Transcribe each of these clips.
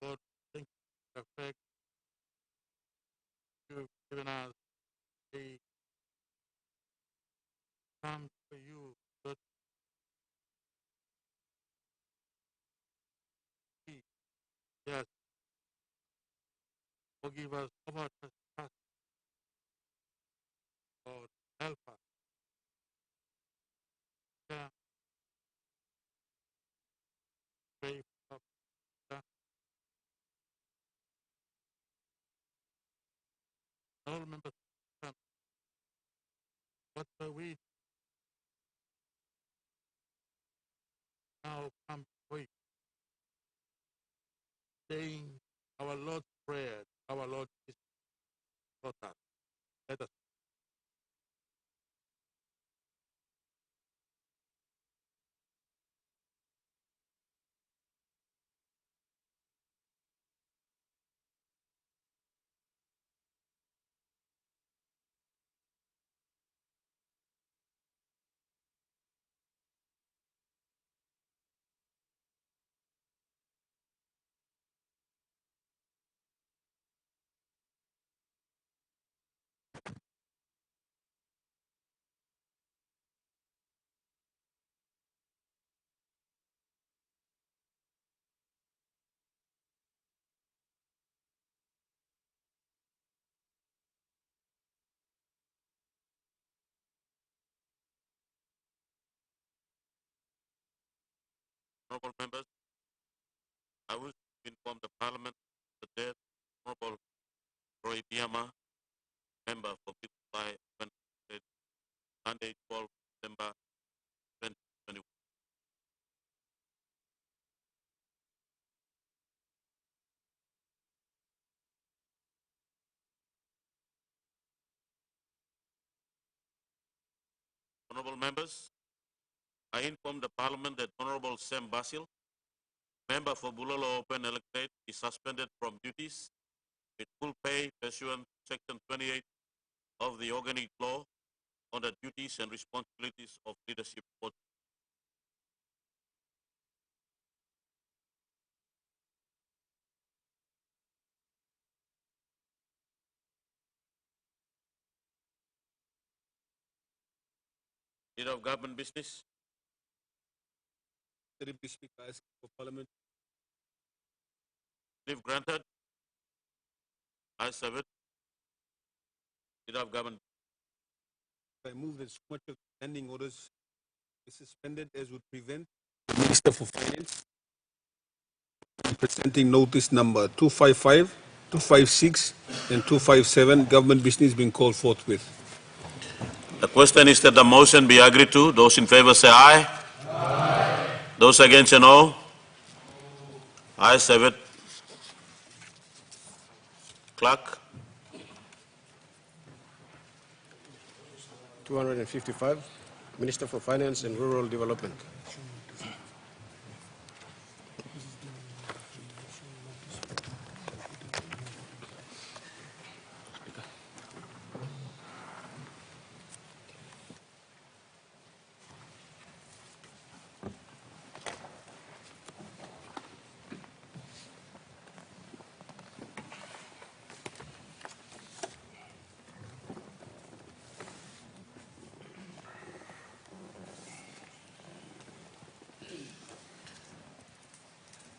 Lord, thank you for the fact you've given us a come for you, Lord, we, yes, forgive us of our trespasses, Lord, help us. Yeah, pray for us. All members come. What are we now come for you, saying our Lord's Prayer, our Lord Jesus taught us. Let us. Honorable members, I wish to inform the Parliament of the death of Honorable Roy Biama, member for People by Monday, 12 December 2021. Honorable members, I inform the Parliament that Honorable Sam Basil, member for Bulolo Open Electorate, is suspended from duties with full pay pursuant to Section 28 of the Organic Law on the duties and responsibilities of leadership. Leader of Government Business. Deputy Speaker, I ask for Parliament. Leave granted. I serve it. Leader of Government. I move that so much of standing orders is suspended as would prevent the Minister for Finance presenting notice number 255, 256, and 257, government business being called forthwith. The question is that the motion be agreed to. Those in favor say aye. Aye. Those against say no. I serve it. Clerk. 255, Minister for Finance and Rural Development.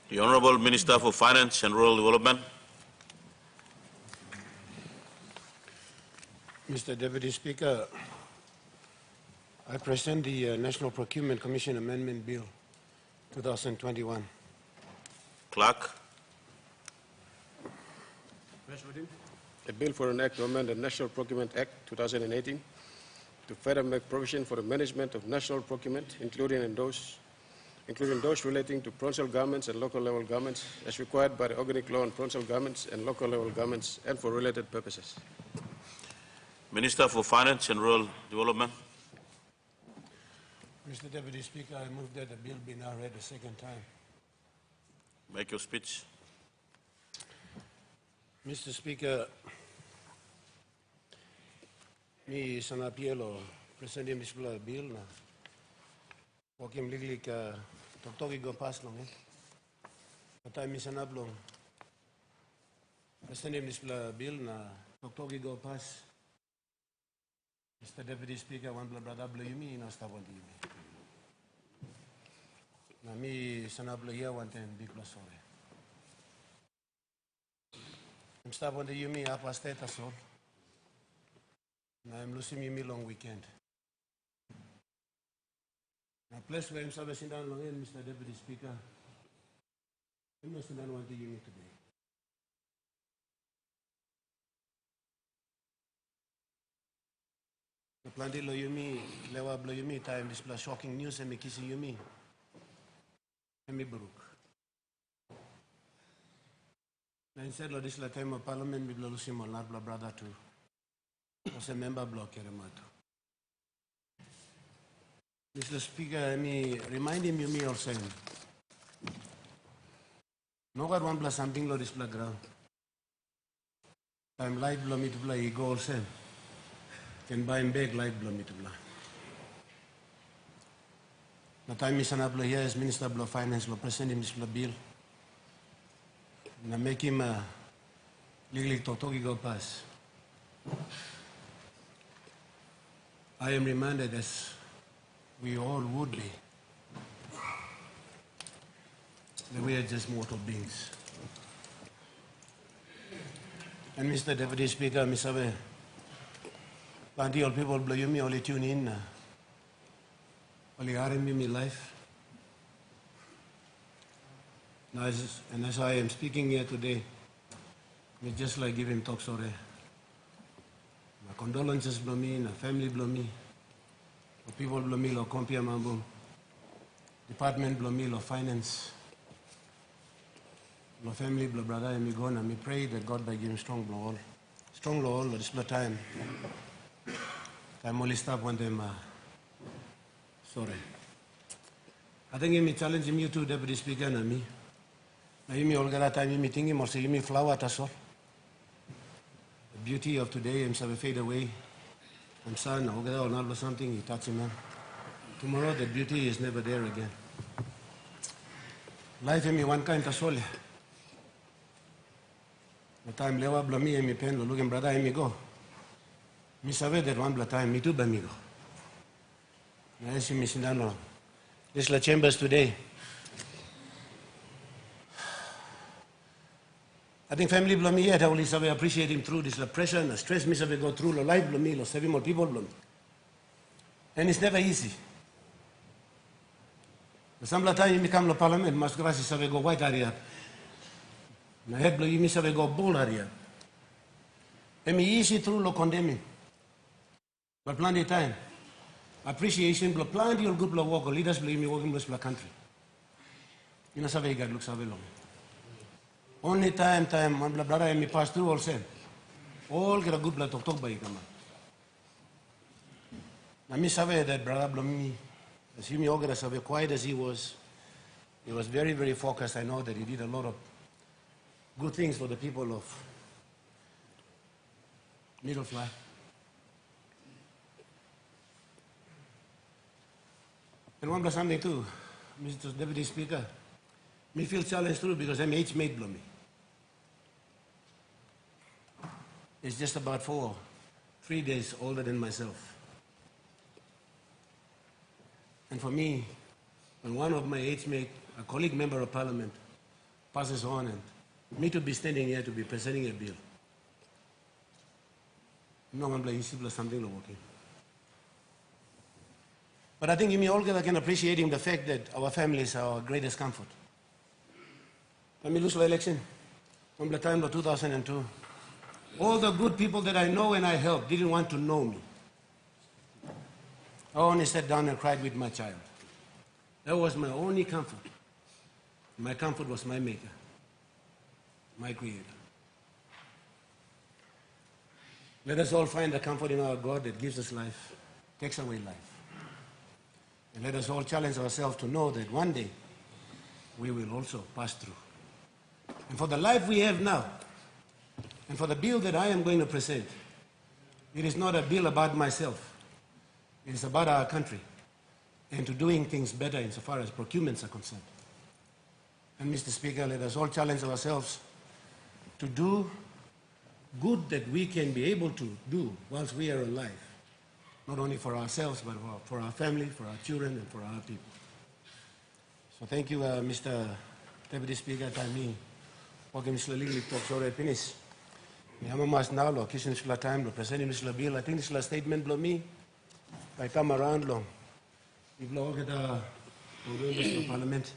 The Honourable Minister for Finance and Rural Development. Mr. Deputy Speaker, I present the National Procurement Commission Amendment Bill 2021. Clerk. A bill for an act to amend the National Procurement Act 2018 to further make provision for the management of national procurement, including those relating to provincial governments and local level governments as required by the Organic Law on provincial governments and local level governments and for related purposes. Minister for Finance and Rural Development. Mr. Deputy Speaker, I move that the bill be now read a second time. Make your speech. Mr. Speaker, mi sanapielo presenting this bill na wakim liglig totogi go pass long patay mi sanablong Presenting this bill na Toktoki go pass. Mr. Deputy Speaker, one brother blue yumi na stop on the yumi. Na mi sana blue here one ten big plus sorry. I'm stop on the yumi apa state as well. Na I'm losing yumi long weekend. Na place where I'm serving down long end, Mr. Deputy Speaker. I'm not sitting down one the yumi today. Planti lo yumi, lewa blo yumi time this plus shocking news and me kissing yumi. And me brook. Na instead lo this la time of parliament me blo lusi mon bla brother too. Was a member block keremato. Mr. Speaker, me remind him yumi also. No got one plus something lo this bla ground. Time light blo me to play go also. Can buy him back light blow me to blow. The time is an here as Minister of Finance, present him this bill. Na make him legally Totoki go pass. I am reminded as we all would be that we are just mortal beings. And Mr. Deputy Speaker, Mr. Plenty of people blow me only tune in. Only RMB me life. Now, as I am speaking here today, we just like give him talk sorry. My condolences blow me, my family blow me, the people blow me, lo compia mambo, department blow me, lo finance, lo family blow brother and me gone, and me pray that God by give him strong blow all, this blow time. I'm only stop when them sorry. I think he challenge him you too, Deputy Speaker, and me. Now you all get time you think him or say you flower at all. The beauty of today I'm sorry fade away. I'm son, I'll get all something, he touch him man. Tomorrow the beauty is never there again. Life in me one kind of soul. The time lewa blo me and me pen, looking brother and me go. Me sabe that one blood time, me too, Bamigo. I see me sindano. This la chambers today. I think family blow me yet. I only sabe appreciate him through this la pressure and the stress me sabe go through, lo life blow me, lo 7 more people blow me. And it's never easy. Some time you become the parliament, must grassi sabe go white area. My head blow you me sabe go bull area. And me easy through lo condemning. But plenty of time. Appreciation, but plenty of good work, leaders believe me working with the country. You know, Savvy God looks long. Only time, one brother and me pass through all same. All get a good blood talk by come. Now, me Savvy that brother blow me, as he me all get a Savvy quiet as he was very, very focused. I know that he did a lot of good things for the people of Middle Fly. And one plus something too, Mr. Deputy Speaker, me feel challenged too because I'm age mate blow me. It's just about 3 days older than myself. And for me, when one of my age mate, a colleague member of parliament, passes on and me to be standing here to be presenting a bill, no one blames something no working. But I think we all can appreciate him the fact that our families are our greatest comfort. When we lose the election, from the time of 2002, all the good people that I know and I helped didn't want to know me. I only sat down and cried with my child. That was my only comfort. My comfort was my maker, my creator. Let us all find the comfort in our God that gives us life, takes away life. And let us all challenge ourselves to know that one day we will also pass through. And for the life we have now, and for the bill that I am going to present, it is not a bill about myself. It is about our country and to doing things better insofar as procurements are concerned. And Mr. Speaker, let us all challenge ourselves to do good that we can be able to do whilst we are alive, not only for ourselves, but for our family, for our children, and for our people. So thank you, Mr. Deputy Speaker. Time okay, Mr. Legally talk sorry finish. I'm mas now lo kishin sila time lo presenting Mr. Bill. I think this is statement below me. I come around long. We blow get the Parliament.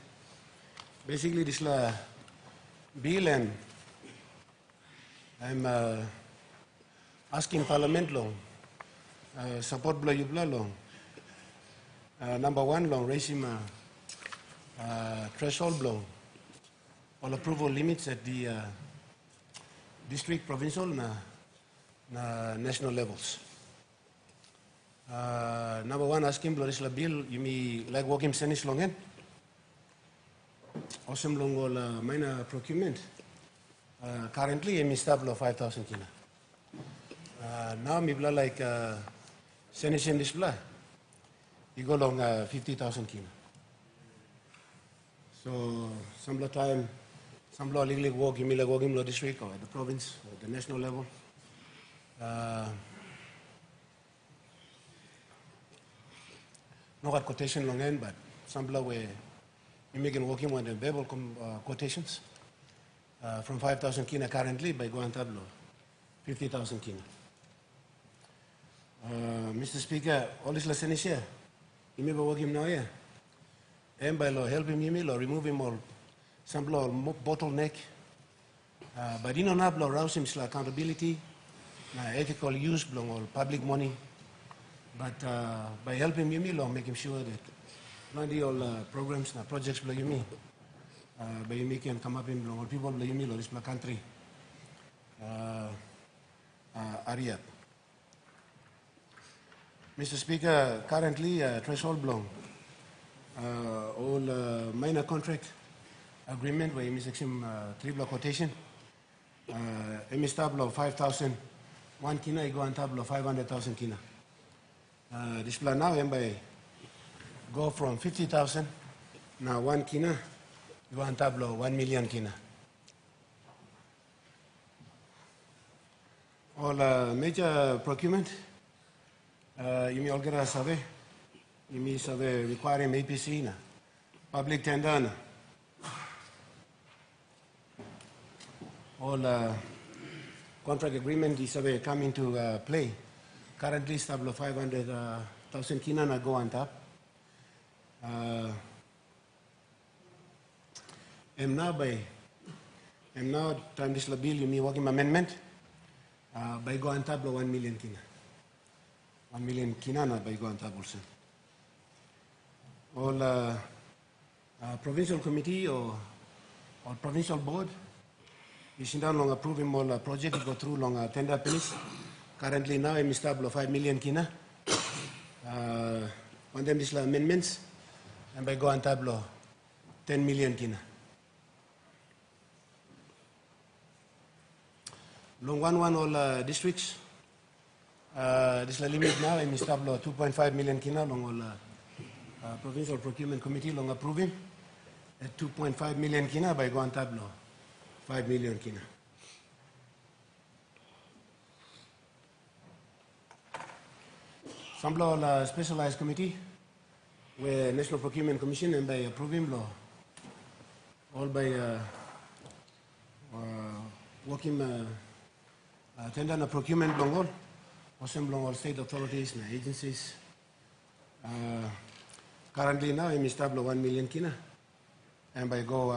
Basically, this is bill, and I'm asking Parliament long support below you long. Number one long raising threshold below all approval limits at the district, provincial, na national levels. Number one, asking below this bill, you may like walking senis long in. Awesome long all minor procurement. Currently, I'm stable 5,000 kina. Now, me bla like senis in this bla, you go long 50,000 kina. So, some time, some law legally walk, you may like walking law district or at the province or at the national level. No quotation long end, but some law where you make walking on the Bible quotations from 5,000 kina currently by going tablo 50,000 kina. Mr. Speaker, all this lesson is here. You may be working now here. And by law, help him, or remove him all some law bottleneck. But you know, not law rouse him to accountability, ethical use belong all public money. But by helping him, law making sure that not the all programs and projects below you by you can come up in belong all people below you or this country area. Mr. Speaker, currently threshold belong all minor contract agreement where you miss some triple quotation. Emis tablo 5,000 1 kina, you go on tablo 500,000 kina. This plan now, by go from 50,000 now 1 kina, you go on tablo 1 million kina. All major procurement, you may all get a survey. You may survey requiring APC, na, public tender. Na. All contract agreement is come into play. Currently, stable 500,000 kina na go on top. now time this bill you may working amendment by go on top 1 million kina. 1 million kina na by go on top also. All provincial committee or provincial board, you sit down long approving all project, you go through long tender finish. Currently now I'm stable 5 million kina. On them this amendments, and by go on tablo 10 million kina. Long one all districts. This limit now I'm stable 2.5 million kina long all provincial procurement committee long approving at 2.5 million kina by go on tablo 5 million kina. Some law specialized committee where National Procurement Commission and by approving law, all by working tender and procurement long all, also all state authorities and agencies. Currently now I'm stable 1 million kina, and by go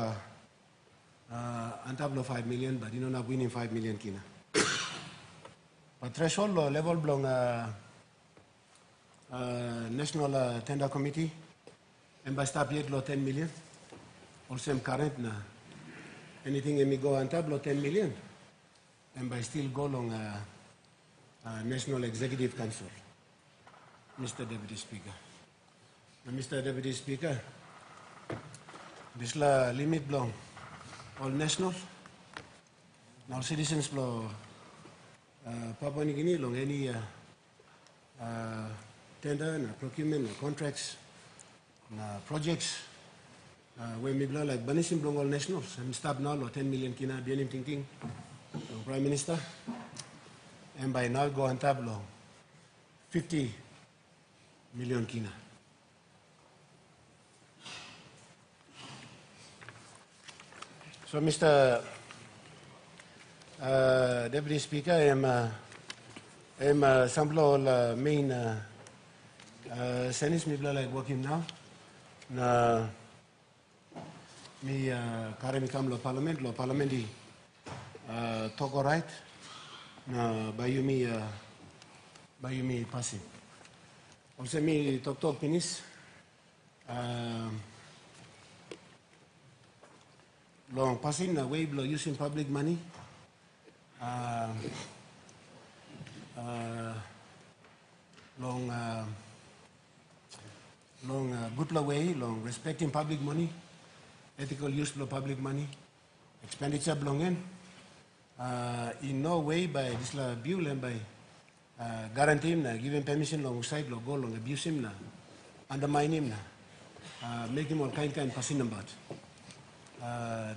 on tablo 5 million, but you know not winning 5 million kina. But threshold law level belong. National Tender Committee, and by stop yet law 10 million. Also, current na anything in me go on tablo 10 million, and by still go along National Executive Council. Mr. Deputy Speaker. Now, Mr. Deputy Speaker, this la limit belong all national, all citizens belong Papua New Guinea long any tender, procurement, contracts, projects, where we like banishing belong all nationals. I'm stop now, 10 million kina, bien ting ting, Prime Minister. and by now go on tablo 50 million kina. So, Mr. Deputy Speaker, I am sample all main Senis mi like working now. Na mi kare mi kam lo parliament di toko right na bayumi passing. Also mi talk pinis long passing na way blow using public money. Long good way, long respecting public money, ethical use of public money, expenditure belonging. In no way by this bill and by guaranteeing giving permission long side long go long abuse him undermine him make him all kind passing about.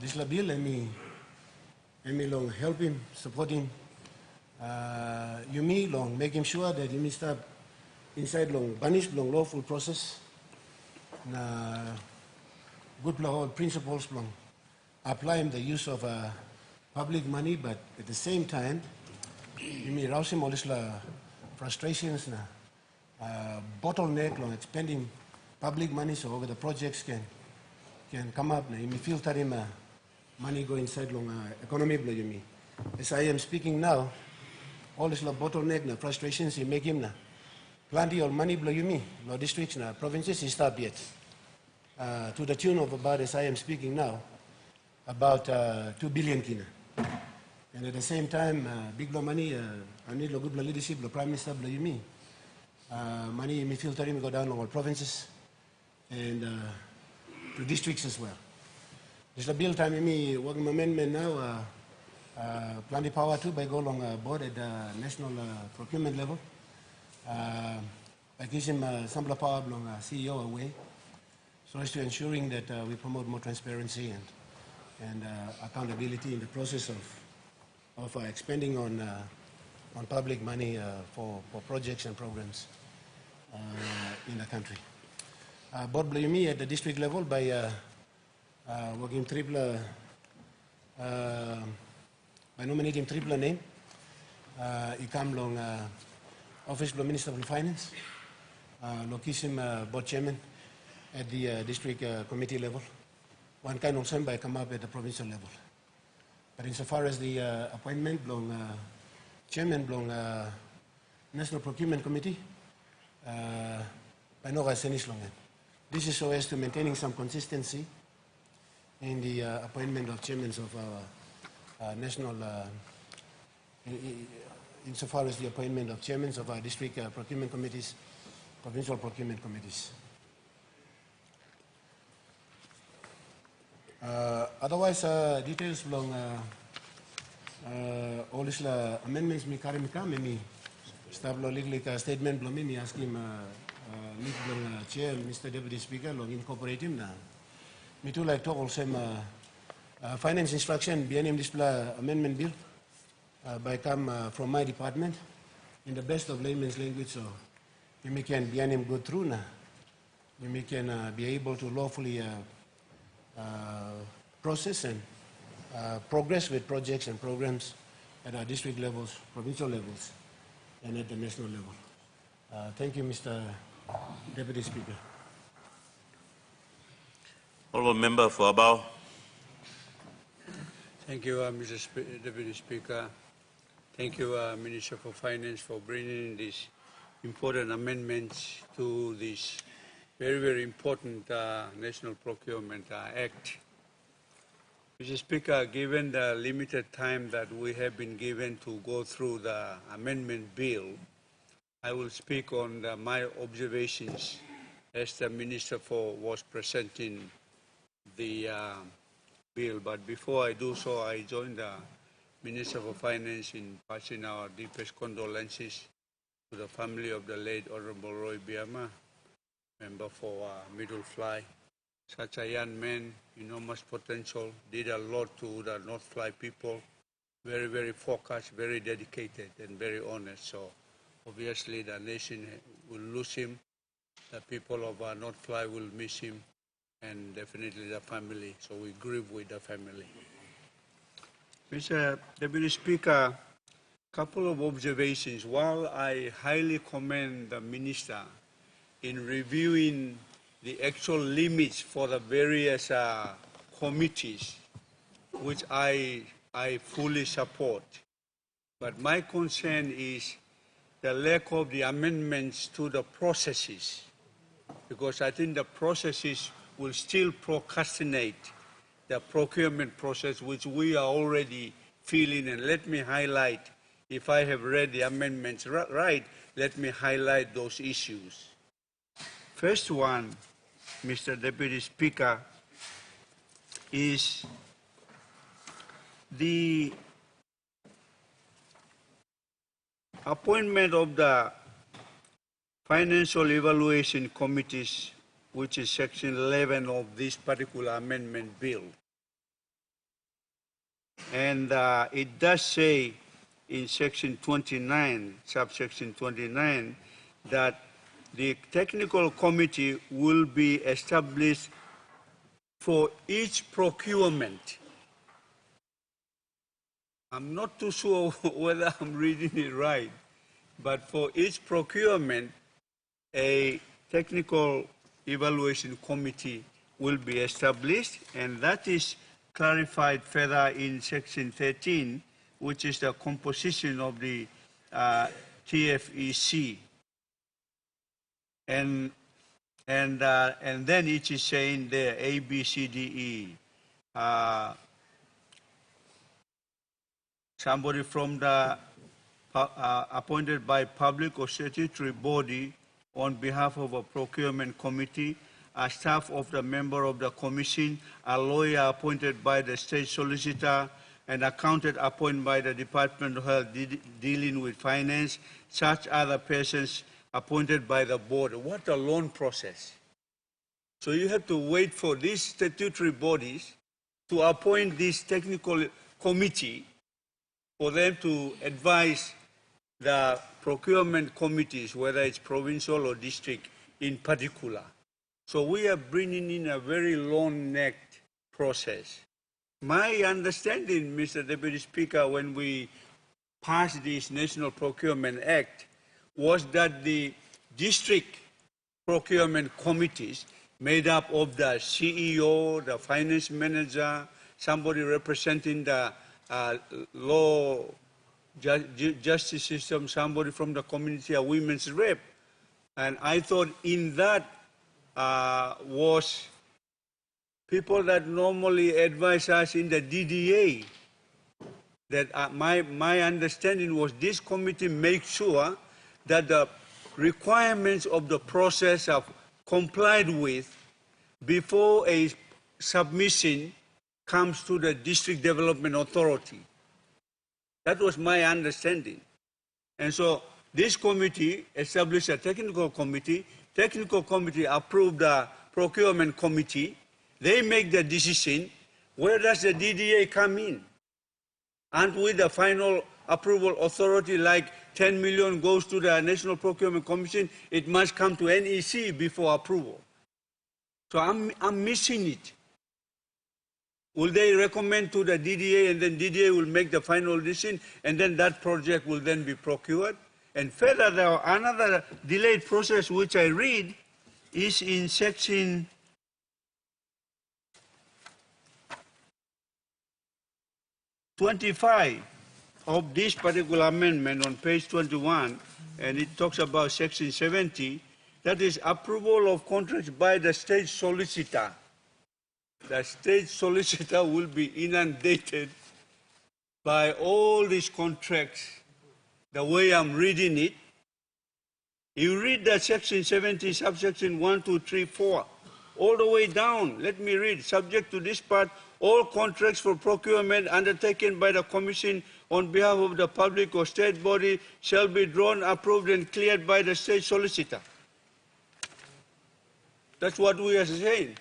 This bill and me long help him, support him. You me long making sure that you start inside long banish long lawful process. Na good law principles long applying the use of public money, but at the same time, you may rouse him all this frustrations na bottleneck long expending public money so over the projects can come up. Na you may filter him money go inside long economy blow you me. As I am speaking now, all this bottleneck na frustrations you make him na plenty of money blow you me. Law districts na provinces is stop yet. To the tune of about, as I am speaking now, about 2 billion kina. And at the same time, big law money, I need good leadership, the Prime Minister, you me. Money me filtering go down all provinces and to districts as well. There's a bill time me working amendment now, plenty power too by go along board at the national procurement level. By giving him some power along CEO away. So as to ensuring that we promote more transparency and accountability in the process of expending on public money for projects and programs in the country. Board me at the district level by working triple by nominating triple name. He come along Office of the Minister of Finance, location board chairman at the district committee level. One kind of by come up at the provincial level. But insofar as the appointment belong chairman belong National Procurement Committee, by no Senis long. This is so as to maintaining some consistency in the appointment of chairmen of our national, insofar as the appointment of chairmen of our district procurement committees, provincial procurement committees. Otherwise, details belong all these amendments me carry me come me staff law legal statement belong me ask him meet belong chair Mr. Deputy Speaker long incorporate him na me too like talk also finance instruction behind him this amendment bill by come from my department in the best of layman's language so you can behind him go through na you can be able to lawfully process and progress with projects and programs at our district levels, provincial levels, and at the national level. Thank you, Mr. Deputy Speaker. Honourable Member for Abao. Thank you, Mr. Deputy Speaker. Thank you, Minister for Finance, for bringing these important amendments to this very, very important National Procurement Act. Mr. Speaker, given the limited time that we have been given to go through the amendment bill, I will speak on my observations as the Minister was presenting the bill. But before I do so, I join the Minister for Finance in passing our deepest condolences to the family of the late Honorable Roy Biama, member for Middle Fly. Such a young man, enormous potential, did a lot to the North Fly people, very, very focused, very dedicated, and very honest. So obviously the nation will lose him. The people of North Fly will miss him, and definitely the family. So we grieve with the family. Mr. Deputy Speaker, couple of observations. While I highly commend the Minister in reviewing the actual limits for the various committees, which I fully support. But my concern is the lack of the amendments to the processes, because I think the processes will still procrastinate the procurement process, which we are already feeling. And let me highlight, if I have read the amendments right, let me highlight those issues. First one, Mr. Deputy Speaker, is the appointment of the financial evaluation committees, which is section 11 of this particular amendment bill. And it does say in section 29, subsection 29, that the technical committee will be established for each procurement. I'm not too sure whether I'm reading it right, but for each procurement, a technical evaluation committee will be established, and that is clarified further in section 13, which is the composition of the TFEC. And then it is saying there A, B, C, D, E. Somebody from the appointed by public or statutory body on behalf of a procurement committee, a staff of the member of the commission, a lawyer appointed by the state solicitor, an accountant appointed by the Department of Health dealing with finance, such other persons appointed by the board. What a long process. So you have to wait for these statutory bodies to appoint this technical committee for them to advise the procurement committees, whether it's provincial or district in particular. So we are bringing in a very long-necked process. My understanding, Mr. Deputy Speaker, when we passed this National Procurement Act, was that the district procurement committees made up of the CEO, the finance manager, somebody representing the law justice system, somebody from the community, a women's rep. And I thought in that was people that normally advise us in the DDA. That my understanding was this committee makes sure that the requirements of the process are complied with before a submission comes to the District Development Authority. That was my understanding. And so this committee established a technical committee approved the procurement committee, they make the decision. Where does the DDA come in? And with the final approval authority, like 10 million goes to the National Procurement Commission, it must come to NEC before approval. So I'm missing it. Will they recommend to the DDA, and then DDA will make the final decision, and then that project will then be procured? And further, another delayed process which I read is in section 25 of this particular amendment on page 21, and it talks about section 70, that is approval of contracts by the state solicitor. The state solicitor will be inundated by all these contracts. The way I'm reading it, you read that section 70, subsection 1, 2, 3, 4, all the way down. Let me read. Subject to this part, all contracts for procurement undertaken by the Commission on behalf of the public or state body shall be drawn, approved, and cleared by the state solicitor. That's what we are saying.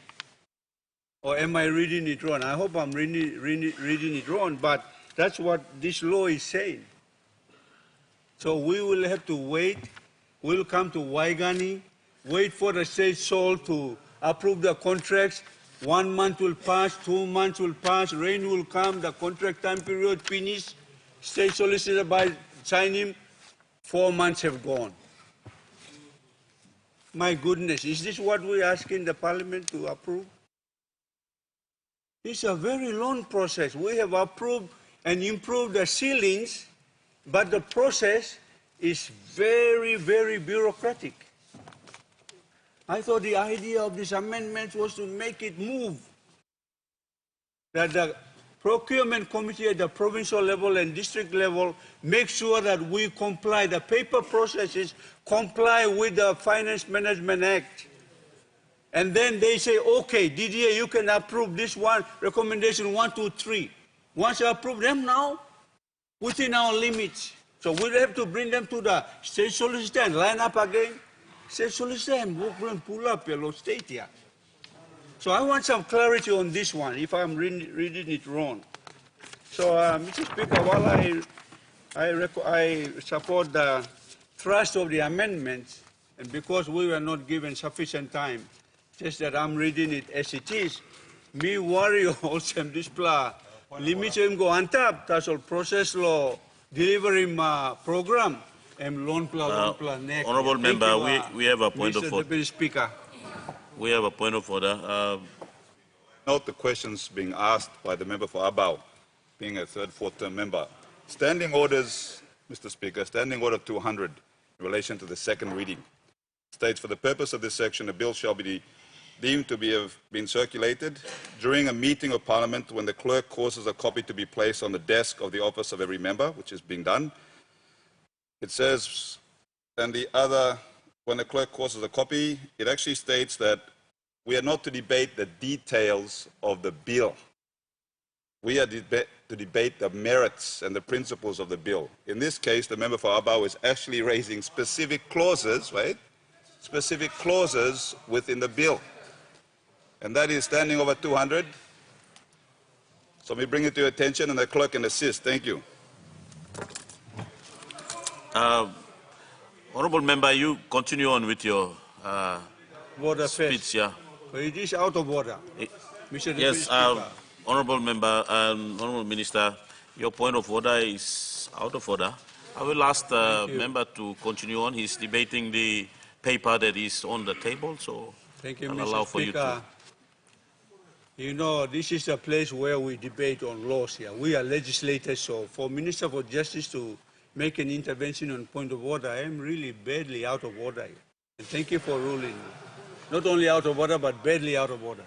Or am I reading it wrong? I hope I'm reading it wrong, but That's what this law is saying. So we will have to wait. We'll come to Waigani, wait for the state soul to approve the contracts. 1 month will pass, 2 months will pass, rain will come, the contract time period finish, state solicitor by sign him, 4 months have gone. My goodness, is this what we're asking the parliament to approve? It's a very long process. We have approved and improved the ceilings, but the process is very, very bureaucratic. I thought the idea of this amendment was to make it move. That the procurement committee at the provincial level and district level make sure that we comply, the paper processes comply with the Finance Management Act. And then they say, okay, Didier, you can approve this one, recommendation 1, 2, 3. Once you approve them now, within our limits. So we'll have to bring them to the state solicitor and line up again. State solicitor and work and pull up your state here. So I want some clarity on this one, if I'm reading it wrong. So, Mr. Speaker, while I support the thrust of the amendments, and because we were not given sufficient time, just that I'm reading it as it is, me worry also display limit him go antap tasol process law delivery program and loan plan next. Honorable member, we have a point of order. Deputy Speaker. We have a point of order. Note the questions being asked by the member for Abao, being a third, fourth-term member. Standing orders, Mr. Speaker, Standing Order 200 in relation to the second reading states, for the purpose of this section, a bill shall be deemed to have been circulated during a meeting of Parliament when the clerk causes a copy to be placed on the desk of the office of every member, which is being done. It says, and the other, when the clerk causes a copy, it actually states that we are not to debate the details of the bill. We are to debate the merits and the principles of the bill. In this case, the member for Abao is actually raising specific clauses, right? Specific clauses within the bill. And that is Standing Order 200. So we bring it to your attention and the clerk can assist. Thank you. Honorable member, you continue on with your speech. Yeah. So it is out of order. Mr. Yes, Honorable member, Honorable Minister, your point of order is out of order. I will ask the member to continue on. He's debating the paper that is on the table, so thank you, I'll Mr. allow for you Speaker. to. You know, this is a place where we debate on laws here. We are legislators, so for Minister for Justice to make an intervention on point of order, I am really badly out of order here. And thank you for ruling. Not only out of order, but badly out of order.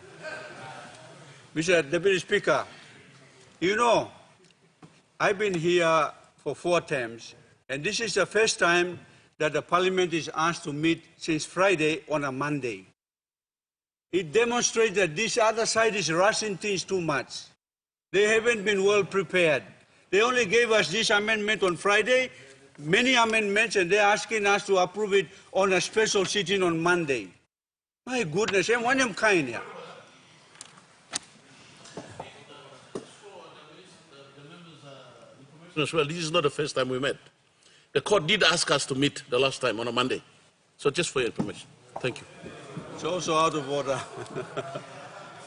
Mr. Deputy Speaker, you know, I've been here for 4 terms, and this is the first time that the Parliament is asked to meet since Friday on a Monday. It demonstrates that this other side is rushing things too much. They haven't been well prepared. They only gave us this amendment on Friday, many amendments, and they're asking us to approve it on a special sitting on Monday. My goodness, I'm one of kind here. As well, this is not the first time we met. The court did ask us to meet the last time on a Monday. So just for your information. Thank you. It's also out of order.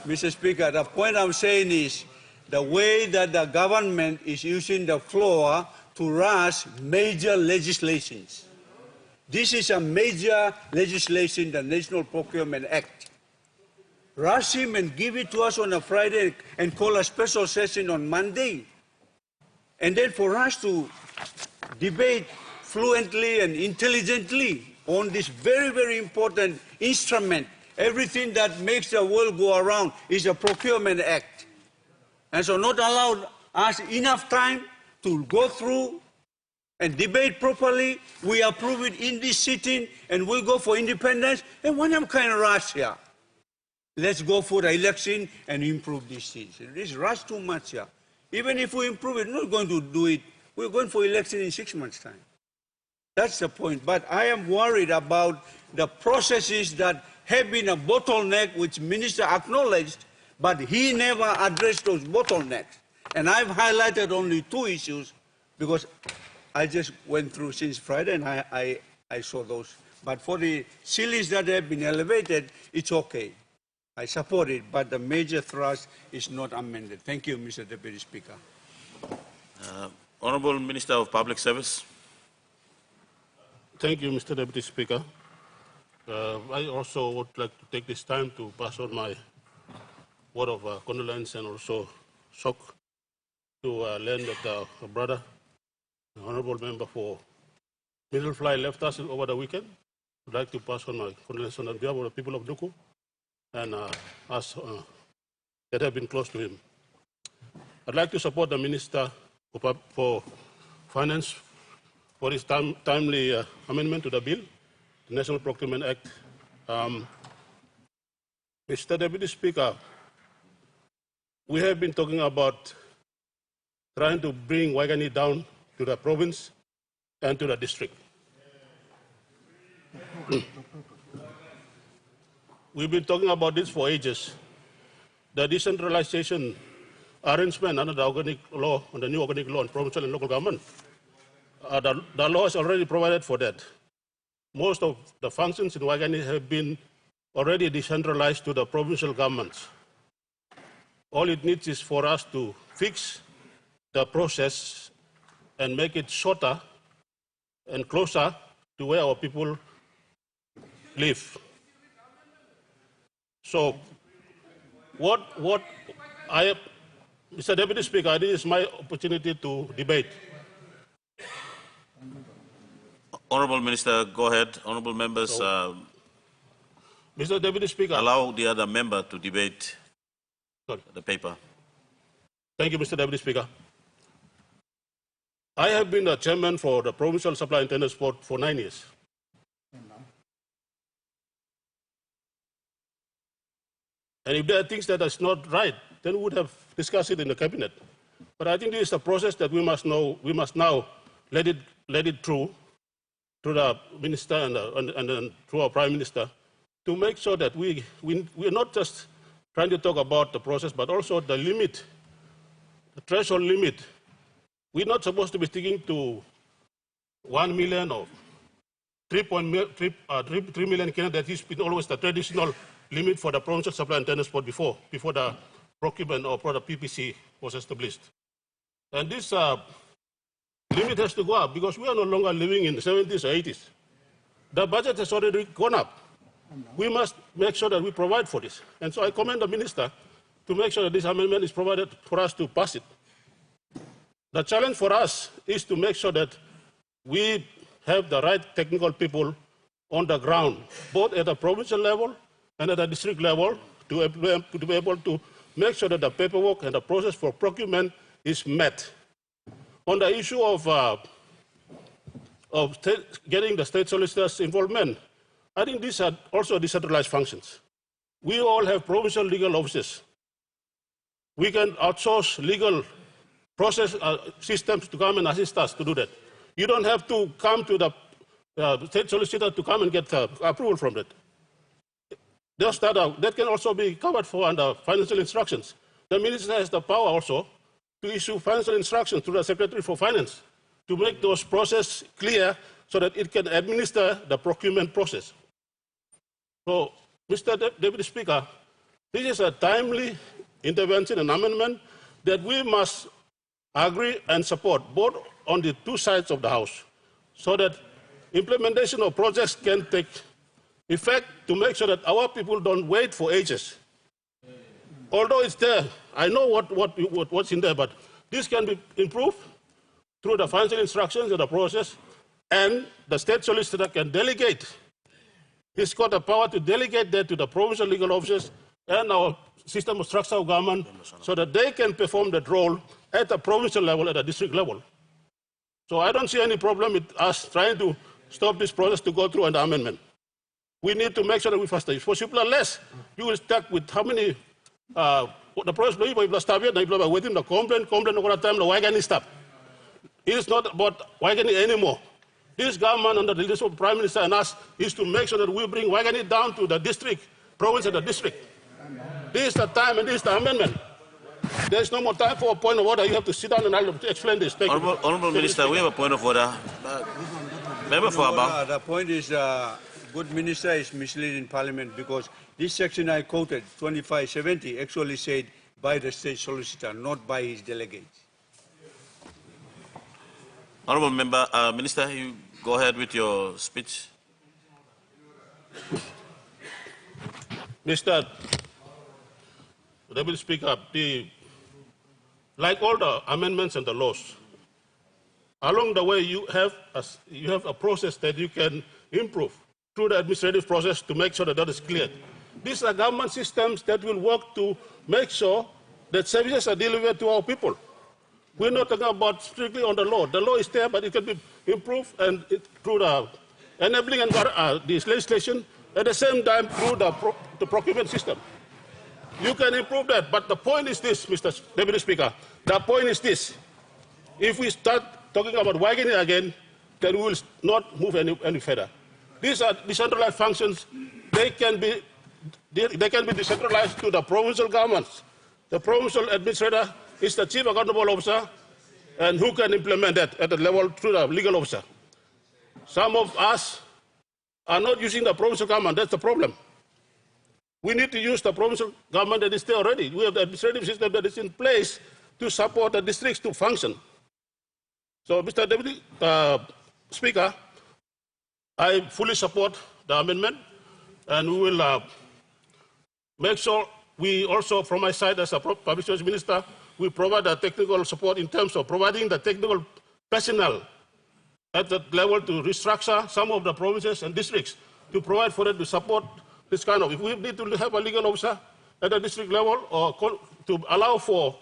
Mr. Speaker, the point I'm saying is the way that the government is using the floor to rush major legislations. This is a major legislation, the National Procurement Act. Rush him and give it to us on a Friday and call a special session on Monday. And then for us to debate fluently and intelligently on this very, very important instrument. Everything that makes the world go around is a Procurement Act. And so not allowed us enough time to go through and debate properly. We approve it in this sitting and we go for independence. And when I'm kind of rush here, let's go for the election and improve these things. This rush too much here. Even if we improve it, we're not going to do it. We're going for election in 6 months' time. That's the point. But I am worried about the processes that have been a bottleneck, which Minister acknowledged, but he never addressed those bottlenecks. And I've highlighted only 2 issues because I just went through since Friday and I saw those. But for the ceilings that have been elevated, it's okay. I support it, but the major thrust is not amended. Thank you, Mr. Deputy Speaker. Honorable Minister of Public Service. Thank you, Mr. Deputy Speaker. I also would like to take this time to pass on my word of condolence and also shock to learn that our brother, the honorable member for Middlefly, left us over the weekend. I'd like to pass on my condolences on behalf of the people of Duku and us that have been close to him. I'd like to support the Minister for Finance for his timely amendment to the bill, the National Procurement Act. Mr. Deputy Speaker, we have been talking about trying to bring Waigani down to the province and to the district. We've been talking about this for ages. The decentralization arrangement under the organic law, on the new organic law on provincial and local government, the law is already provided for that. Most of the functions in Waigani have been already decentralized to the provincial governments. All it needs is for us to fix the process and make it shorter and closer to where our people live. So, Mr. Deputy Speaker, this is my opportunity to debate. Honorable Minister, go ahead. Honorable members, Mr. Deputy Speaker, allow the other member to debate the paper. Thank you, Mr. Deputy Speaker. I have been the chairman for the Provincial Supply and Tenders Board for 9 years. And if there are things that is not right, then we would have discussed it in the cabinet. But I think this is a process that we must now let it through to the minister and through our prime minister to make sure that we're not just trying to talk about the process, but also the limit, the threshold limit. We're not supposed to be sticking to 1 million or 3 million Kenya. That has been always the traditional limit for the provincial supply and tenders board before the procurement or the PPC was established. And this limit has to go up because we are no longer living in the 70s or 80s. The budget has already gone up. We must make sure that we provide for this. And so I commend the minister to make sure that this amendment is provided for us to pass it. The challenge for us is to make sure that we have the right technical people on the ground, both at the provincial level and at the district level, to be able to make sure that the paperwork and the process for procurement is met. On the issue of getting the state solicitors' involvement, I think these are also decentralized functions. We all have provincial legal offices. We can outsource legal process systems to come and assist us to do that. You don't have to come to the state solicitor to come and get approval from it. That can also be covered for under financial instructions. The minister has the power also to issue financial instructions to the Secretary for Finance to make those processes clear so that it can administer the procurement process. So, Mr. Deputy Speaker, this is a timely intervention and amendment that we must agree and support, both on the two sides of the House, so that implementation of projects can take effect to make sure that our people don't wait for ages. Although it's there, I know what's in there, but this can be improved through the financial instructions and the process, and the state solicitor can delegate. He's got the power to delegate that to the provincial legal officers and our system of structural government so that they can perform that role at the provincial level, at the district level. So I don't see any problem with us trying to stop this process to go through an amendment. We need to make sure that we faster. For simpler less, you will stuck with how many the process within the complaint over time the Waigani stop. It is not about Waigani anymore. This government under the leadership of the Prime Minister and us is to make sure that we bring Waigani down to the district, province and the district. This is the time and this is the amendment. There's no more time for a point of order. You have to sit down and I'll explain this. Thank you. Honorable Minister, we have a point of order. Member for Abao. The point is, good minister is misleading Parliament because this section I quoted, 2570, actually said by the state solicitor, not by his delegates. Honorable Member, Minister, you go ahead with your speech. Mr. Deputy Speaker, like all the amendments and the laws, along the way you have a process that you can improve through the administrative process to make sure that that is cleared. These are government systems that will work to make sure that services are delivered to our people. We're not talking about strictly on the law. The law is there, but it can be improved and through the enabling and this legislation, at the same time through the procurement system. You can improve that, but the point is this, Mr. Deputy Speaker. The point is this. If we start talking about wagging it again, then we will not move any further. These are decentralized functions. They can be decentralized to the provincial governments. The provincial administrator is the chief accountable officer, and who can implement that at the level through the legal officer. Some of us are not using the provincial government. That's the problem. We need to use the provincial government that is there already. We have the administrative system that is in place to support the districts to function. So, Mr. Deputy Speaker, I fully support the amendment, and we will make sure we also, from my side as a public service minister, we provide the technical support in terms of providing the technical personnel at that level to restructure some of the provinces and districts to provide for it to support this kind of. If we need to have a legal officer at the district level or to allow for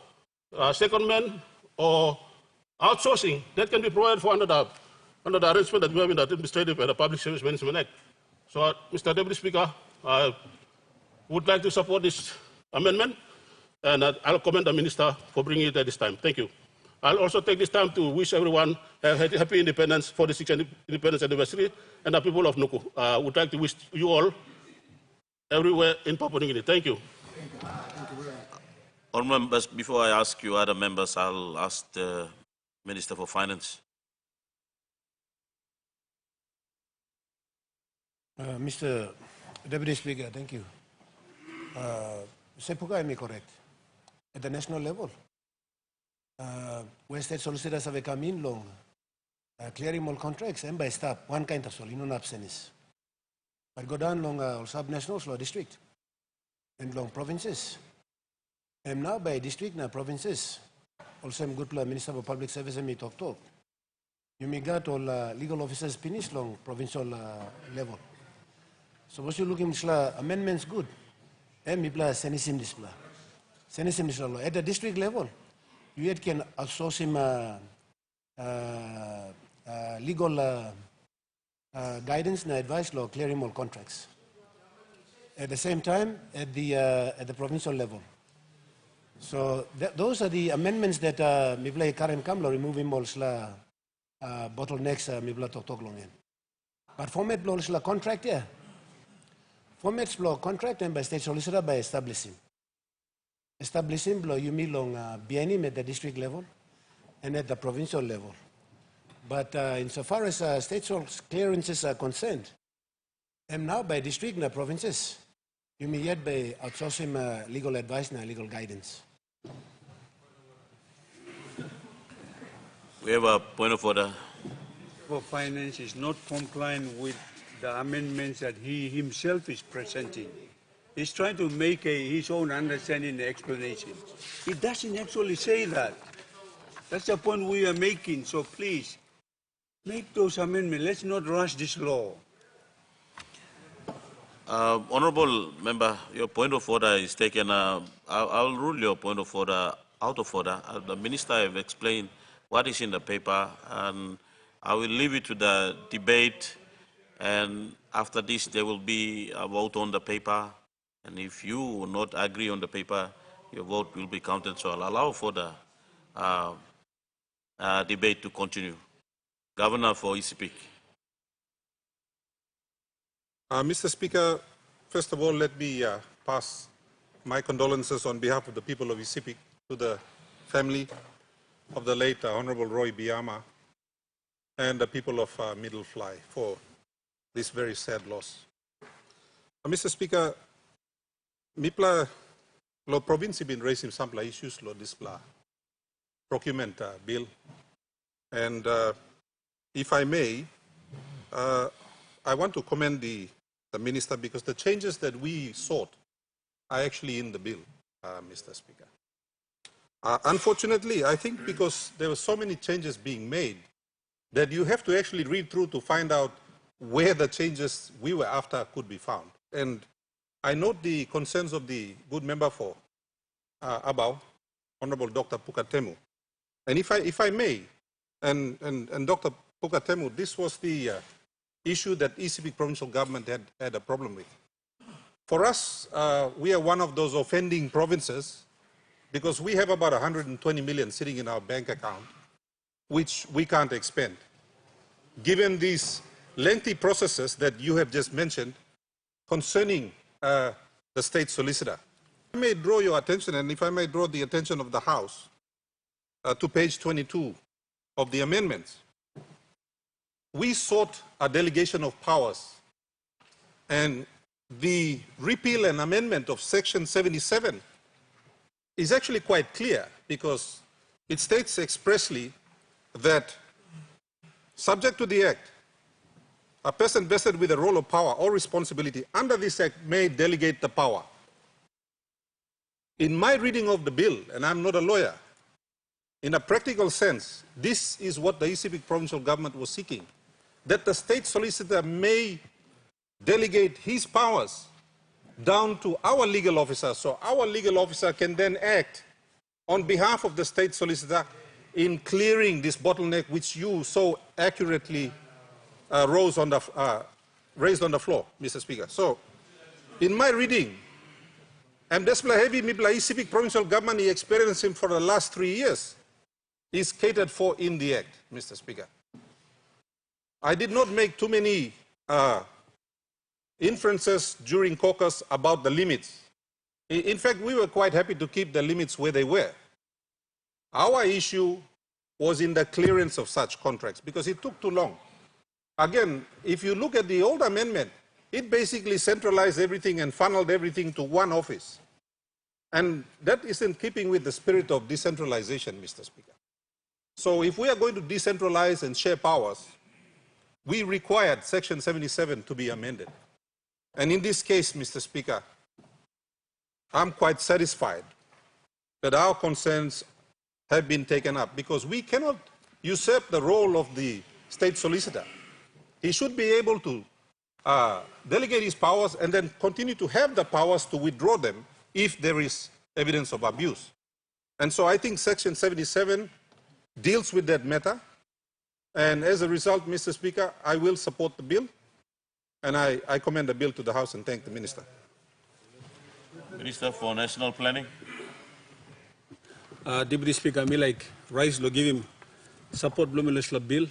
secondment or outsourcing, that can be provided for under the arrangement that we have in the Administrative and the Public Service Management Act. So, Mr. Deputy Speaker, I would like to support this amendment, and I'll commend the Minister for bringing it at this time. Thank you. I'll also take this time to wish everyone a happy independence for the 6th independence anniversary, and the people of Nuku. I would like to wish you all everywhere in Papua New Guinea. Thank you. Honourable members, before I ask you other members, I'll ask the Minister for Finance. Mr. Deputy Speaker, thank you. Sepuka, am I correct? At the national level, where state solicitors have come in long, clearing all contracts and by staff, one kind of sol, in absence. But go down long sub-nationals, law district, and long provinces. And now by district, now provinces. Also, I'm good Minister for Public Service and me talk. You may get all legal officers finished long provincial level. So what you looking at amendments good. And me plus senisim display. Senisim display. At the district level, you yet can outsource him legal guidance and advice law clearing all contracts. At the same time, at the provincial level. So those are the amendments that Mibla Karen Kamlo removing all bottlenecks Mibla Tok long in. But format law is contract, yeah. Format law contract and by state solicitor by establishing. Establishing law you mean long BNM at the district level and at the provincial level. But insofar as state clearances are concerned, and now by district and provinces, you may yet by outsourcing legal advice and legal guidance. We have a point of order. For Finance is not complying with the amendments that he himself is presenting. He's trying to make his own understanding and explanation. He doesn't actually say that. That's the point we are making. So please, make those amendments. Let's not rush this law. Honourable Member, your point of order is taken. I'll rule your point of order out of order. The Minister have explained what is in the paper, and I will leave it to the debate. And after this, there will be a vote on the paper. And if you will not agree on the paper, your vote will be counted. So I'll allow for the debate to continue. Governor for ECP. Mr. Speaker, first of all, let me pass my condolences on behalf of the people of Isipik to the family of the late Honorable Roy Biama and the people of Middle Fly for this very sad loss. Mr. Speaker, Mipla lo provinsi bin raising some issues lo displa procurement bill, and if I may, I want to commend the minister because the changes that we sought are actually in the bill, Mr. Speaker. Unfortunately, I think because there were so many changes being made that you have to actually read through to find out where the changes we were after could be found. And I note the concerns of the good member for Abau, Honorable Dr. Pukatemu. And if I may, and Dr. Pukatemu, this was the issue that ECP provincial government had a problem with. For us, we are one of those offending provinces because we have about 120 million sitting in our bank account, which we can't expend. Given these lengthy processes that you have just mentioned concerning the state solicitor, I may draw your attention, and if I may draw the attention of the House, to page 22 of the amendments. We sought a delegation of powers, and the repeal and amendment of Section 77 is actually quite clear because it states expressly that, subject to the Act, a person vested with a role of power or responsibility under this Act may delegate the power. In my reading of the bill, and I'm not a lawyer, in a practical sense, this is what the ECP provincial government was seeking, that the state solicitor may delegate his powers down to our legal officer, so our legal officer can then act on behalf of the state solicitor in clearing this bottleneck which you so accurately raised on the floor, Mr. Speaker. So, in my reading, and that's heavy ECP provincial government experiencing for the last 3 years is catered for in the Act, Mr. Speaker. I did not make too many inferences during caucus about the limits. In fact, we were quite happy to keep the limits where they were. Our issue was in the clearance of such contracts because it took too long. Again, if you look at the old amendment, it basically centralized everything and funneled everything to one office. And that is in keeping with the spirit of decentralization, Mr. Speaker. So if we are going to decentralize and share powers, we required Section 77 to be amended. And in this case, Mr. Speaker, I'm quite satisfied that our concerns have been taken up because we cannot usurp the role of the state solicitor. He should be able to delegate his powers and then continue to have the powers to withdraw them if there is evidence of abuse. And so I think Section 77 deals with that matter. And as a result, Mr. Speaker, I will support the bill. And I commend the bill to the House and thank the Minister. Minister for National Planning. Deputy Speaker, me like Rice lo give him support Blumeless bill.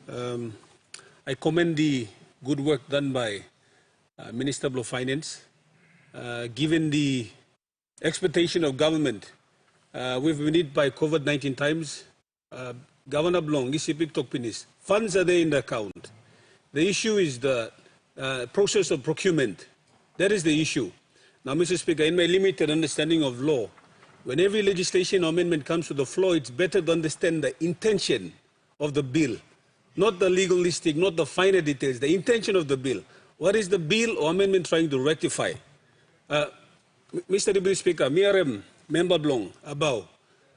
I commend the good work done by Minister of Finance. Given the expectation of government, we've been hit by COVID-19 times. Governor Blong, ECP Tokpinis, funds are there in the account. The issue is the process of procurement. That is the issue. Now, Mr. Speaker, in my limited understanding of law, when every legislation or amendment comes to the floor, it's better to understand the intention of the bill, not the legalistic, not the finer details, the intention of the bill. What is the bill or amendment trying to rectify? Mr. Deputy Speaker, MRM, Member Blong,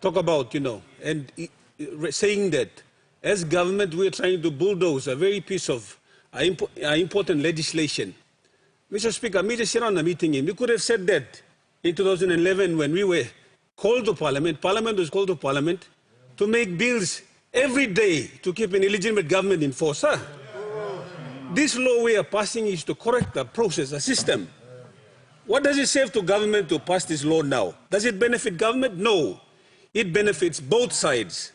talk about, and saying that as government, we're trying to bulldoze a very piece of important legislation. Mr. Speaker, me just sit on the meeting in. We could have said that in 2011 when we were called to Parliament. Parliament was called to Parliament to make bills every day to keep an illegitimate government in force. Huh? This law we are passing is to correct the process, the system. What does it save to government to pass this law now? Does it benefit government? No. It benefits both sides.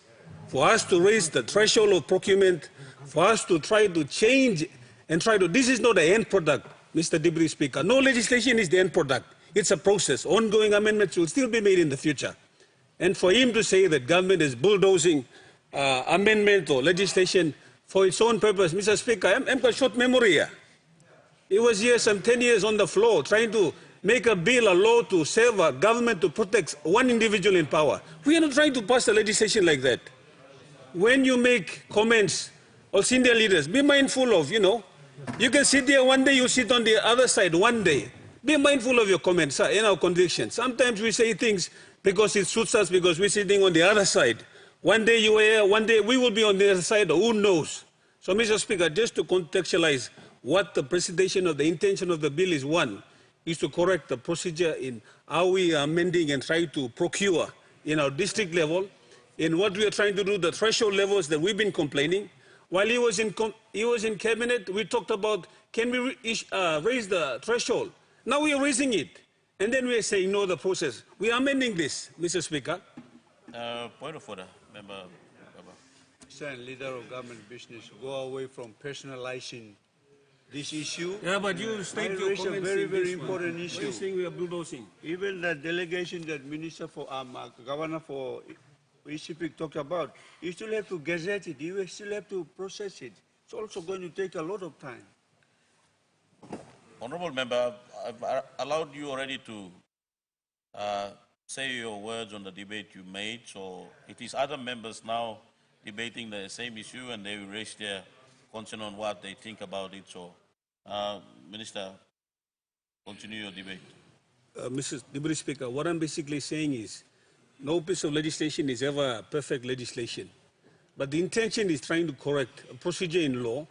For us to raise the threshold of procurement, for us to try to change and this is not the end product, Mr. Deputy Speaker. No legislation is the end product. It's a process. Ongoing amendments will still be made in the future. And for him to say that government is bulldozing amendment or legislation for its own purpose, Mr. Speaker, I'm got short memory here. He was here some 10 years on the floor trying to make a bill, a law to save a government to protect one individual in power. We are not trying to pass a legislation like that. When you make comments or senior leaders, be mindful of, you can sit there one day, you sit on the other side one day. Be mindful of your comments and our convictions. Sometimes we say things because it suits us, because we're sitting on the other side. One day you are here, one day we will be on the other side, who knows? So, Mr. Speaker, just to contextualize what the presentation of the intention of the bill is, one, is to correct the procedure in how we are amending and try to procure in our district level, in what we are trying to do, the threshold levels that we've been complaining. While he was in cabinet, we talked about, can we raise the threshold? Now we are raising it. And then we are saying, no, the process. We are amending this, Mr. Speaker. Point of order, Member. Leader of government business, go away from personalizing this issue. Yeah, but you state your comments. A very, very important issue. You're saying we are bulldozing. Even the delegation that Minister for Governor for ECP talked about, you still have to gazette it. You still have to process it. It's also going to take a lot of time. Honorable Member, I've allowed you already to say your words on the debate you made, so it is other members now debating the same issue, and they will raise their concern on what they think about it. So, Minister, continue your debate. Mr. Deputy Speaker, what I'm basically saying is, no piece of legislation is ever perfect legislation. But the intention is trying to correct a procedure in law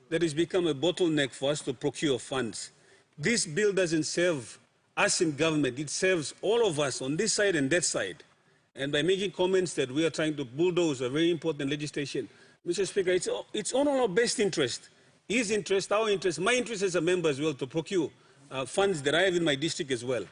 that has become a bottleneck for us to procure funds. This bill doesn't serve us in government. It serves all of us on this side and that side. And by making comments that we are trying to bulldoze a very important legislation, Mr. Speaker, it's on our best interest, his interest, our interest, my interest as a member as well, to procure funds that I have in my district as well.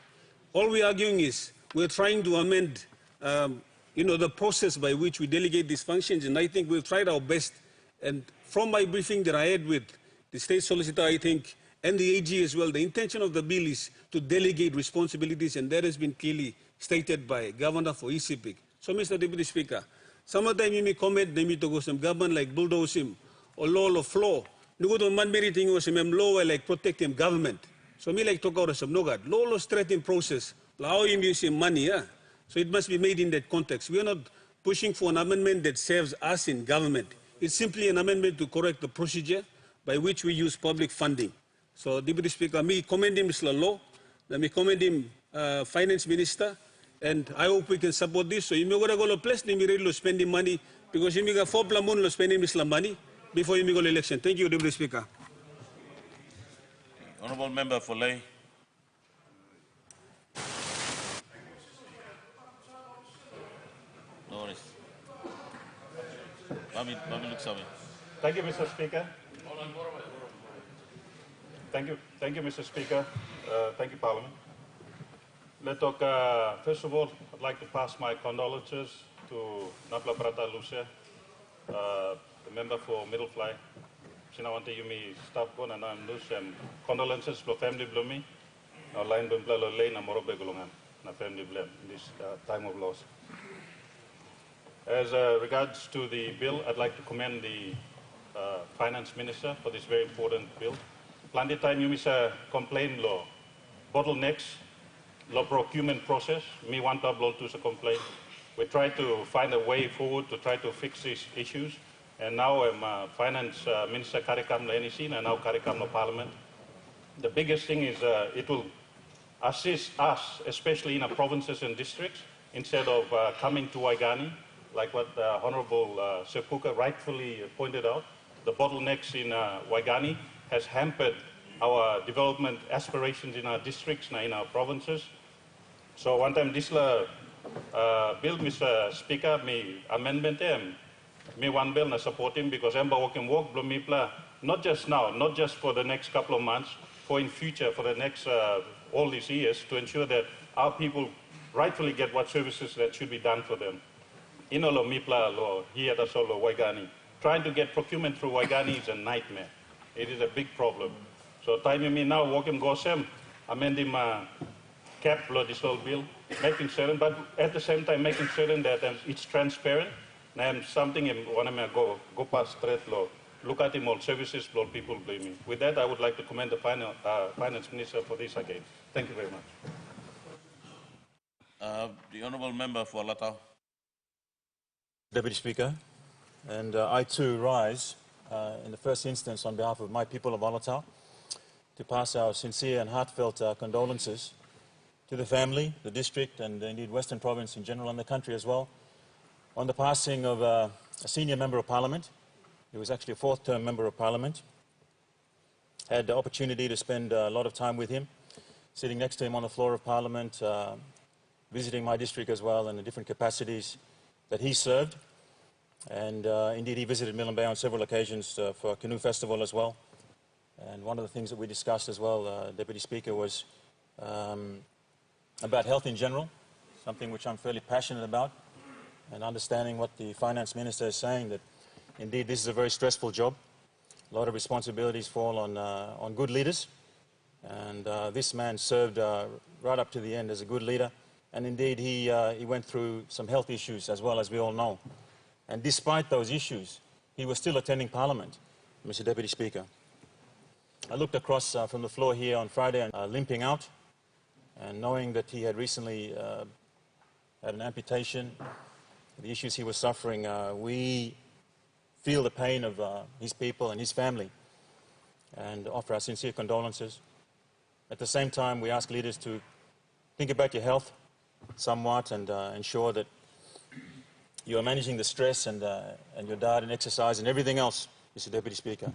All we're arguing is we're trying to amend the process by which we delegate these functions, and I think we've tried our best. And from my briefing that I had with the State Solicitor, I think, and the AG as well, the intention of the bill is to delegate responsibilities, and that has been clearly stated by Governor for ECP. So, Mr. Deputy Speaker, sometimes you may comment, they may to go some government like bulldoze him, or law of law. No go to man many things was him law like protect him government. So me like talk out of some no god. Law threatening process. How you use money, yeah. So it must be made in that context. We are not pushing for an amendment that serves us in government. It's simply an amendment to correct the procedure by which we use public funding. So, Deputy Speaker, me commend him, Mr. Law, let me commend him, Finance Minister, and I hope we can support this. So, you may go to a place, you may really spending money, because you may go 4 plamun spending Mr. money before you may go to election. Thank you, Deputy Speaker. Honorable Member for Lay. No worries. Mami looks away. Thank you, Mr. Speaker. Thank you, Mr. Speaker. Thank you, Parliament. Let's talk, first of all, I'd like to pass my condolences to Napla Prata Lucia, the member for Middlefly. Sinawante Yumi staff ko na nandus and condolences for family blumi. Our line bimplalo lay na morobe gulungan na family blame in this time of loss. As regards to the bill, I'd like to commend the Finance Minister for this very important bill. Plenty time you miss a complaint law, bottlenecks, law procurement process. Me one tablo to complaint. We try to find a way forward to try to fix these issues. And now I'm Finance Minister Karikam la NEC and now Karikam la Parliament. The biggest thing is it will assist us, especially in our provinces and districts, instead of coming to Waigani, like what Honorable Sepuka rightfully pointed out. The bottlenecks in Waigani has hampered our development aspirations in our districts and in our provinces. So one time this bill, Mr. Speaker, me amendment me one bill na support him because I'm working work blumipla not just now, not just for the next couple of months, for in future, for the next all these years, to ensure that our people rightfully get what services that should be done for them. Inolo mipla lo here the solo Waigani. Trying to get procurement through Waigani is a nightmare. It is a big problem. So time me now working go sem amend him cap lo this whole bill making certain, but at the same time making certain that it's transparent. And something in one go past straight law. Look at him all services, all people blaming. With that, I would like to commend the Finance Minister for this again. Thank you very much. The Honourable Member for Electoral. Deputy Speaker, and I too rise in the first instance on behalf of my people of Electoral to pass our sincere and heartfelt condolences to the family, the district, and indeed Western Province in general and the country as well on the passing of a senior Member of Parliament. He was actually a fourth-term Member of Parliament. Had the opportunity to spend a lot of time with him, sitting next to him on the floor of Parliament, visiting my district as well in the different capacities that he served. And indeed, he visited Milne Bay on several occasions for a canoe festival as well. And one of the things that we discussed as well, Deputy Speaker, was about health in general, something which I'm fairly passionate about, and understanding what the Finance Minister is saying, that indeed this is a very stressful job. A lot of responsibilities fall on good leaders. And this man served right up to the end as a good leader. And indeed, he went through some health issues as well, as we all know. And despite those issues, he was still attending Parliament, Mr. Deputy Speaker. I looked across from the floor here on Friday and limping out, and knowing that he had recently had an amputation, the issues he was suffering, we feel the pain of his people and his family and offer our sincere condolences. At the same time, we ask leaders to think about your health somewhat and ensure that you are managing the stress and your diet and exercise and everything else, Mr. Deputy Speaker,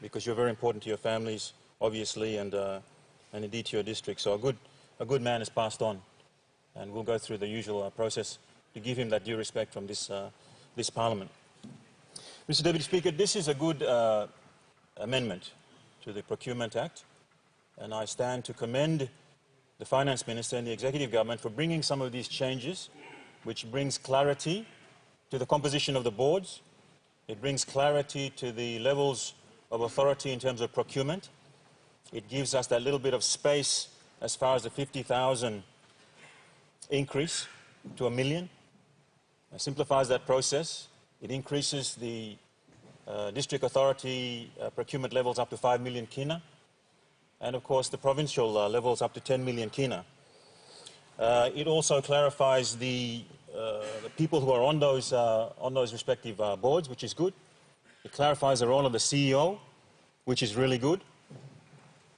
because you're very important to your families, obviously, and indeed to your district. So a good man has passed on, and we'll go through the usual process to give him that due respect from this Parliament. Mr. Deputy Speaker, this is a good amendment to the Procurement Act, and I stand to commend the Finance Minister and the Executive Government for bringing some of these changes, which brings clarity to the composition of the boards. It brings clarity to the levels of authority in terms of procurement. It gives us that little bit of space as far as the 50,000 increase to $1 million. It simplifies that process. It increases the district authority procurement levels up to 5 million kina, and of course the provincial levels up to 10 million kina. It also clarifies the people who are on those respective boards, which is good. It clarifies the role of the CEO, which is really good.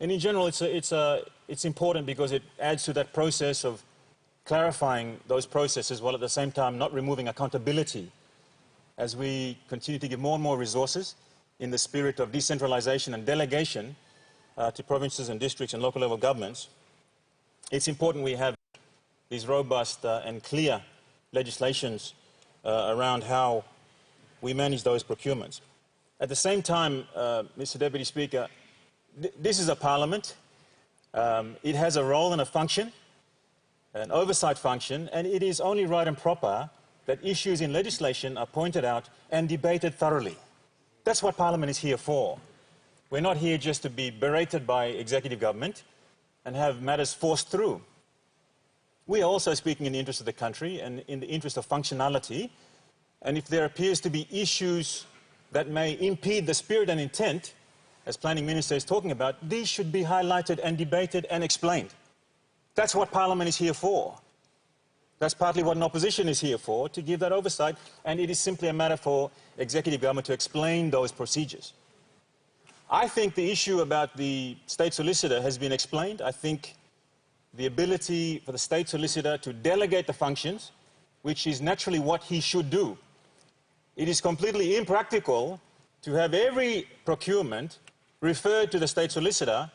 And in general, it's important because it adds to that process of clarifying those processes while at the same time not removing accountability as we continue to give more and more resources in the spirit of decentralization and delegation to provinces and districts and local level governments. It's important we have these robust and clear legislations around how we manage those procurements. At the same time, Mr. Deputy Speaker, this is a parliament. It has a role and a function, an oversight function, and it is only right and proper that issues in legislation are pointed out and debated thoroughly. That's what Parliament is here for. We're not here just to be berated by executive government and have matters forced through. We are also speaking in the interest of the country and in the interest of functionality, and if there appears to be issues that may impede the spirit and intent, as Planning Minister is talking about, these should be highlighted and debated and explained. That's what Parliament is here for. That's partly what an opposition is here for, to give that oversight, and it is simply a matter for executive government to explain those procedures. I think the issue about the State Solicitor has been explained. I think the ability for the State Solicitor to delegate the functions, which is naturally what he should do. It is completely impractical to have every procurement referred to the State Solicitor.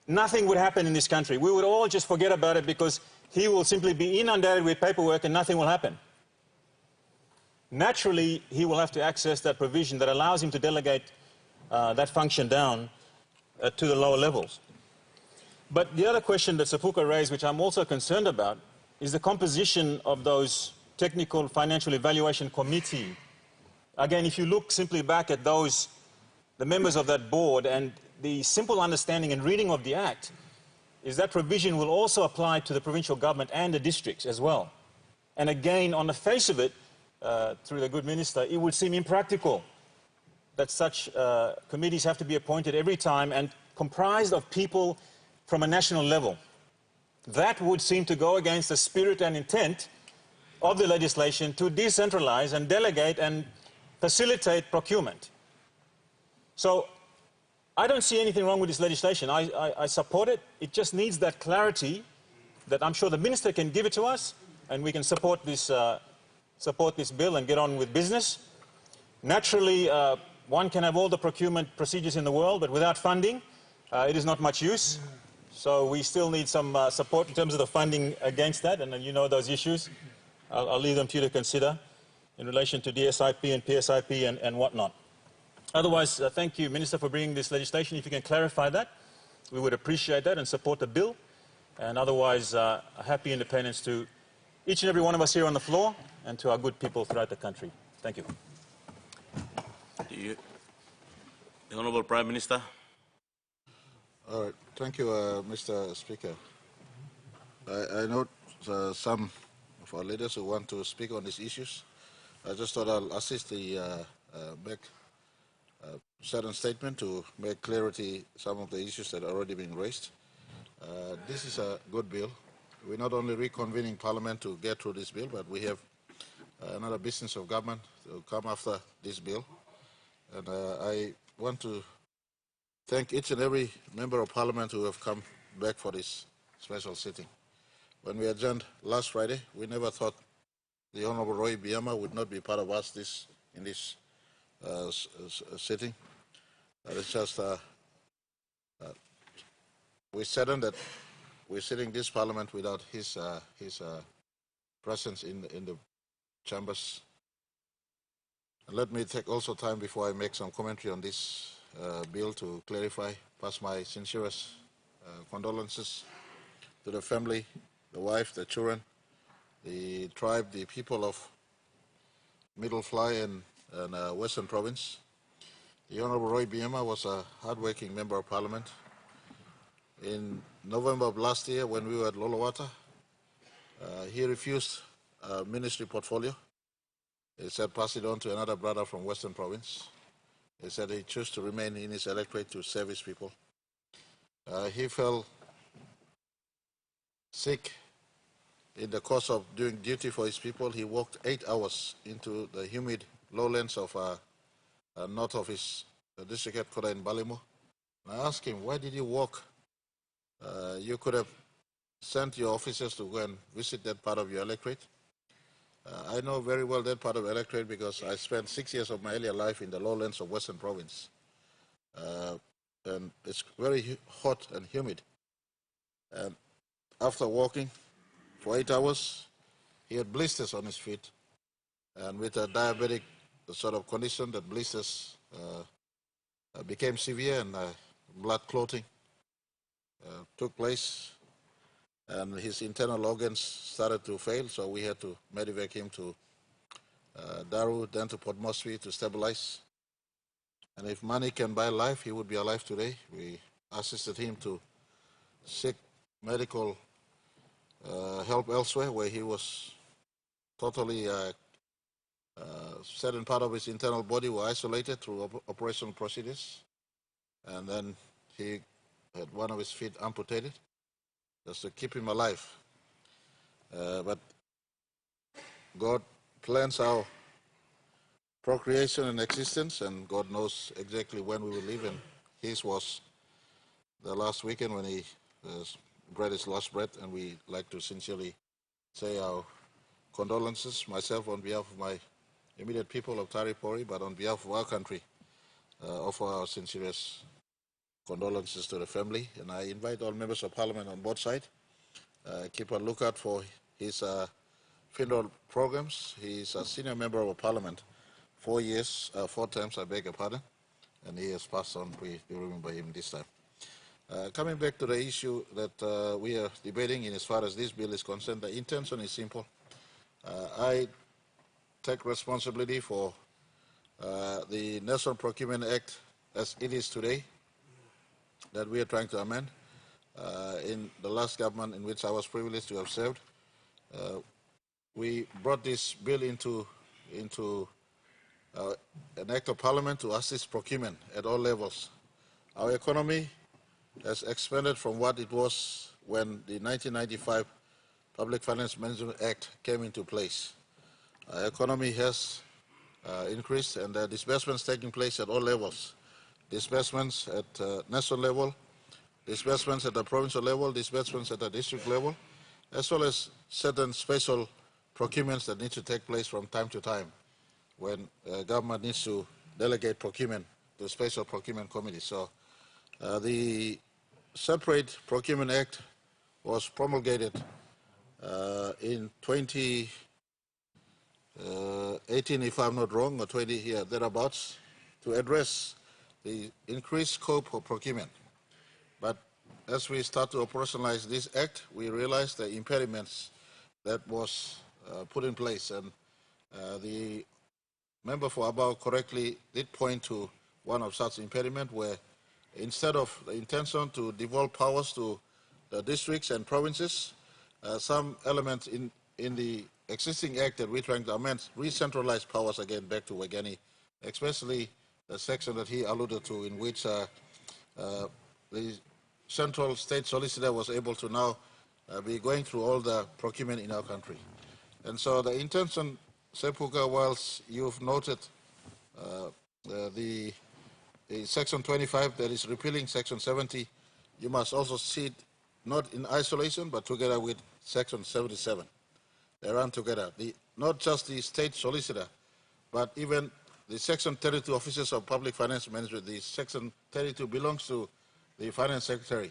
Nothing would happen in this country. We would all just forget about it because he will simply be inundated with paperwork and nothing will happen. Naturally, he will have to access that provision that allows him to delegate that function down to the lower levels. But the other question that Sapuka raised, which I'm also concerned about, is the composition of those technical financial evaluation committee. Again, if you look simply back at the members of that board and the simple understanding and reading of the Act, is that provision will also apply to the provincial government and the districts as well. And again, on the face of it, through the good minister, it would seem impractical that such committees have to be appointed every time and comprised of people from a national level. That would seem to go against the spirit and intent of the legislation to decentralize and delegate and facilitate procurement. So I don't see anything wrong with this legislation. I support it. It just needs that clarity that I'm sure the minister can give it to us, and we can support this bill and get on with business. Naturally, one can have all the procurement procedures in the world, but without funding, it is not much use. So we still need some support in terms of the funding against that, and you know those issues. I'll leave them to you to consider in relation to DSIP and PSIP and whatnot. Otherwise, thank you, Minister, for bringing this legislation. If you can clarify that, we would appreciate that and support the bill. And otherwise, a happy independence to each and every one of us here on the floor and to our good people throughout the country. Thank you. The Honourable Prime Minister. All right. Thank you, Mr. Speaker. I note some of our leaders who want to speak on these issues. I just thought I'll assist the make certain statement to make clarity some of the issues that are already being raised. This is a good bill. We're not only reconvening Parliament to get through this bill, but we have another business of government to come after this bill. And I want to thank each and every member of Parliament who have come back for this special sitting. When we adjourned last Friday, we never thought the Honourable Roy Biama would not be part of us in this sitting. It's just we're saddened that we're sitting this Parliament without his presence in the chambers. And let me take also time before I make some commentary on this bill to clarify, pass my sincerest condolences to the family, the wife, the children, the tribe, the people of Middle Fly and Western Province. The Honourable Roy Biama was a hard-working member of Parliament. In November of last year, when we were at Lolawata, he refused a ministry portfolio. He said pass it on to another brother from Western Province. He said he chose to remain in his electorate to serve his people. He fell sick in the course of doing duty for his people. He walked 8 hours into the humid lowlands of north of his district headquarters in Balimo. I asked him, why did you walk? You could have sent your officers to go and visit that part of your electorate. I know very well that part of the electorate because I spent 6 years of my earlier life in the lowlands of Western Province. And it's very hot and humid. And after walking for 8 hours, he had blisters on his feet. And with a diabetic sort of condition, that blisters became severe and blood clotting took place. And his internal organs started to fail, so we had to medevac him to Daru, then to Port Moresby to stabilize. And if money can buy life, he would be alive today. We assisted him to seek medical help elsewhere, where he was totally certain part of his internal body were isolated through operational procedures. And then he had one of his feet amputated just to keep him alive. But God plans our procreation and existence, and God knows exactly when we will live. And his was the last weekend when he breathed his last breath, and we like to sincerely say our condolences, myself on behalf of my immediate people of Taripori, but on behalf of our country, offer our sincerest condolences to the family. And I invite all members of Parliament on both sides, keep a lookout for his funeral programs. He's a senior member of Parliament, 4 terms, I beg your pardon, and he has passed on. We remember him this time. Coming back to the issue that we are debating in as far as this bill is concerned, the intention is simple. I take responsibility for the National Procurement Act as it is today that we are trying to amend. in the last government in which I was privileged to have served. We brought this bill into an act of parliament to assist procurement at all levels. Our economy has expanded from what it was when the 1995 Public Finance Management Act came into place. Our economy has increased, and there are disbursements taking place at all levels. Disbursements at national level, disbursements at the provincial level, disbursements at the district level, as well as certain special procurements that need to take place from time to time when government needs to delegate procurement to special procurement committees. So the separate Procurement Act was promulgated in 2018, if I'm not wrong, or 20, yeah, thereabouts, to address the increased scope of procurement. But as we start to operationalize this act, we realize the impediments that was put in place, and the member for Abao correctly did point to one of such impediment where instead of the intention to devolve powers to the districts and provinces, some elements in the existing act that we're trying to amend re-centralize powers again back to Wegani, especially the section that he alluded to in which the central state solicitor was able to now be going through all the procurement in our country. And so the intention, Sepuka, whilst you've noted the section 25 that is repealing section 70, you must also see it not in isolation but together with section 77. They run together. Not just the state solicitor, but even the section 32 officers of public finance management. The section 32 belongs to the finance secretary,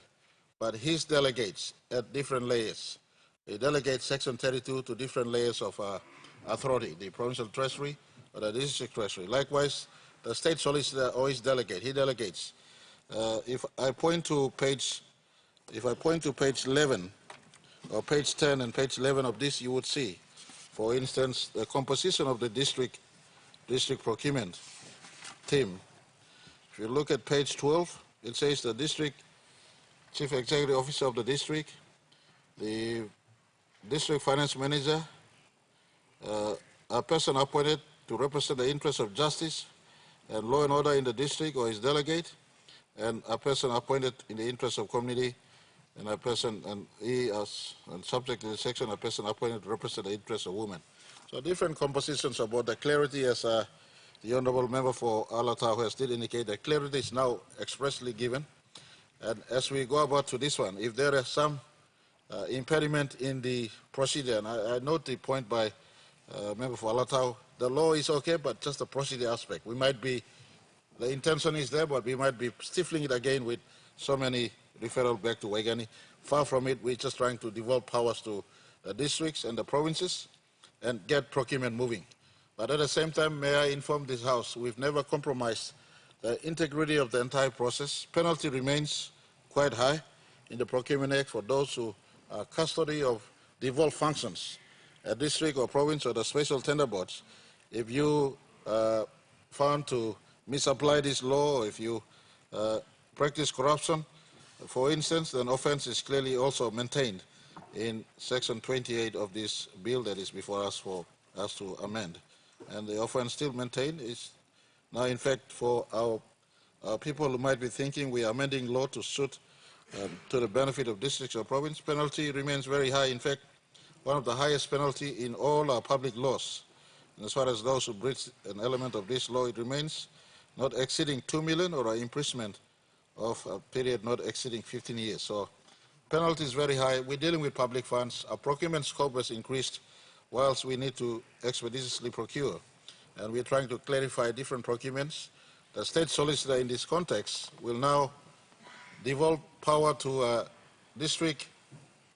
but his delegates at different layers. He delegates section 32 to different layers of authority, the provincial treasury or the district treasury. Likewise, the state solicitor always delegates. He delegates. If I point to page 11 or page 10 and page 11 of this, you would see, for instance, the composition of the district procurement team. If you look at page 12, it says the district chief executive officer of the district, the district finance manager, a person appointed to represent the interests of justice and law and order in the district or his delegate, and a person appointed in the interest of community, and a person, and he as and subject to the section, a person appointed to represent the interests of women. So different compositions about the clarity, as the honourable member for Alatau has did indicate, that clarity is now expressly given. And as we go about to this one, if there is some impediment in the procedure, and I note the point by member for Alatau, the law is okay, but just the procedure aspect. We might be, the intention is there, but we might be stifling it again with so many referral back to Waigani. Far from it, we're just trying to devolve powers to the districts and the provinces and get procurement moving. But at the same time, may I inform this House, we've never compromised the integrity of the entire process. Penalty remains quite high in the Procurement Act for those who are custody of devolved functions, a district or province or the special tender boards. If you found to misapply this law, or if you practice corruption, for instance, then offense is clearly also maintained in section 28 of this bill that is before us for us to amend. And the offense still maintained is now, in fact, for our people who might be thinking we are amending law to suit to the benefit of districts or province, penalty remains very high. In fact, one of the highest penalty in all our public laws. And as far as those who breach an element of this law, it remains not exceeding 2 million or an imprisonment of a period not exceeding 15 years. So penalty is very high. We're dealing with public funds. Our procurement scope has increased whilst we need to expeditiously procure. And we're trying to clarify different procurements. The state solicitor in this context will now devolve power to a district,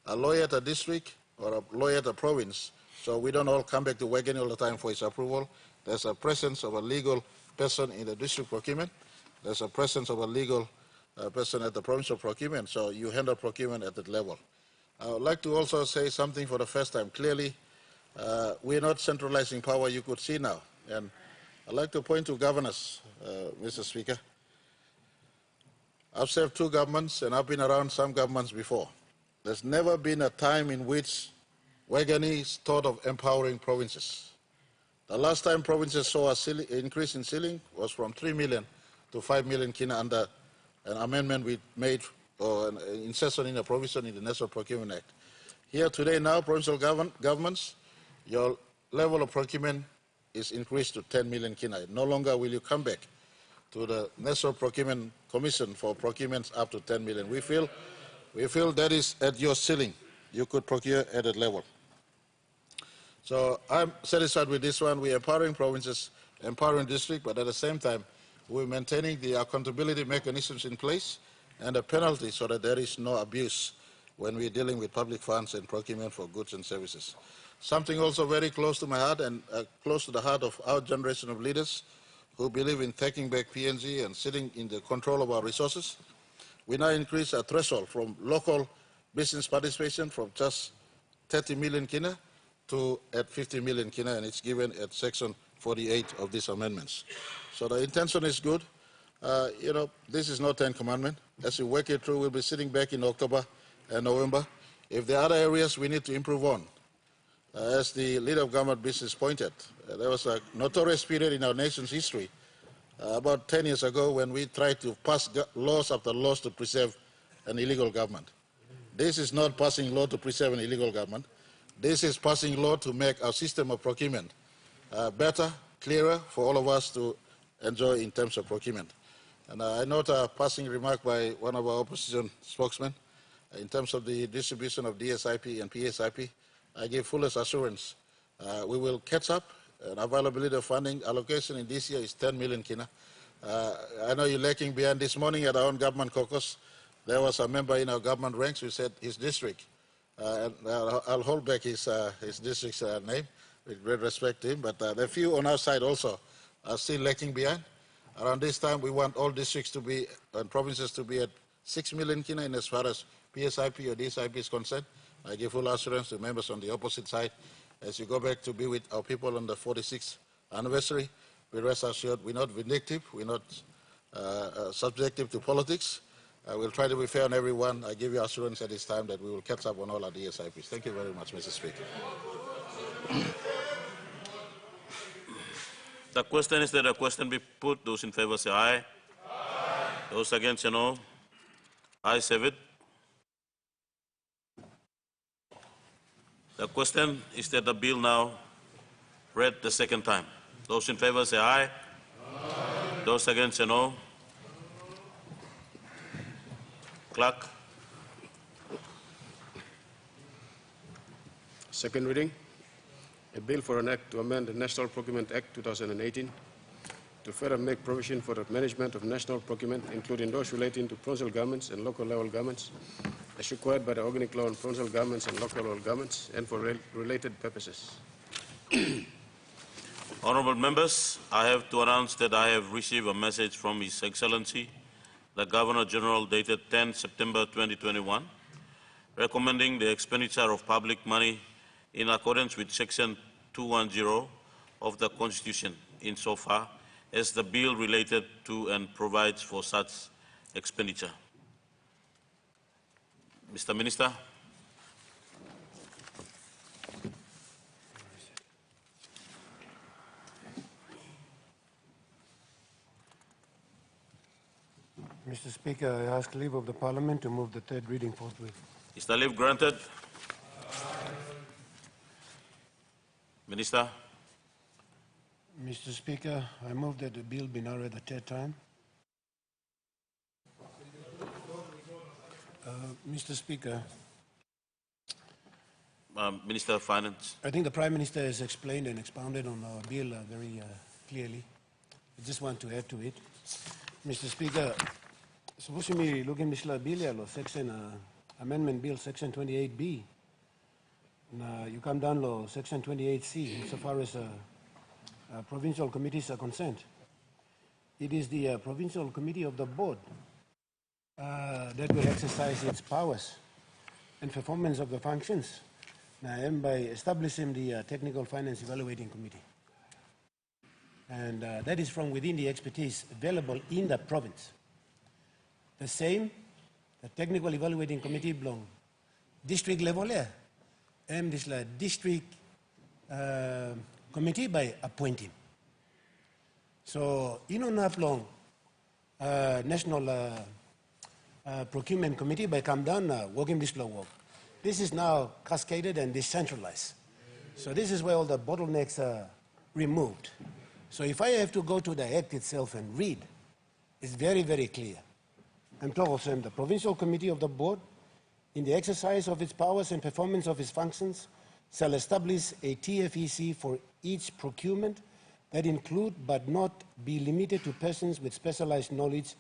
a lawyer at a district, or a lawyer at a province. So we don't all come back to Waigani all the time for its approval. There's a presence of a legal person in the district procurement. There's a presence of a legal person at the provincial procurement. So you handle procurement at that level. I would like to also say something for the first time. Clearly, we're not centralizing power, you could see now. And I'd like to point to governors, Mr. Speaker. I've served 2 governments and I've been around some governments before. There's never been a time in which Wagani thought of empowering provinces. The last time provinces saw an increase in ceiling was from 3 million to 5 million kina under an amendment we made or an insertion in a provision in the National Procurement Act. Here today now, provincial governments, your level of procurement is increased to 10 million kina. No longer will you come back to the National Procurement Commission for procurements up to 10 million. We feel that is at your ceiling. You could procure at that level. So I'm satisfied with this one. We're empowering provinces, empowering districts, but at the same time, we're maintaining the accountability mechanisms in place and a penalty so that there is no abuse when we're dealing with public funds and procurement for goods and services. Something also very close to my heart and close to the heart of our generation of leaders who believe in taking back PNG and sitting in the control of our resources. We now increase our threshold from local business participation from just 30 million kina to at 50 million kina, and it's given at section 48 of these amendments. So the intention is good. This is not 10 commandment. As we work it through, we'll be sitting back in October and November. If there are other areas we need to improve on, as the leader of government business pointed, there was a notorious period in our nation's history about 10 years ago when we tried to pass laws after laws to preserve an illegal government. This is not passing law to preserve an illegal government. This is passing law to make our system of procurement better, clearer for all of us to enjoy in terms of procurement. And I note a passing remark by one of our opposition spokesmen in terms of the distribution of DSIP and PSIP. I give fullest assurance we will catch up, and availability of funding allocation in this year is 10 million kina. I know you're lacking behind. This morning at our own government caucus, there was a member in our government ranks who said his district, and I'll hold back his district's name with great respect to him, but the few on our side also are still lacking behind. Around this time, we want all districts to be and provinces to be at 6 million kina in as far as PSIP or DSIP is concerned. I give full assurance to members on the opposite side as you go back to be with our people on the 46th anniversary. We rest assured we're not vindictive, we're not subjective to politics. We'll try to be fair on everyone. I give you assurance at this time that we will catch up on all our DSIPs. Thank you very much, Mr. Speaker. The question is that the question be put. Those in favor say aye. Aye. Those against say no. Ayes have it. The question is that the bill now read the second time. Those in favor say aye. Aye. Those against say no. Clerk. Second reading. A bill for an act to amend the National Procurement Act 2018 to further make provision for the management of national procurement, including those relating to provincial governments and local level governments, as required by the organic law on provincial governments and local level governments, and for related purposes. Honourable members, I have to announce that I have received a message from His Excellency, the Governor-General, dated 10 September 2021, recommending the expenditure of public money in accordance with Section 210 of the Constitution, insofar as the bill related to and provides for such expenditure. Mr. Minister. Mr. Speaker, I ask leave of the Parliament to move the third reading forthwith. Is the leave granted? Minister. Mr. Speaker, I move that the bill be now read the third time. Mr. Speaker. Minister of Finance. I think the Prime Minister has explained and expounded on our bill very clearly. I just want to add to it. Mr. Speaker, supposed to be looking at the bill, section amendment bill, section 28B. You come down to section 28C, so far as provincial committees are concerned. It is the provincial committee of the board that will exercise its powers and performance of the functions and by establishing the Technical Finance Evaluating Committee. And that is from within the expertise available in the province. The same, the technical evaluating committee belong district level here, and this la district committee by appointing. So, not long, national procurement committee by come down, working this law work. This is now cascaded and decentralized. So this is where all the bottlenecks are removed. So if I have to go to the Act itself and read, it's very, very clear. I'm told the Provincial Committee of the Board, in the exercise of its powers and performance of its functions, shall establish a TFEC for each procurement that include but not be limited to persons with specialized knowledge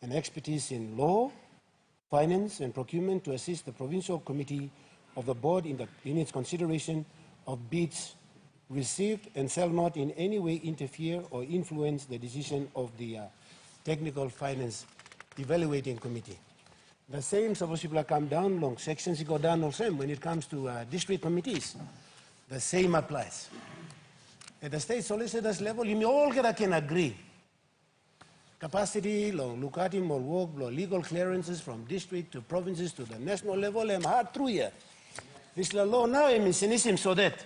and expertise in law, finance, and procurement to assist the Provincial Committee of the Board in its consideration of bids received, and shall not in any way interfere or influence the decision of the Technical Finance Evaluating Committee. The same supposed to come down long sections, go down the same when it comes to district committees. The same applies. At the state solicitor's level, you all can agree. Capacity, look at him, or work, legal clearances from district to provinces to the national level, and hard through here. This law now, I mean, so that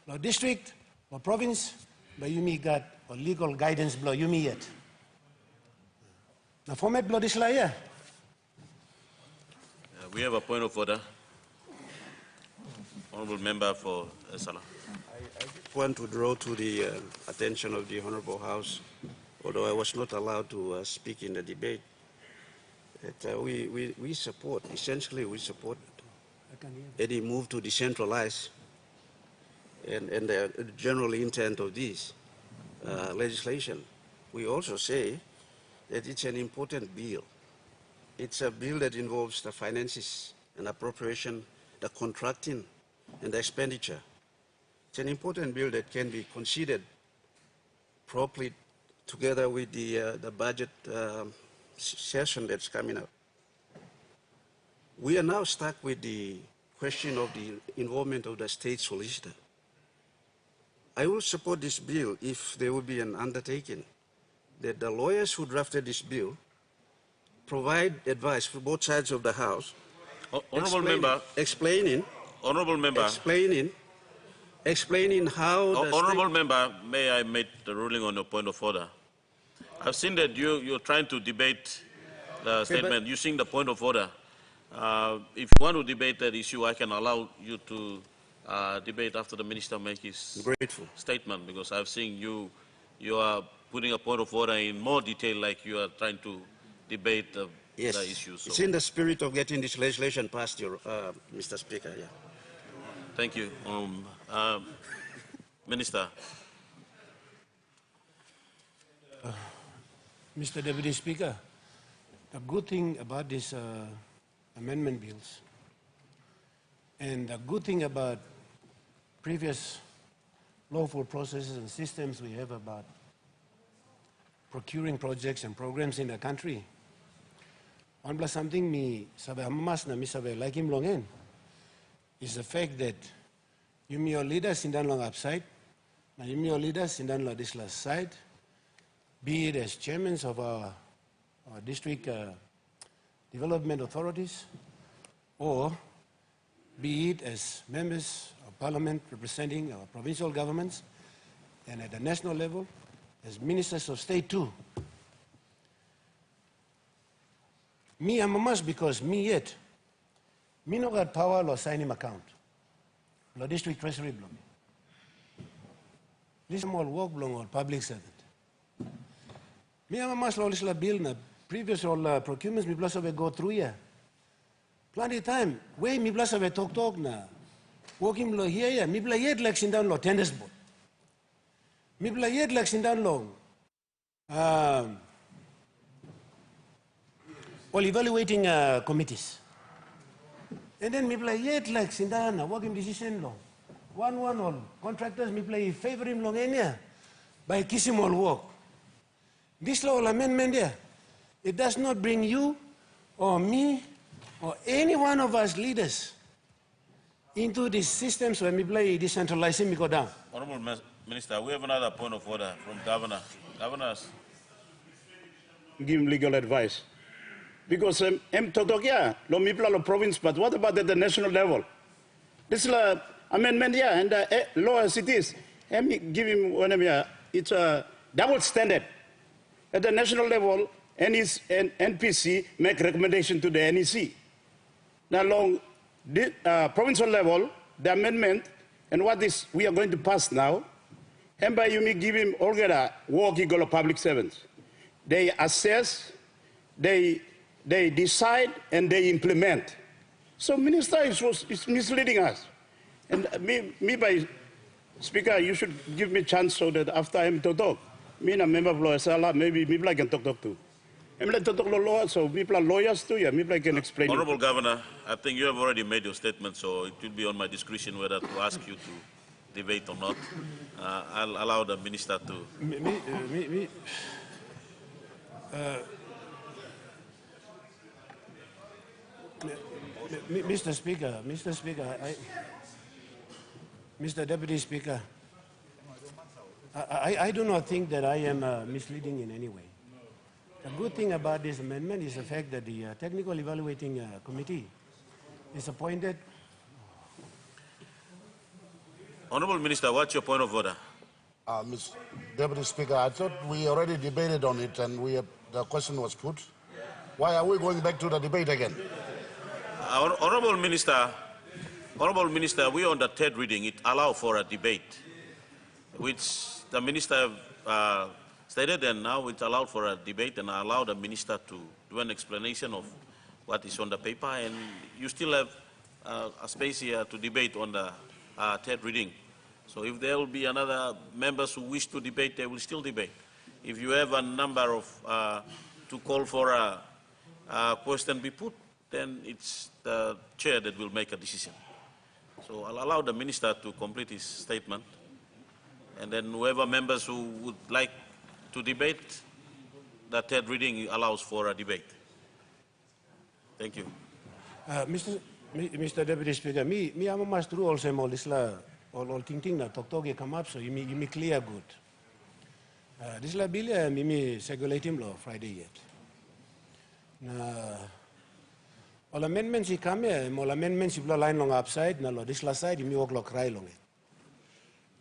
the district or province, but you may got or legal guidance, you may yet. The format blow this law. We have a point of order. Honourable Member for Salah. I just want to draw to the attention of the Honourable House, although I was not allowed to speak in the debate, that we support, essentially we support any move to decentralize and the general intent of this legislation. We also say that it's an important bill. It's a bill that involves the finances and appropriation, the contracting and the expenditure. It's an important bill that can be considered properly together with the budget session that's coming up. We are now stuck with the question of the involvement of the state solicitor. I will support this bill if there will be an undertaking that the lawyers who drafted this bill provide advice for both sides of the House. Honourable Member. Explaining. Honourable Member. Explaining how the Honourable Member, may I make the ruling on your point of order? I've seen that you're trying to debate the statement using the point of order. If you want to debate that issue, I can allow you to debate after the Minister makes his statement, because I've seen you are putting a point of order in more detail, like you are trying to debate the issue. So. It's in the spirit of getting this legislation passed, Mr. Speaker. Yeah. Thank you. Minister. Mr. Deputy Speaker, the good thing about these amendment bills and the good thing about previous lawful processes and systems we have about procuring projects and programs in the country, one plus something me sabe hamas na mi sabe like him long in is the fact that you me your leaders in that long upside, now you me your leaders in that this last side, be it as chairmen of our district development authorities, or be it as members of parliament representing our provincial governments, and at the national level, as ministers of state too. Me, I'm a must because me yet, me no got power or sign him account. Lo district treasury belong. This small work belong or public servant. Me, I'm a must law this bill na previous all procurements me plus go through here. Plenty of time. Way me plus talk na. Working law here, me plus yet like down law tenders board. Me plus yet like down law. All evaluating committees. And then me play yet like Sindana, working decision law. One all contractors me play favor him long enya by kissing all work. This law amendment there, it does not bring you or me or any one of us leaders into these systems where me play decentralizing me go down. Honourable Minister, we have another point of order from Governor. Governors. Give him legal advice. because Totokia, lo mipla lo province, but what about at the national level? This is an amendment, yeah, and law as it is. Let me give him one of you. It's a double standard. At the national level, NPC make recommendation to the NEC. Now, along the provincial level, the amendment and what is we are going to pass now, and by you may give him all the work equal of public servants. They assess, they decide, and they implement. So minister is misleading us. And me by Speaker, you should give me a chance so that after I'm to talk, me and a member of lawyers, maybe people I can talk to. I'm like to talk to lawyers, so people are lawyers too, yeah, people I can explain. Honorable Governor, I think you have already made your statement, so it will be on my discretion whether to ask you to debate or not. I'll allow the minister to. Mr. Speaker, Mr. Deputy Speaker, I do not think that I am misleading in any way. The good thing about this amendment is the fact that the Technical Evaluating Committee is appointed. Honorable Minister, what's your point of order? Mr. Deputy Speaker, I thought we already debated on it and the question was put. Why are we going back to the debate again? Honorable Minister, we on the third reading, it allows for a debate, which the Minister stated, and now it allowed for a debate, and I allow the Minister to do an explanation of what is on the paper, and you still have a space here to debate on the third reading. So if there will be another members who wish to debate, they will still debate. If you have a number of, to call for a question be put, then it's the chair that will make a decision. So I'll allow the minister to complete his statement, and then whoever members who would like to debate, the third reading allows for a debate. Thank you. Mr. Deputy Speaker, me am mas through also all this la all ting na talk come up, so you me clear good. This la bill me circulate him law Friday yet. Na all amendments he come here, all amendments he line long upside, na lo this la side me walk lo cry long it.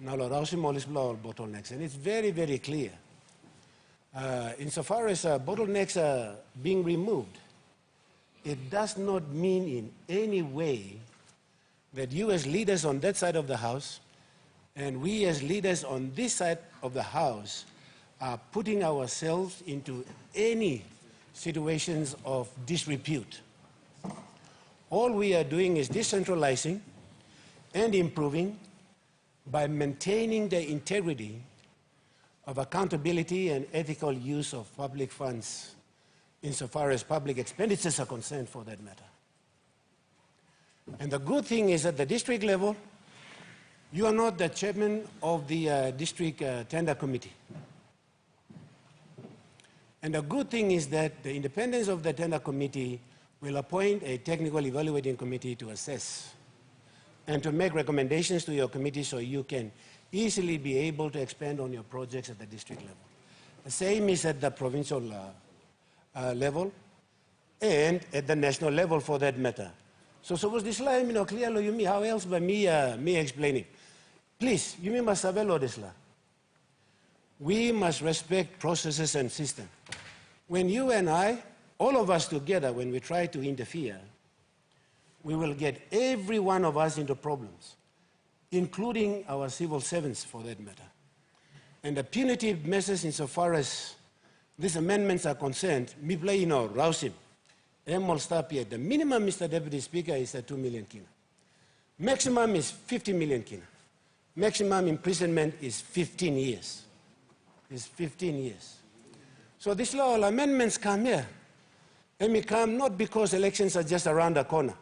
Na lo rausim all this all bottlenecks, and it's very, very clear. Insofar as bottlenecks are being removed, it does not mean in any way that you as leaders on that side of the House and we as leaders on this side of the House are putting ourselves into any situations of disrepute. All we are doing is decentralizing and improving by maintaining the integrity of accountability and ethical use of public funds insofar as public expenditures are concerned, for that matter. And the good thing is at the district level, you are not the chairman of the district tender committee. And the good thing is that the independence of the tender committee will appoint a technical evaluating committee to assess and to make recommendations to your committee so you can easily be able to expand on your projects at the district level. The same is at the provincial level and at the national level for that matter. So suppose this line, clearly you mean how else by me explaining. Please, you mean must have this line. We must respect processes and systems. When you and I, all of us together, when we try to interfere, we will get every one of us into problems, including our civil servants for that matter. And the punitive measures insofar as these amendments are concerned, me play, rouse him. The minimum, Mr. Deputy Speaker, is 2 million kina. Maximum is 50 million kina. Maximum imprisonment is 15 years. Is 15 years. So these law amendments come here. And they come not because elections are just around the corner.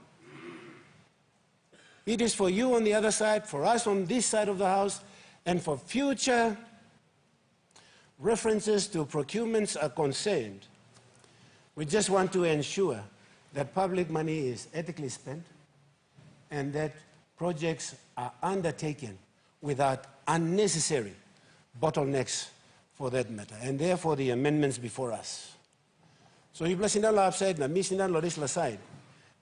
It is for you on the other side, for us on this side of the House, and for future references to procurements are concerned. We just want to ensure that public money is ethically spent and that projects are undertaken without unnecessary bottlenecks for that matter, and therefore the amendments before us. So you blessing that upside, na missing that this side.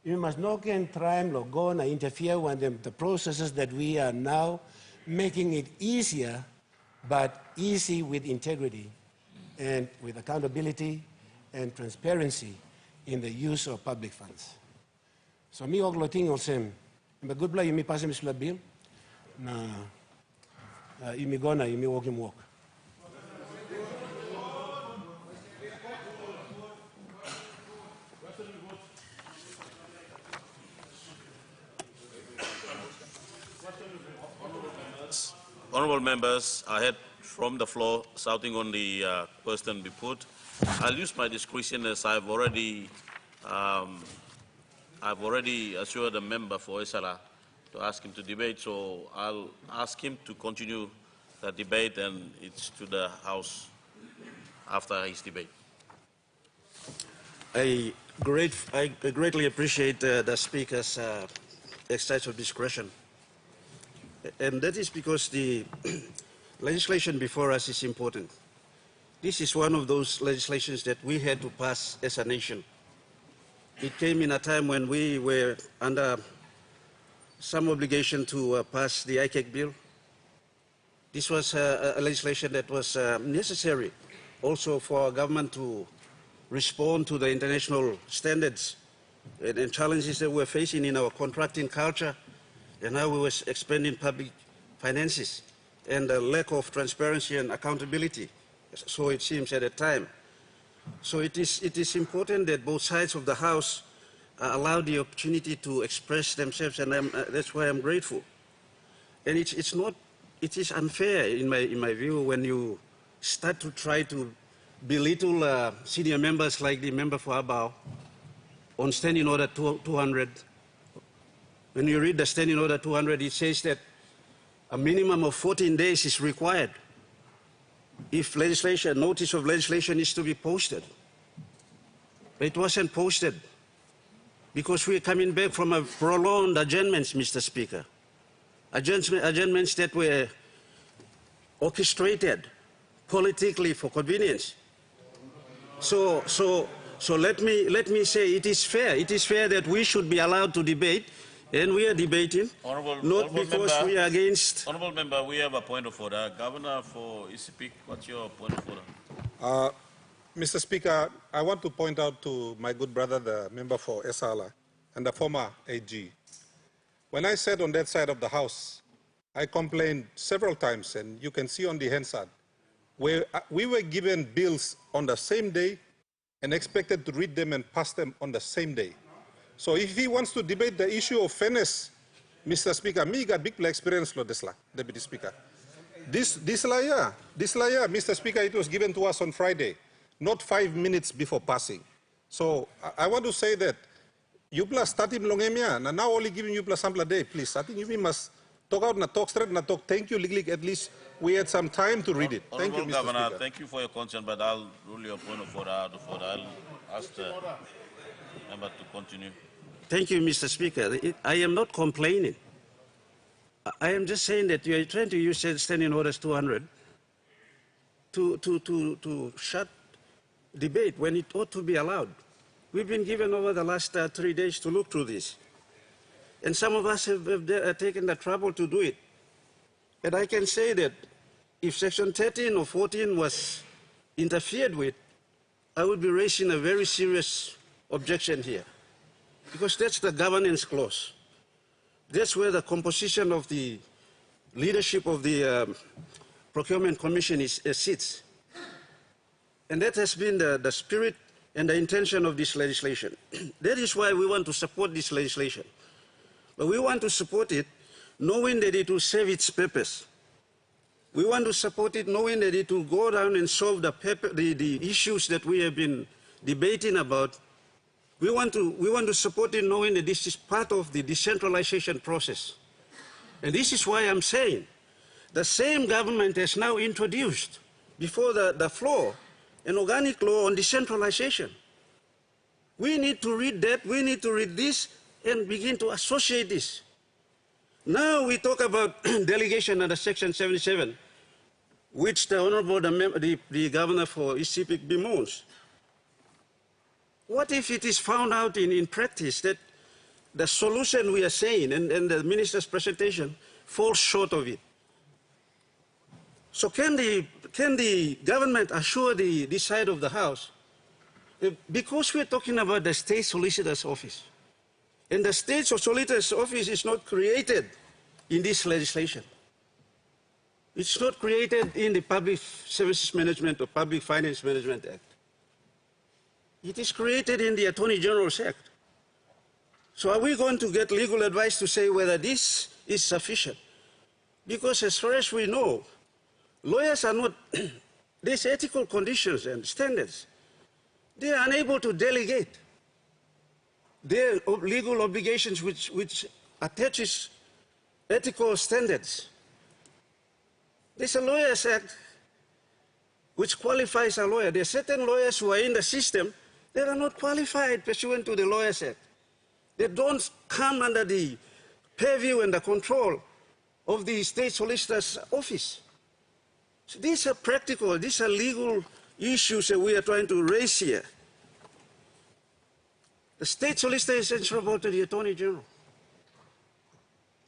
You must not can try and go and interfere with the processes that we are now making it easier, but easy with integrity and with accountability and transparency in the use of public funds. So me oglo tingo sem, but good play you me pass him bill, na you me gonna you me walk him walk. Honorable members, I heard from the floor shouting on the question be put. I'll use my discretion as I've already assured the member for Esala to ask him to debate, so I'll ask him to continue the debate, and it's to the House after his debate. I greatly appreciate the Speaker's exercise of discretion. And that is because the legislation before us is important. This is one of those legislations that we had to pass as a nation. It came in a time when we were under some obligation to pass the ICAC bill. This was a legislation that was necessary also for our government to respond to the international standards and challenges that we're facing in our contracting culture, and how we were expanding public finances, and the lack of transparency and accountability, so it seems at the time. So it is important that both sides of the House are allowed the opportunity to express themselves, and that's why I'm grateful. And it is unfair in my view when you start to try to belittle senior members like the member for Abao on Standing Order 200. When you read the Standing Order 200, it says that a minimum of 14 days is required if notice of legislation is to be posted. But it wasn't posted because we're coming back from a prolonged adjournments, Mr. Speaker. Adjournments that were orchestrated politically for convenience. So let me say it is fair. It is fair that we should be allowed to debate. And we are debating, not because we are against. Honorable member, we have a point of order. Governor for Isipik, what's your point of order? Mr. Speaker, I want to point out to my good brother, the member for Esala, and the former AG. When I sat on that side of the House, I complained several times, and you can see on the Hansard, where we were given bills on the same day and expected to read them and pass them on the same day. So if he wants to debate the issue of fairness, Mr. Speaker, me got big experience lo desla, Deputy Speaker. This year, Mr. Speaker, it was given to us on Friday, not 5 minutes before passing. So I want to say that you plus starting longemia, and now only giving you plus sample a day, please. I think you must talk out, na talk straight, na talk. Thank you, legally, at least we had some time to read it. Thank you, Mr. Governor, Speaker. thank you for your concern, but I'll rule your point of order out of order. I'll ask the member to continue. Thank you, Mr. Speaker. I am not complaining. I am just saying that you are trying to use Standing Orders 200 to shut debate when it ought to be allowed. We've been given over the last 3 days to look through this. And some of us have taken the trouble to do it. And I can say that if Section 13 or 14 was interfered with, I would be raising a very serious objection here. Because that's the governance clause. That's where the composition of the leadership of the Procurement Commission sits. And that has been the spirit and the intention of this legislation. That is why we want to support this legislation. But we want to support it knowing that it will serve its purpose. We want to support it knowing that it will go down and solve the issues that we have been debating about. We want to support it knowing that this is part of the decentralization process. And this is why I'm saying the same government has now introduced before the floor an organic law on decentralization. We need to read that, we need to read this and begin to associate this. Now we talk about delegation under Section 77, which the Honorable the Governor for Isipik bemoans. What if it is found out in practice that the solution we are saying and the minister's presentation falls short of it? So can the government assure this side of the House, because we're talking about the State Solicitor's Office, and the State Solicitor's Office is not created in this legislation. It's not created in the Public Services Management or Public Finance Management Act. It is created in the Attorney General's Act. So are we going to get legal advice to say whether this is sufficient? Because as far as we know, lawyers are not, these ethical conditions and standards, they are unable to delegate their legal obligations which attaches ethical standards. There's a Lawyers Act which qualifies a lawyer. There are certain lawyers who are in the system that are not qualified pursuant to the Lawyers Act. They don't come under the purview and the control of the State Solicitor's Office. So these are practical, these are legal issues that we are trying to raise here. The State Solicitor is answerable to the Attorney General.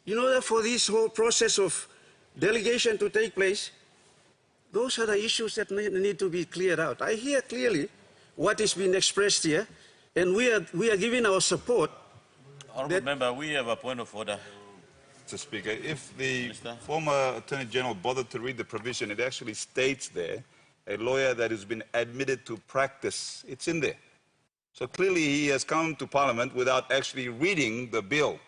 In order for this whole process of delegation to take place, those are the issues that need to be cleared out. I hear clearly what is being expressed here, and we are giving our support. Honourable Member, we have a point of order. Mr. Speaker, if the former Attorney General bothered to read the provision, it actually states there, a lawyer that has been admitted to practice. It's in there. So clearly he has come to Parliament without actually reading the bill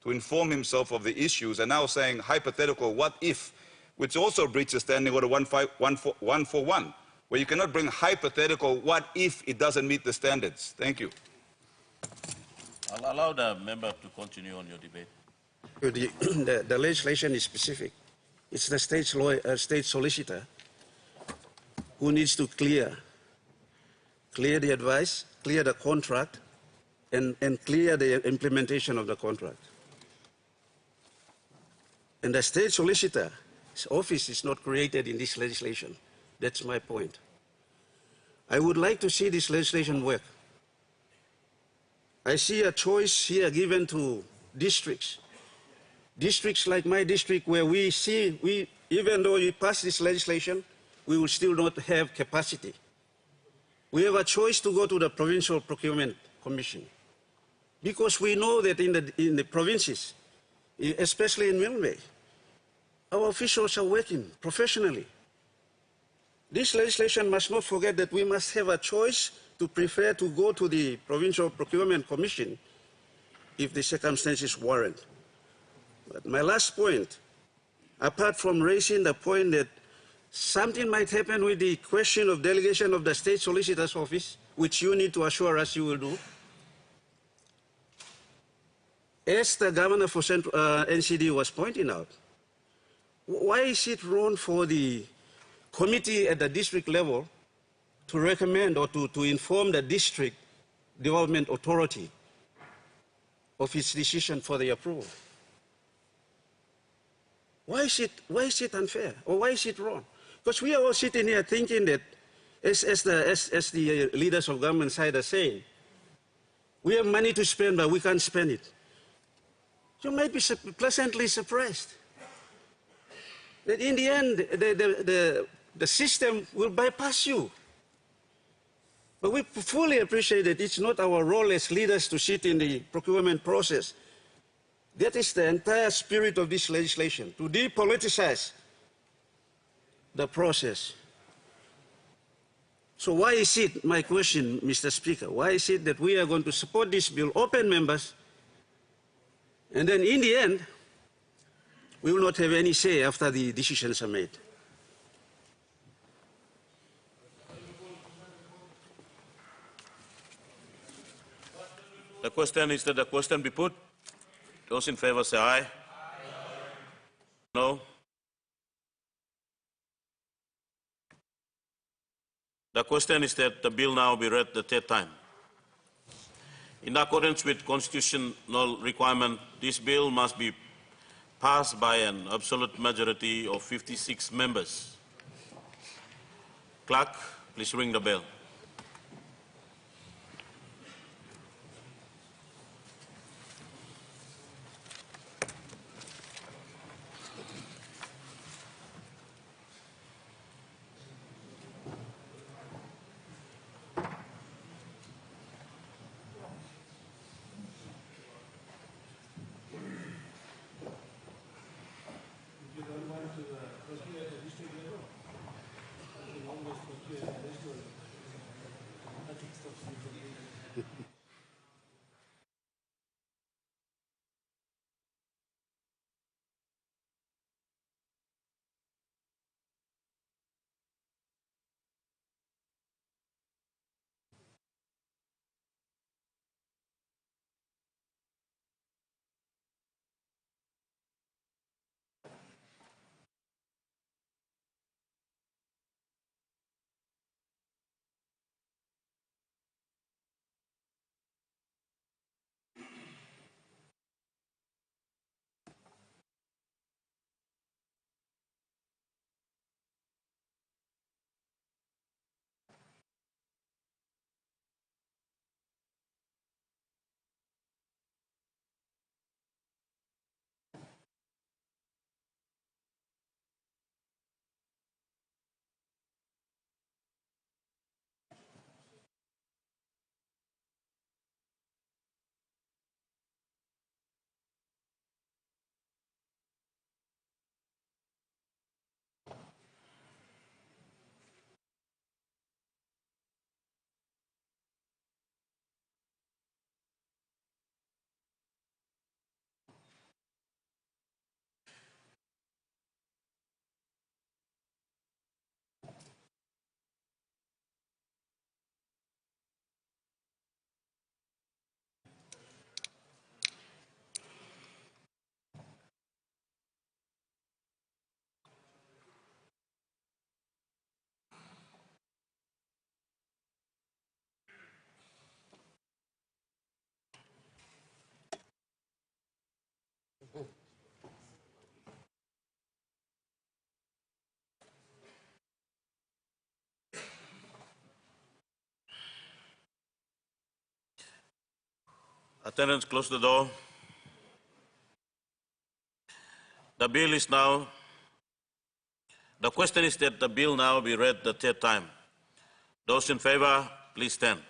to inform himself of the issues, and now saying hypothetical what if, which also breaches Standing Order 141, where you cannot bring hypothetical what if it doesn't meet the standards. Thank you. I'll allow the member to continue on your debate. The legislation is specific. It's the state solicitor who needs to clear the advice, clear the contract, and clear the implementation of the contract. And the State Solicitor's Office is not created in this legislation. That's my point. I would like to see this legislation work. I see a choice here given to districts. Districts like my district, where even though we pass this legislation, we will still not have capacity. We have a choice to go to the Provincial Procurement Commission, because we know that in the provinces, especially in Milne, our officials are working professionally. This legislation must not forget that we must have a choice to prefer to go to the Provincial Procurement Commission if the circumstances warrant. But my last point, apart from raising the point that something might happen with the question of delegation of the State Solicitor's Office, which you need to assure us you will do, as the Governor for NCD was pointing out, why is it wrong for the committee at the district level to recommend or to inform the district development authority of its decision for the approval? Why is it unfair, or why is it wrong? Because we are all sitting here thinking that, as the leaders of government side are saying, we have money to spend, but we can't spend it. You might be pleasantly surprised that in the end, the system will bypass you. But we fully appreciate that it's not our role as leaders to sit in the procurement process. That is the entire spirit of this legislation, to depoliticize the process. So why is it, my question, Mr. Speaker, why is it that we are going to support this bill, open members, and then in the end, we will not have any say after the decisions are made? The question is that the question be put. Those in favor say aye. Aye. No. The question is that the bill now be read the third time. In accordance with constitutional requirement, this bill must be passed by an absolute majority of 56 members. Clerk, please ring the bell. Attendants, close the door. The bill is now, the question is that the bill now be read the third time. Those in favor, please stand.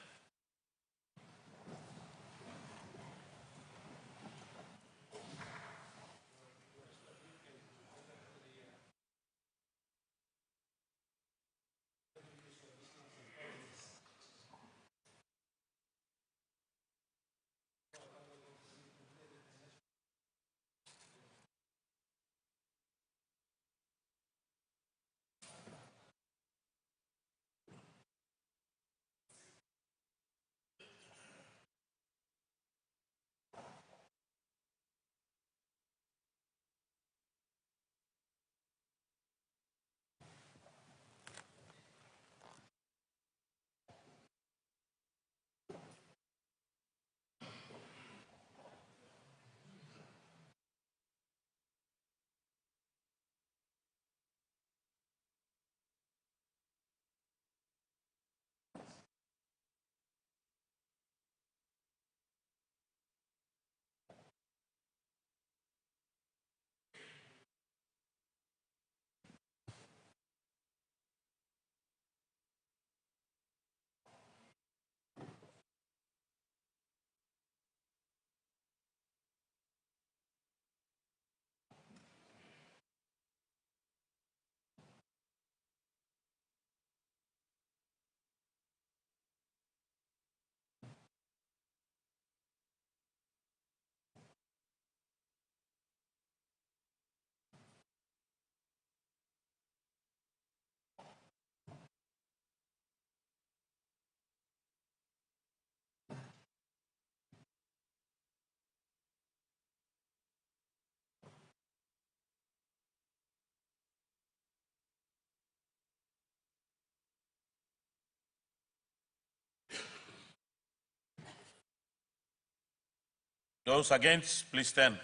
Those against, please stand.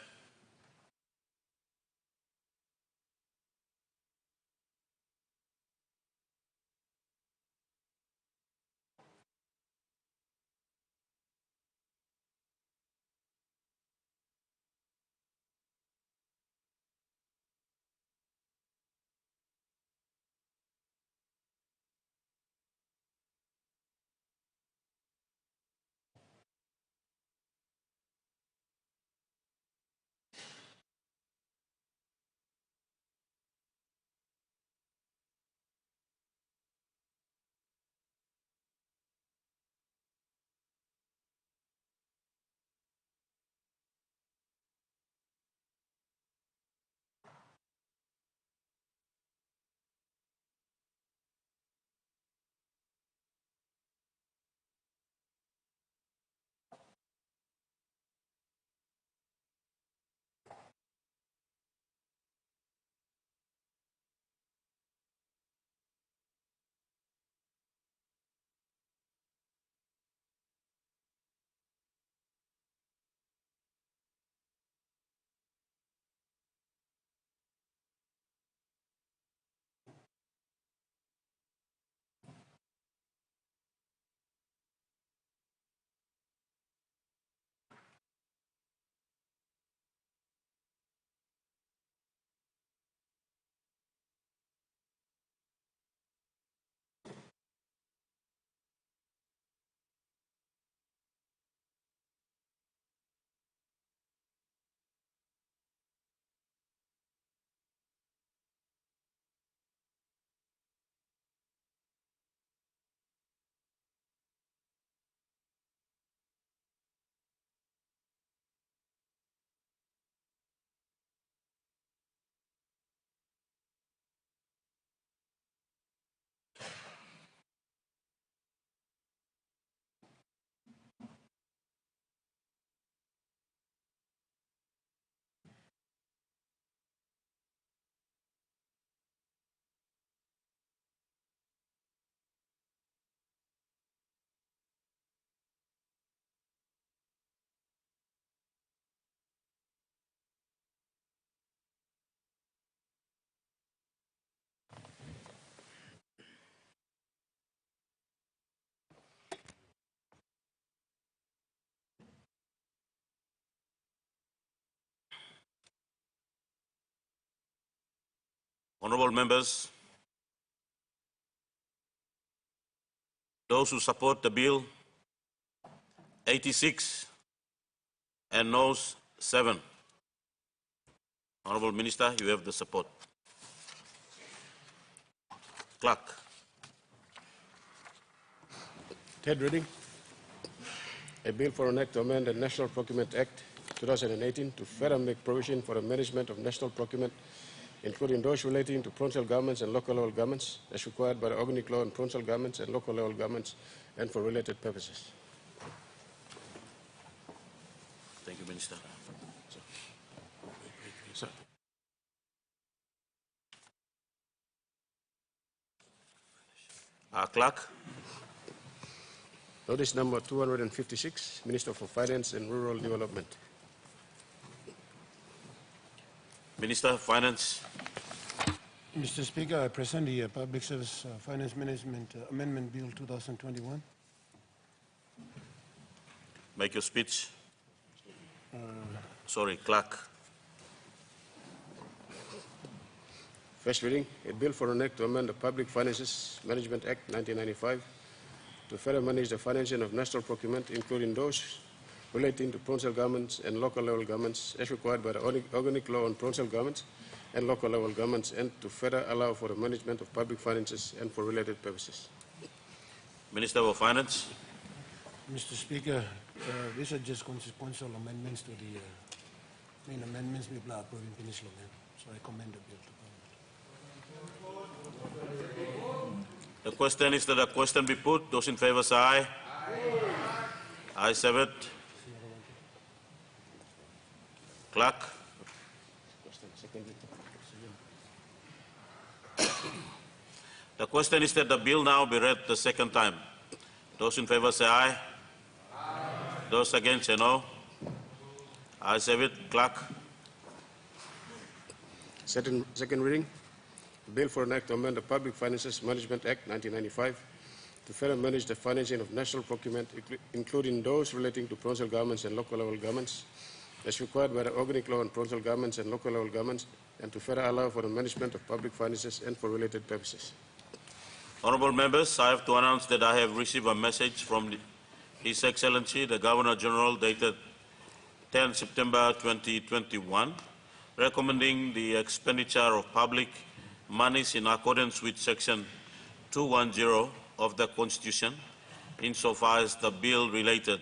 Honorable members, those who support the bill, 86, and noes, 7. Honorable Minister, you have the support. Clerk. Third reading. A bill for an act to amend the National Procurement Act 2018 to further make provision for the management of national procurement, including those relating to provincial governments and local level governments, as required by the organic law on provincial governments and local level governments, and for related purposes. Thank you, Minister. Sir. Clerk. Notice number 256, Minister for Finance and Rural Development. Minister of Finance. Mr. Speaker, I present the Public Service Finance Management Amendment Bill 2021. Make your speech. Sorry, Clerk. First reading, a bill for an act to amend the Public Finances Management Act 1995 to further manage the financing of national procurement, including those relating to provincial governments and local level governments, as required by the organic law on provincial governments and local level governments, and to further allow for the management of public finances and for related purposes. Minister of Finance. Mr. Speaker, these are just consequential amendments to the main amendments we approved in Peninsula. So I commend the bill to Parliament. The question is that the question be put. Those in favor say aye. Aye. Ayes have it. Clerk. The question is that the bill now be read the second time. Those in favor say aye. Aye. Those against say no. Ayes have it. Clerk. Second reading. Bill for an act to amend the Public Finances Management Act 1995 to further manage the financing of national procurement, including those relating to provincial governments and local level governments, as required by the organic law on provincial governments and local level governments, and to further allow for the management of public finances and for related purposes. Honourable members, I have to announce that I have received a message from His Excellency, the Governor-General, dated 10 September 2021, recommending the expenditure of public monies in accordance with Section 210 of the Constitution, insofar as the bill related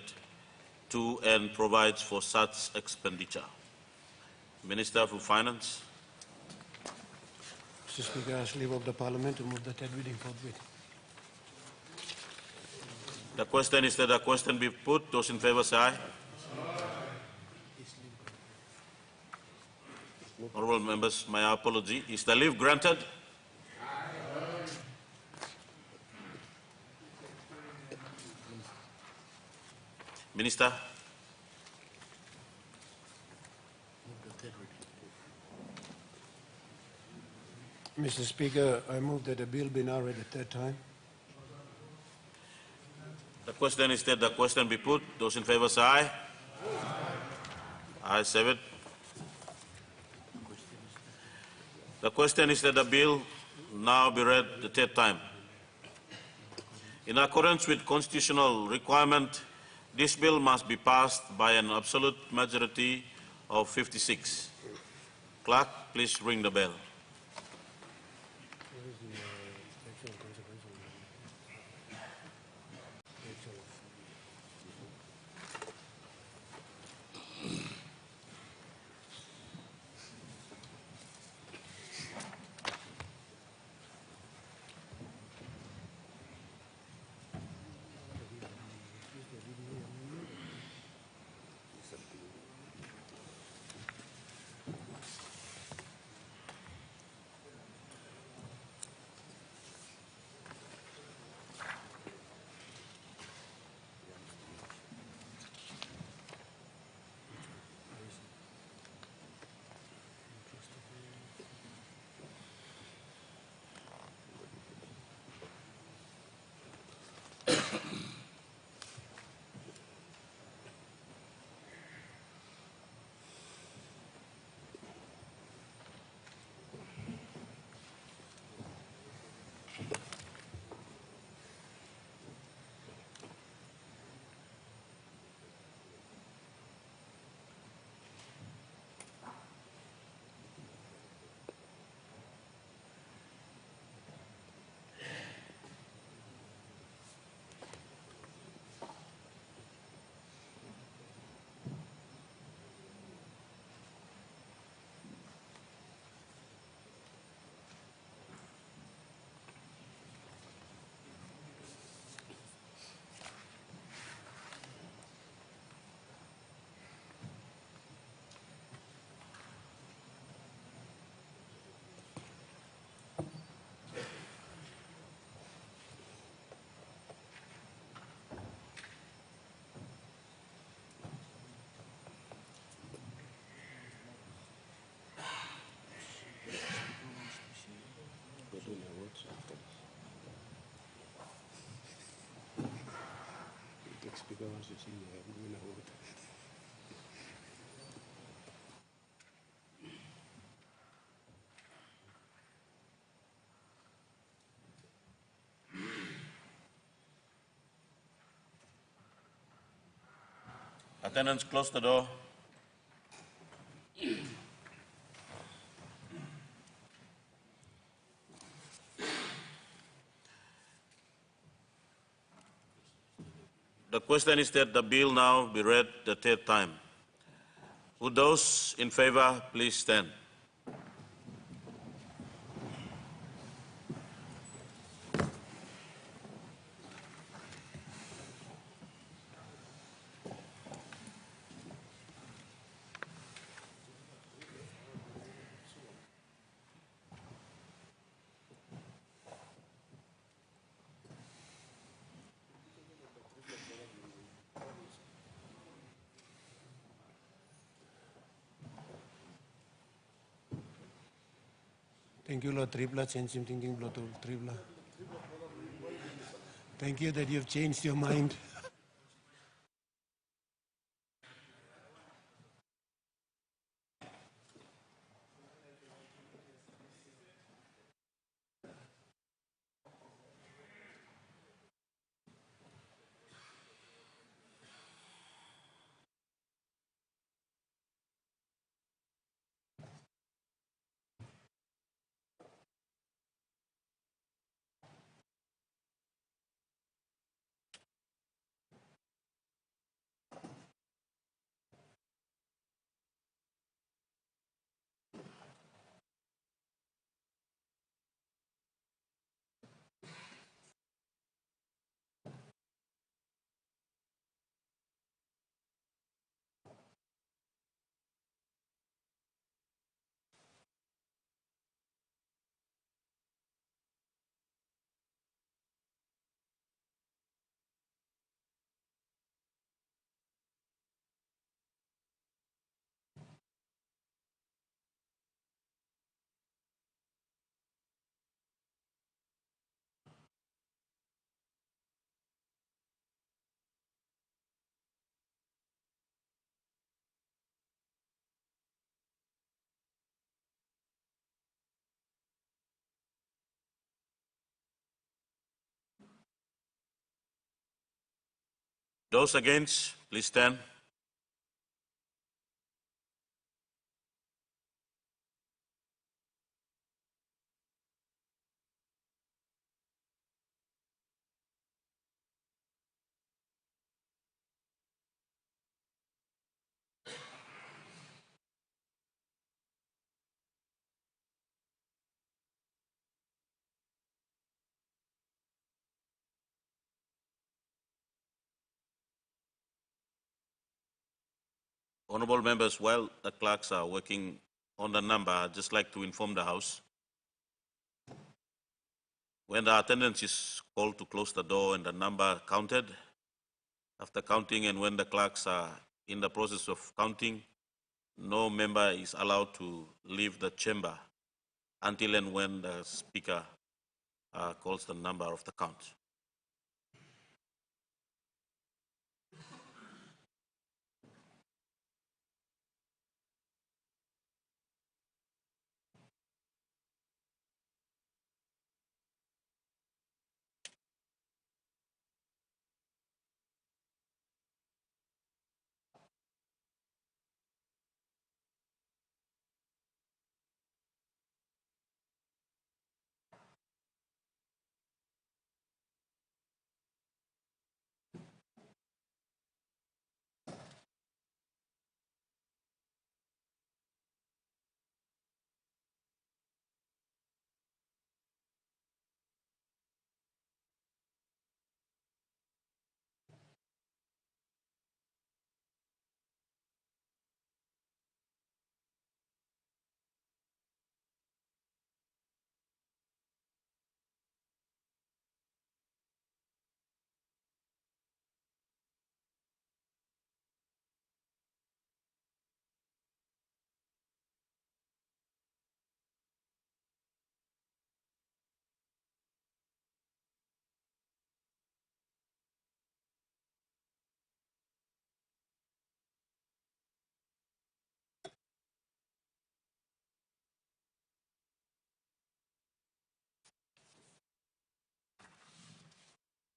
to and provides for such expenditure. Minister for Finance. Mr. Speaker, I ask leave of the Parliament to move the third reading forthwith. The question is that the question be put. Those in favor say aye. Honourable members, my apology. Is the leave granted? Minister. Mr. Speaker, I move that the bill be now read a third time. The question is that the question be put. Those in favor say aye. Ayes have it. The question is that the bill now be read the third time. In accordance with constitutional requirement, this bill must be passed by an absolute majority of 56. Clerk, please ring the bell. Speaker wants to see Mwina vote. Attendants, close the door. The question is that the bill now be read the third time. Would those in favor please stand? Thank you, Lord Tripla, change him thinking, Lord Tripla. Thank you that you've changed your mind. Those against, please stand. Honorable members, while the clerks are working on the number, I'd just like to inform the House. When the attendance is called to close the door and the number counted, after counting and when the clerks are in the process of counting, no member is allowed to leave the chamber until and when the Speaker calls the number of the count.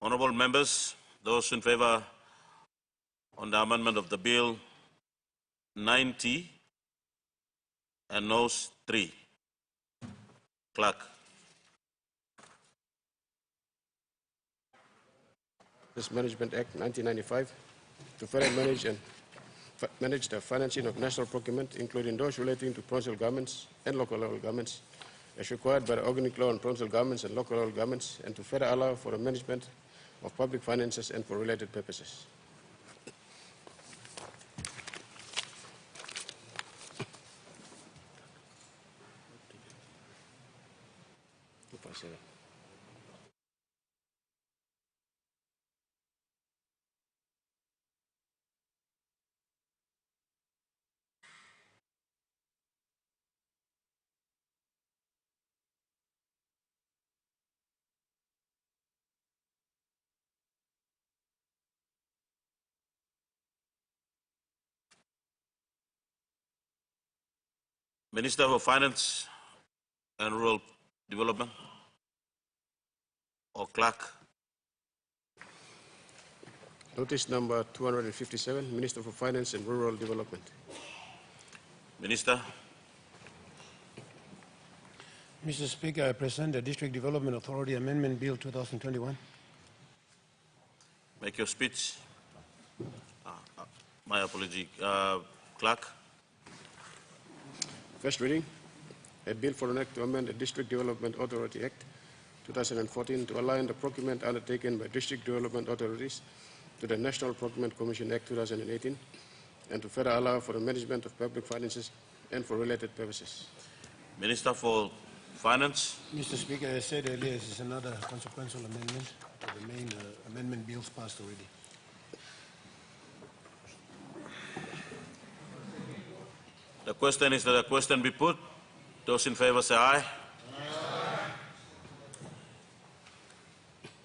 Honorable members, those in favor on the amendment of the bill, 90, and noes 3. Clerk. This Management Act 1995 to further manage the financing of national procurement, including those relating to provincial governments and local level governments, as required by the Organic Law on Provincial Governments and Local Level Governments, and to further allow for the management of public finances and for related purposes. Minister for Finance and Rural Development, or Clerk. Notice number 257, Minister for Finance and Rural Development. Minister. Mr. Speaker, I present the District Development Authority Amendment Bill 2021. Make your speech. My apology. Clerk. First reading, a bill for an act to amend the District Development Authority Act 2014 to align the procurement undertaken by district development authorities to the National Procurement Commission Act 2018 and to further allow for the management of public finances and for related purposes. Minister for Finance. Mr. Speaker, as I said earlier, this is another consequential amendment to the main amendment bills passed already. The question is that the question be put. Those in favor say aye.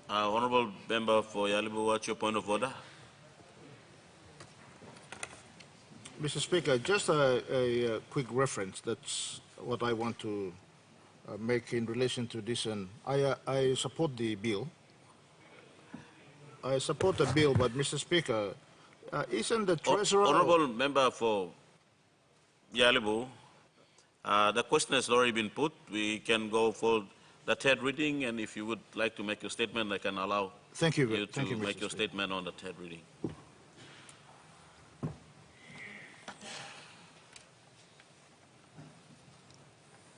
Honorable Member for Yalibu, what's your point of order? Mr. Speaker, just a quick reference. That's what I want to make in relation to this. And I support the bill. I support the bill, but Mr. Speaker, isn't the Treasurer... Honorable Member for Yalibu, the question has already been put. We can go for the third reading, and if you would like to make your statement, I can allow you to make your statement on the third reading.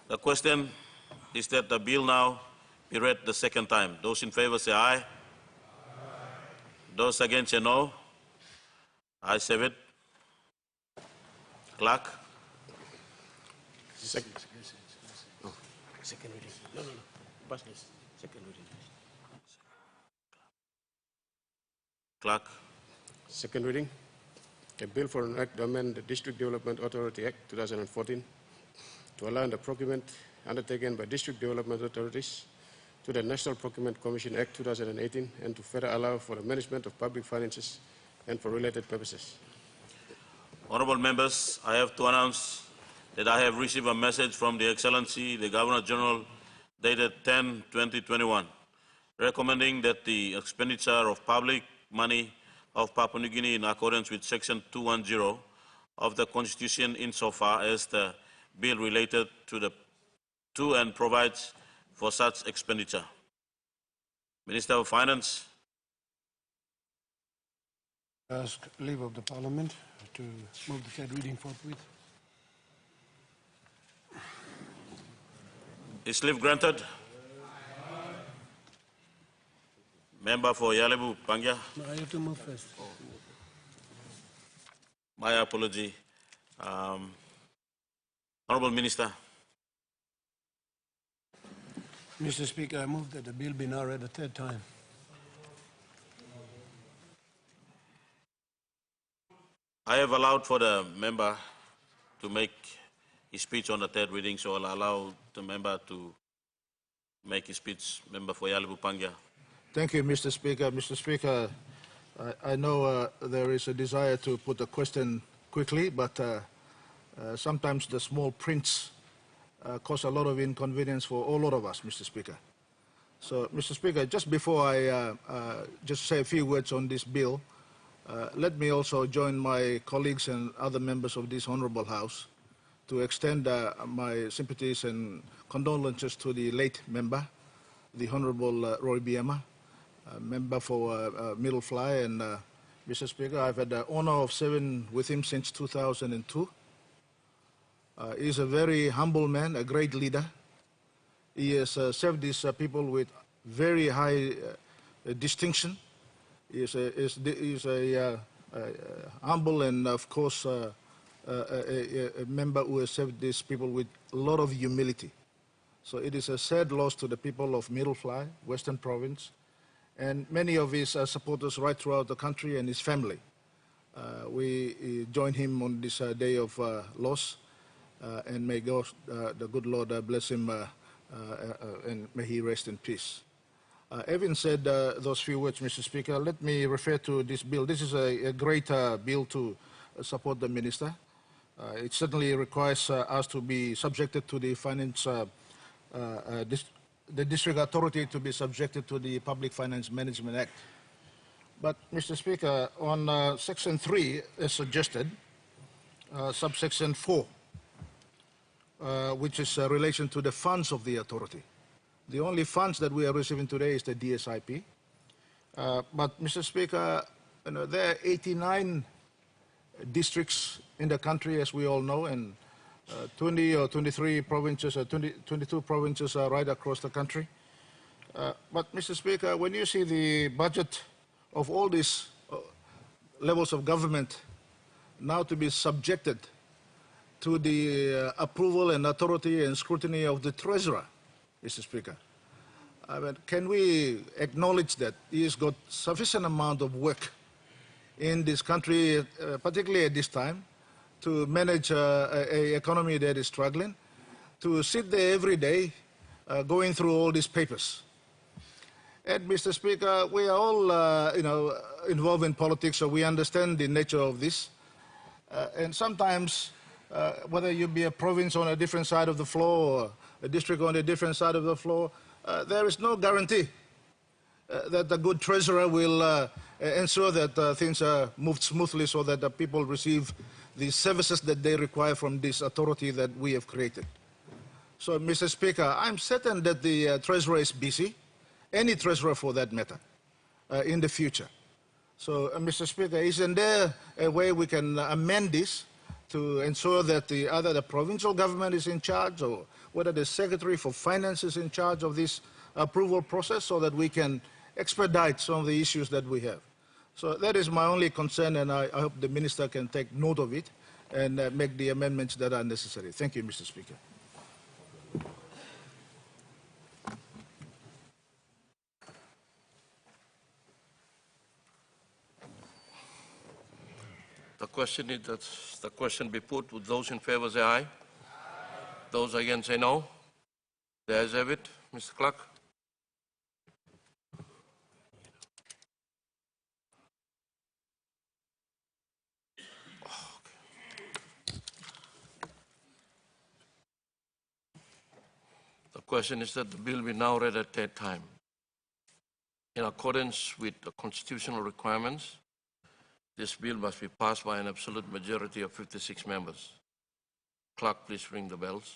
The question is that the bill now be read the second time. Those in favor say aye. Those against say no. Ayes have it. Clerk. Second reading. No. Pass this. Second reading. Clerk. Second reading. A bill for an act to amend the District Development Authority Act 2014 to align the procurement undertaken by district development authorities to the National Procurement Commission Act 2018 and to further allow for the management of public finances and for related purposes. Honorable members, I have to announce that I have received a message from the Excellency, the Governor General, dated 10/2021, recommending that the expenditure of public money of Papua New Guinea in accordance with Section 210 of the Constitution insofar as the bill related to and provides for such expenditure. Minister of Finance. Ask leave of the Parliament to move the third reading forthwith. Is leave granted? Member for Yalibu, Pangia. No, I have to move first. My apology. Honorable Minister. Mr. Speaker, I move that the bill be now read a third time. I have allowed for the member to make his speech on the third reading, so I'll allow the member to make his speech. Member for Yalibu, Pangia. Thank you, Mr. Speaker. Mr. Speaker, I know there is a desire to put a question quickly, but sometimes the small prints cause a lot of inconvenience for all of us, Mr. Speaker. So, Mr. Speaker, just before I just say a few words on this bill, let me also join my colleagues and other members of this honorable House to extend my sympathies and condolences to the late member, the Honorable Roy Biema, member for Middle Fly. And Mr. Speaker, I've had the honor of serving with him since 2002. He's a very humble man, a great leader. He has served these people with very high distinction. He is a humble and, of course, a member who has served these people with a lot of humility. So it is a sad loss to the people of Middle Fly, Western Province, and many of his supporters right throughout the country and his family. We join him on this day of loss, and may God, the good Lord, bless him, and may he rest in peace. Having said those few words, Mr. Speaker, let me refer to this bill. This is a great bill to support the minister. It certainly requires us to be subjected to the finance, the district authority to be subjected to the Public Finance Management Act. But, Mr. Speaker, on Section 3, as suggested, subsection 4, which is relation to the funds of the authority. The only funds that we are receiving today is the DSIP. But, Mr. Speaker, there are 89 districts in the country, as we all know, and 20 or 23 provinces, or 22 provinces are right across the country. But, Mr. Speaker, when you see the budget of all these levels of government now to be subjected to the approval and authority and scrutiny of the Treasurer, Mr. Speaker, I mean, can we acknowledge that he has got sufficient amount of work in this country, particularly at this time, to manage an economy that is struggling, to sit there every day going through all these papers? And, Mr. Speaker, we are all, involved in politics, so we understand the nature of this. And sometimes, whether you be a province on a different side of the floor or a district on a different side of the floor, there is no guarantee that the good treasurer will ensure that things are moved smoothly so that the people receive the services that they require from this authority that we have created. So, Mr. Speaker, I'm certain that the treasurer is busy, any treasurer for that matter, in the future. So, Mr. Speaker, isn't there a way we can amend this to ensure that either the provincial government is in charge or whether the Secretary for Finance is in charge of this approval process so that we can expedite some of the issues that we have? So that is my only concern, and I hope the Minister can take note of it and make the amendments that are necessary. Thank you, Mr. Speaker. The question is that the question be put. Would those in favor say aye? Aye. Those against say no. The ayes have it. Mr. Clerk. The question is that the bill be now read at that time. In accordance with the constitutional requirements, this bill must be passed by an absolute majority of 56 members. Clerk, please ring the bells.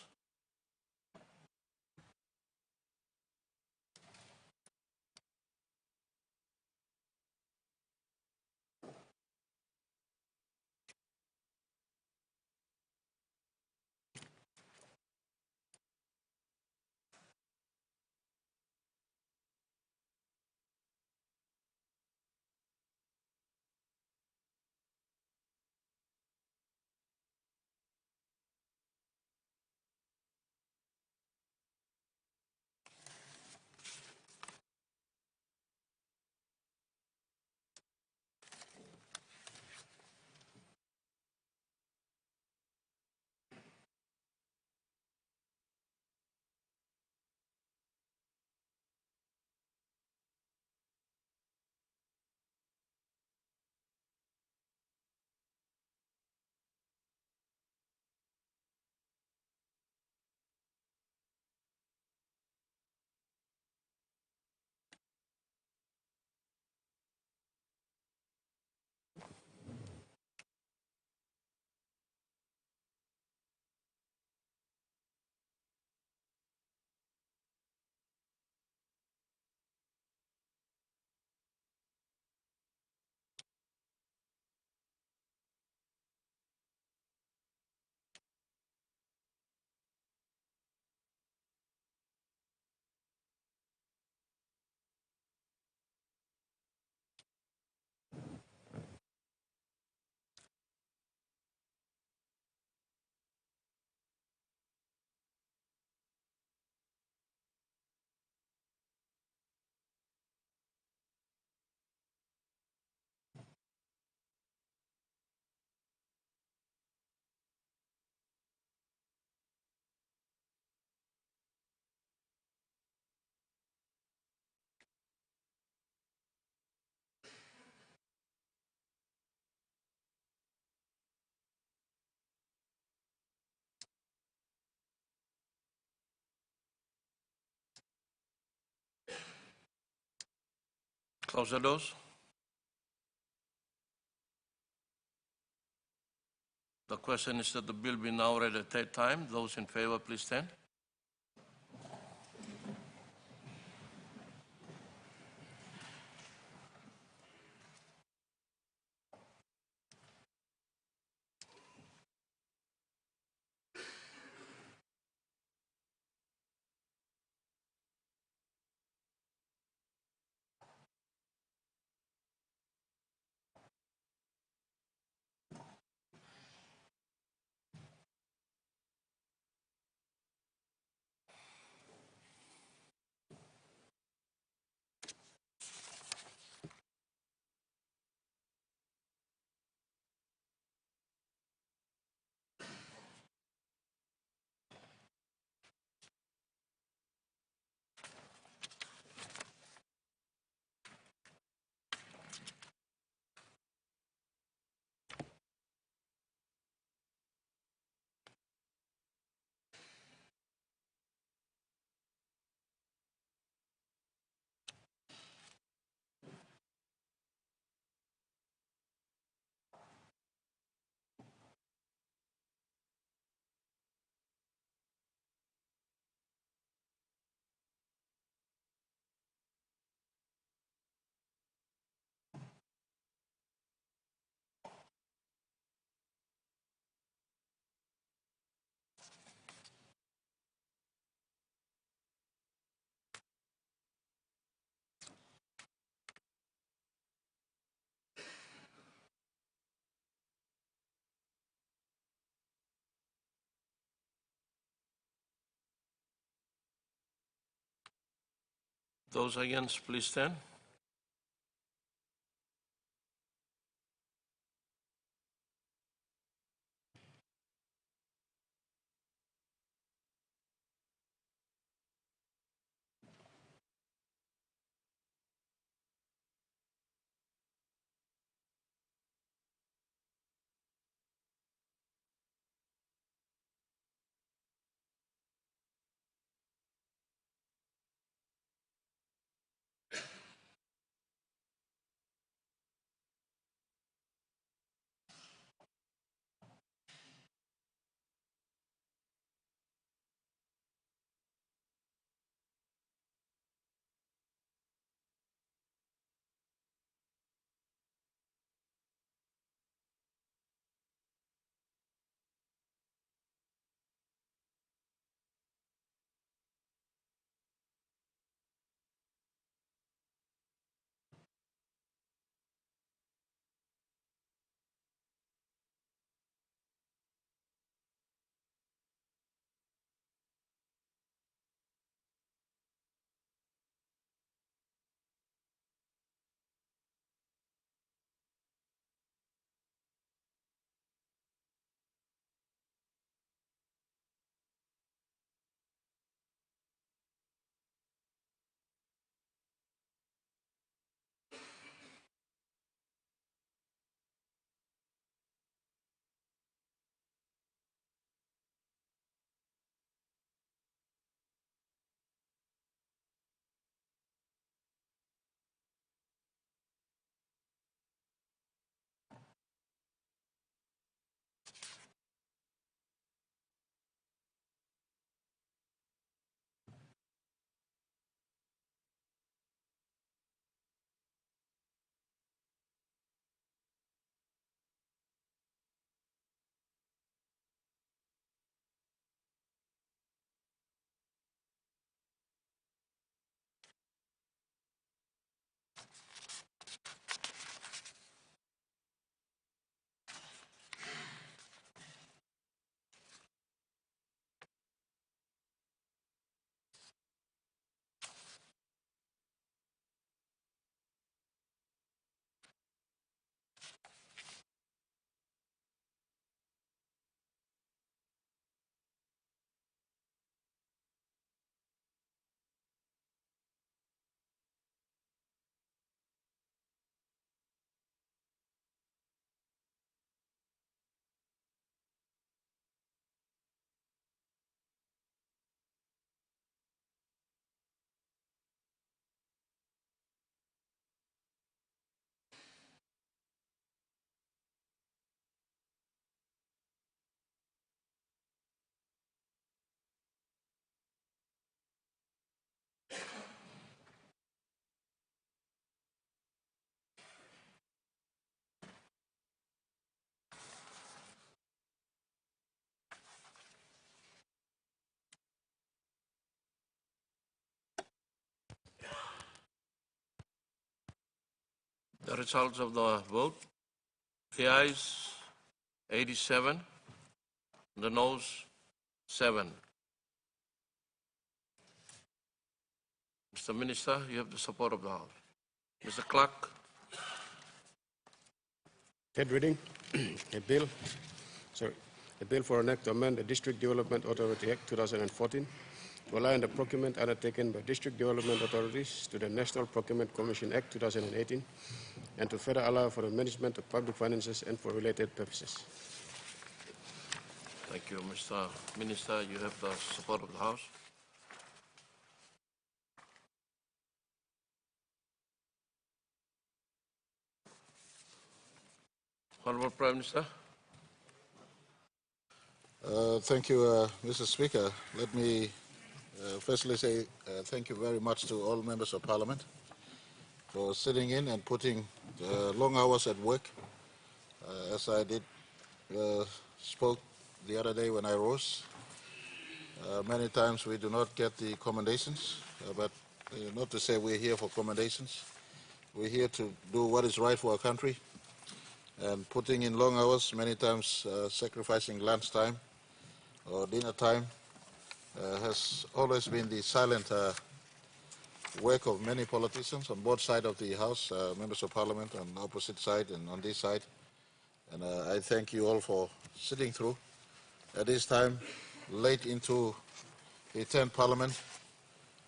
Close the doors. The question is that the bill be now read a third time. Those in favor, please stand. Those against, please stand. The results of the vote, the ayes 87, the noes 7. Mr. Minister, you have the support of the House. Mr. Clerk. Third reading, a bill for an act to amend the District Development Authority Act 2014 to align the procurement undertaken by district development authorities to the National Procurement Commission Act 2018 and to further allow for the management of public finances and for related purposes. Thank you, Mr. Minister. You have the support of the House. Honorable Prime Minister. Thank you, Mr. Speaker. Let me firstly say thank you very much to all members of Parliament for sitting in and putting long hours at work. As I did spoke the other day when I rose, many times we do not get the commendations, but not to say we're here for commendations. We're here to do what is right for our country, and putting in long hours, many times sacrificing lunch time or dinner time, has always been the silent work of many politicians on both sides of the House, members of Parliament on the opposite side and on this side. And I thank you all for sitting through at this time, late into the 10th Parliament,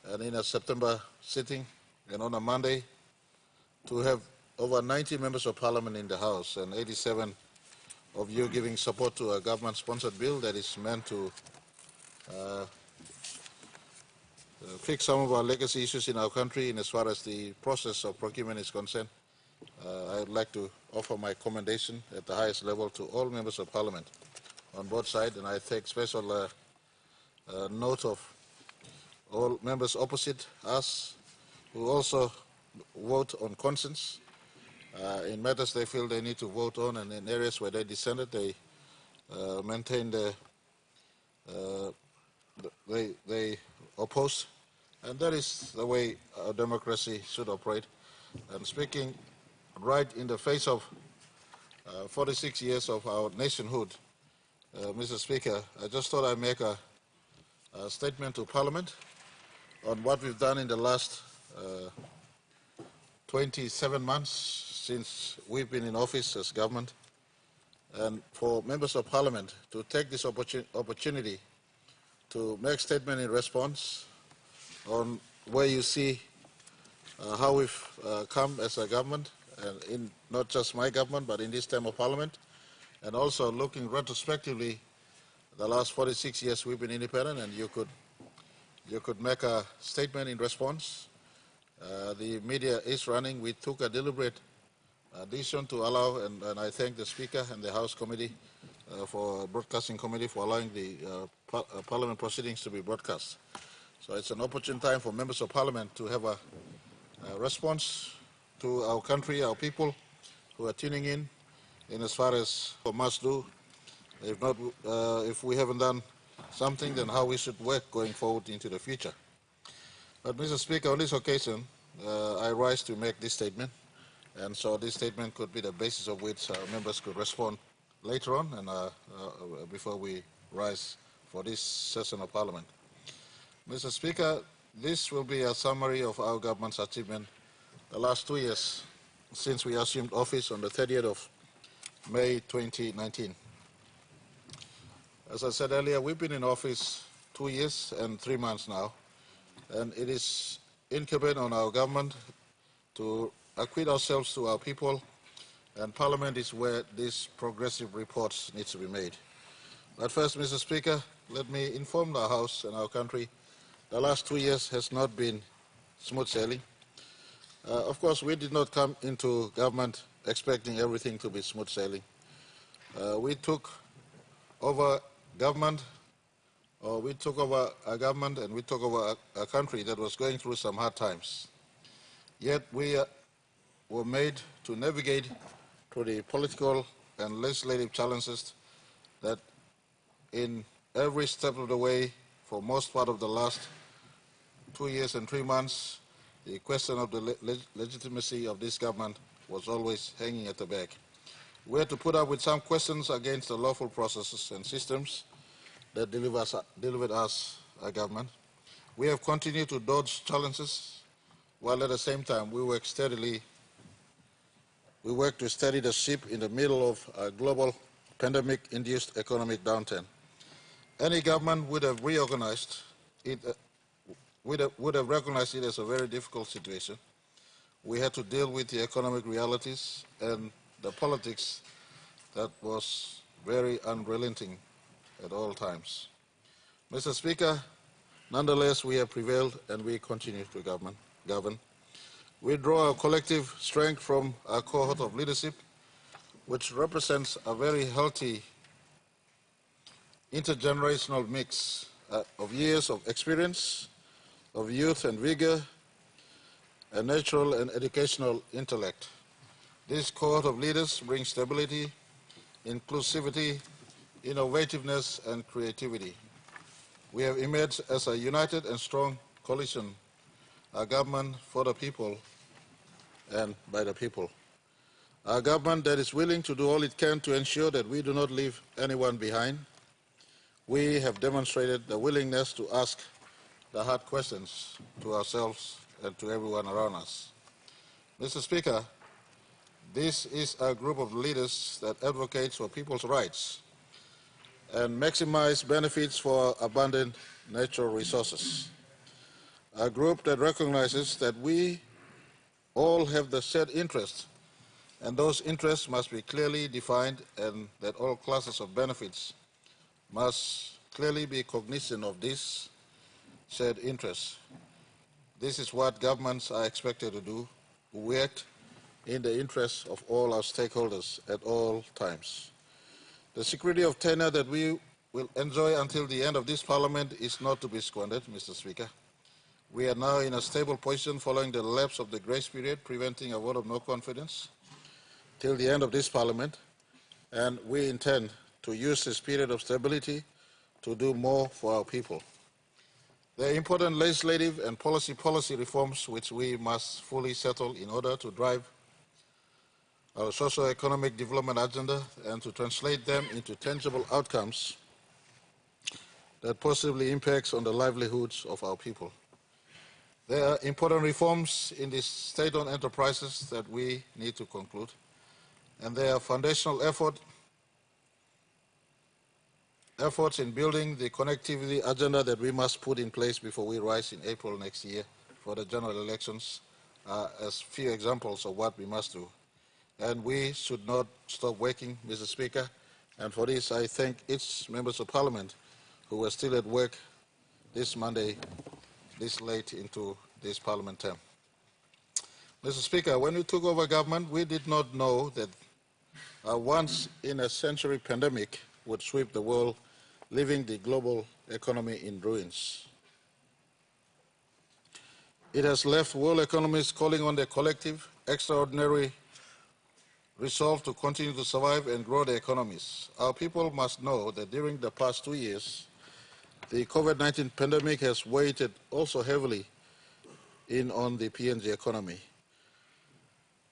and in a September sitting, and on a Monday, to have over 90 members of Parliament in the House and 87 of you giving support to a government-sponsored bill that is meant to fix some of our legacy issues in our country in as far as the process of procurement is concerned. I would like to offer my commendation at the highest level to all members of Parliament on both sides, and I take special note of all members opposite us who also vote on conscience. In matters they feel they need to vote on, and in areas where they dissented, they maintain they oppose. And that is the way our democracy should operate. And speaking right in the face of 46 years of our nationhood, Mr. Speaker, I just thought I'd make a statement to Parliament on what we've done in the last 27 months since we've been in office as government, and for members of Parliament to take this opportunity to make statement in response on where you see how we've come as a government, and in not just my government, but in this term of Parliament, and also looking retrospectively the last 46 years we've been independent, and you could make a statement in response. The media is running. We took a deliberate decision to allow, and I thank the Speaker and the House Committee for Broadcasting Committee for allowing the Parliament proceedings to be broadcast. So it's an opportune time for members of Parliament to have a response to our country, our people who are tuning in as far as what must do. If not, if we haven't done something, then how we should work going forward into the future. But Mr. Speaker, on this occasion, I rise to make this statement, and so this statement could be the basis of which members could respond later on, and before we rise for this session of Parliament. Mr. Speaker, this will be a summary of our government's achievement the last 2 years since we assumed office on the 30th of May 2019. As I said earlier, we've been in office 2 years and 3 months now, and it is incumbent on our government to acquit ourselves to our people, and Parliament is where these progressive reports need to be made. But first, Mr. Speaker, let me inform the House and our country the last 2 years has not been smooth sailing. Of course, we did not come into government expecting everything to be smooth sailing. We took over government, or we took over a government and we took over a country that was going through some hard times. Yet we were made to navigate through the political and legislative challenges that in every step of the way, for most part of the last 2 years and 3 months, the question of the legitimacy of this government was always hanging at the back. We had to put up with some questions against the lawful processes and systems that delivered us a government. We have continued to dodge challenges, while at the same time we work to steady the ship in the middle of a global pandemic-induced economic downturn. Any government would have recognized it as a very difficult situation. We had to deal with the economic realities and the politics that was very unrelenting at all times. Mr. Speaker, nonetheless, we have prevailed and we continue to govern. We draw our collective strength from our cohort of leadership, which represents a very healthy intergenerational mix of years of experience, of youth and vigor, and natural and educational intellect. This cohort of leaders brings stability, inclusivity, innovativeness, and creativity. We have emerged as a united and strong coalition, a government for the people and by the people. A government that is willing to do all it can to ensure that we do not leave anyone behind. We have demonstrated the willingness to ask the hard questions to ourselves and to everyone around us. Mr. Speaker, this is a group of leaders that advocates for people's rights and maximize benefits for abundant natural resources. A group that recognizes that we all have the shared interests, and those interests must be clearly defined, and that all classes of benefits must clearly be cognizant of these shared interests. This is what governments are expected to do, who act in the interests of all our stakeholders at all times. The security of tenure that we will enjoy until the end of this Parliament is not to be squandered, Mr. Speaker. We are now in a stable position following the lapse of the grace period, preventing a vote of no confidence till the end of this Parliament, and we intend to use this period of stability to do more for our people. There are important legislative and policy reforms which we must fully settle in order to drive our socio-economic development agenda and to translate them into tangible outcomes that positively impacts on the livelihoods of our people. There are important reforms in these state-owned enterprises that we need to conclude, and there are foundational efforts in building the connectivity agenda that we must put in place before we rise in April next year for the general elections as few examples of what we must do. And we should not stop working, Mr. Speaker, and for this I thank each members of Parliament who were still at work this Monday, this late into this Parliament term. Mr. Speaker, when we took over government, we did not know that a once-in-a-century pandemic would sweep the world, leaving the global economy in ruins. It has left world economies calling on their collective, extraordinary resolve to continue to survive and grow their economies. Our people must know that during the past 2 years, the COVID-19 pandemic has weighed also heavily in on the PNG economy.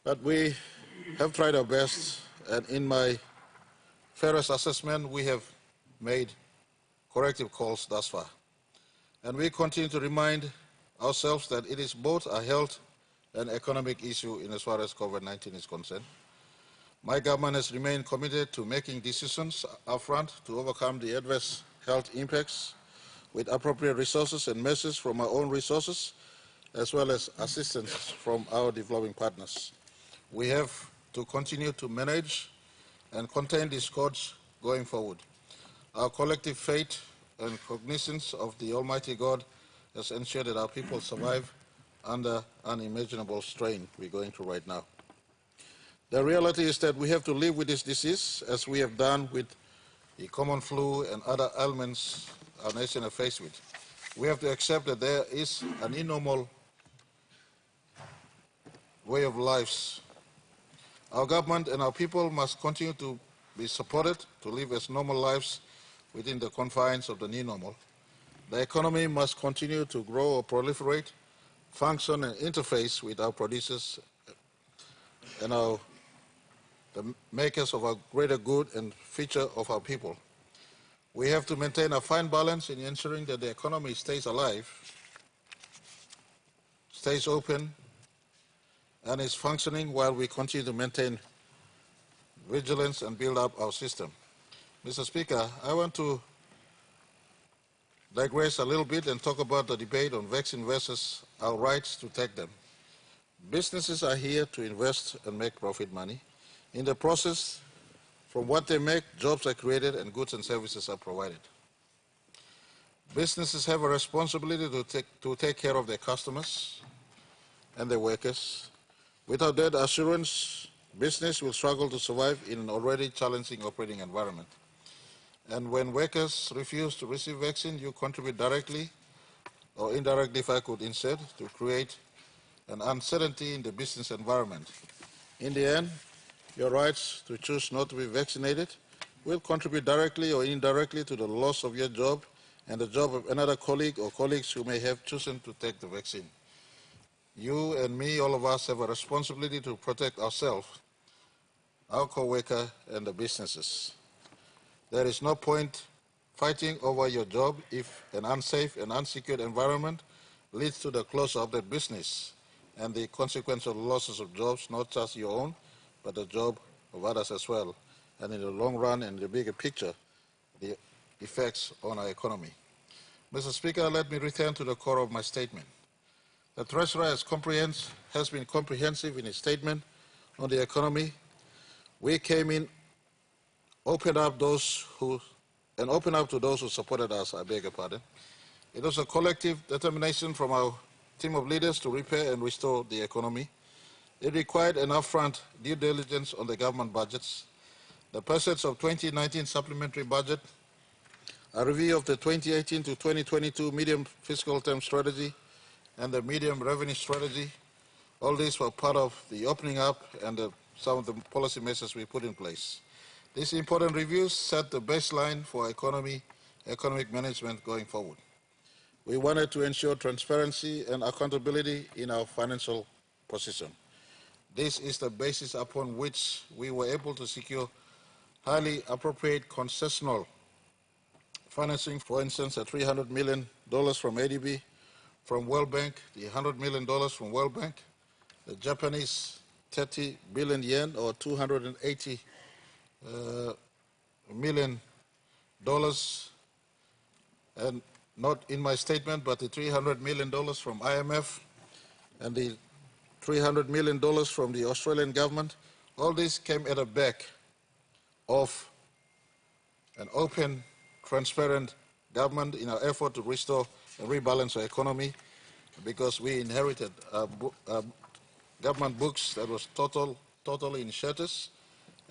But we have tried our best, and in my fairest assessment, we have made corrective calls thus far. And we continue to remind ourselves that it is both a health and economic issue in as far as COVID-19 is concerned. My government has remained committed to making decisions upfront to overcome the adverse health impacts with appropriate resources and measures from our own resources, as well as assistance from our developing partners. We have to continue to manage and contain these scourge going forward. Our collective faith and cognizance of the Almighty God has ensured that our people survive under unimaginable strain we're going through right now. The reality is that we have to live with this disease as we have done with the common flu and other ailments our nation is faced with. We have to accept that there is an abnormal way of life. Our government and our people must continue to be supported to live as normal lives within the confines of the new normal. The economy must continue to grow or proliferate, function and interface with our producers and the makers of our greater good and future of our people. We have to maintain a fine balance in ensuring that the economy stays alive, stays open, and is functioning while we continue to maintain vigilance and build up our system. Mr. Speaker, I want to digress a little bit and talk about the debate on vaccine versus our rights to take them. Businesses are here to invest and make profit money. In the process, from what they make, jobs are created and goods and services are provided. Businesses have a responsibility to take care of their customers and their workers. Without that assurance, business will struggle to survive in an already challenging operating environment. And when workers refuse to receive vaccine, you contribute directly or indirectly, if I could insert, to create an uncertainty in the business environment. In the end, your rights to choose not to be vaccinated will contribute directly or indirectly to the loss of your job and the job of another colleague or colleagues who may have chosen to take the vaccine. You and me, all of us, have a responsibility to protect ourselves, our co-worker, and the businesses. There is no point fighting over your job if an unsafe and unsecured environment leads to the closure of the business and the consequential losses of jobs, not just your own, but the job of others as well. And in the long run and the bigger picture, the effects on our economy. Mr. Speaker, let me return to the core of my statement. The Treasurer has been comprehensive in his statement on the economy. We came in, opened up to those who supported us, I beg your pardon. It was a collective determination from our team of leaders to repair and restore the economy. It required an upfront due diligence on the government budgets, the passage of 2019 supplementary budget, a review of the 2018 to 2022 medium fiscal term strategy, and the medium revenue strategy. All these were part of the opening up and some of the policy measures we put in place. These important reviews set the baseline for economic management going forward. We wanted to ensure transparency and accountability in our financial position. This is the basis upon which we were able to secure highly appropriate concessional financing, for instance, a $300 million from ADB, from World Bank, the $100 million from World Bank, the Japanese 30 billion yen or $280 million, and not in my statement, but the $300 million from IMF and the $300 million from the Australian government. All this came at the back of an open, transparent government in our effort to restore and rebalance our economy, because we inherited government books that was totally in shutters,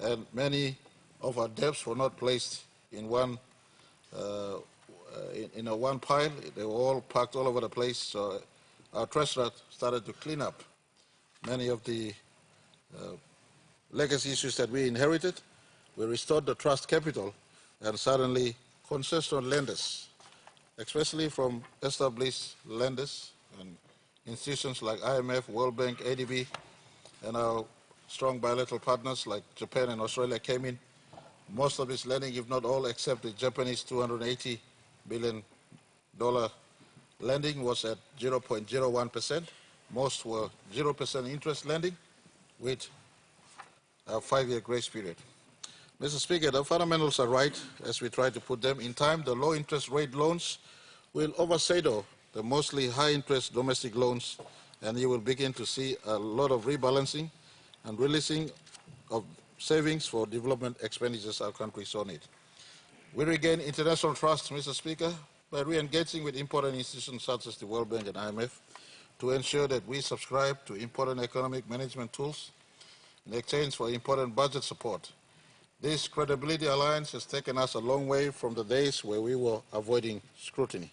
and many of our debts were not placed in one one pile. They were all packed all over the place. So our treasurer started to clean up many of the legacy issues that we inherited. We restored the trust capital, and suddenly concessional lenders, especially from established lenders and institutions like IMF, World Bank, ADB, and our strong bilateral partners like Japan and Australia came in. Most of this lending, if not all, except the Japanese $280 billion lending, was at 0.01%. Most were 0% interest lending with a 5-year grace period. Mr. Speaker, the fundamentals are right as we try to put them. In time, the low interest rate loans will overshadow the mostly high interest domestic loans, and you will begin to see a lot of rebalancing and releasing of savings for development expenditures our country so need. We regain international trust, Mr. Speaker, by re-engaging with important institutions such as the World Bank and IMF to ensure that we subscribe to important economic management tools in exchange for important budget support. This credibility alliance has taken us a long way from the days where we were avoiding scrutiny.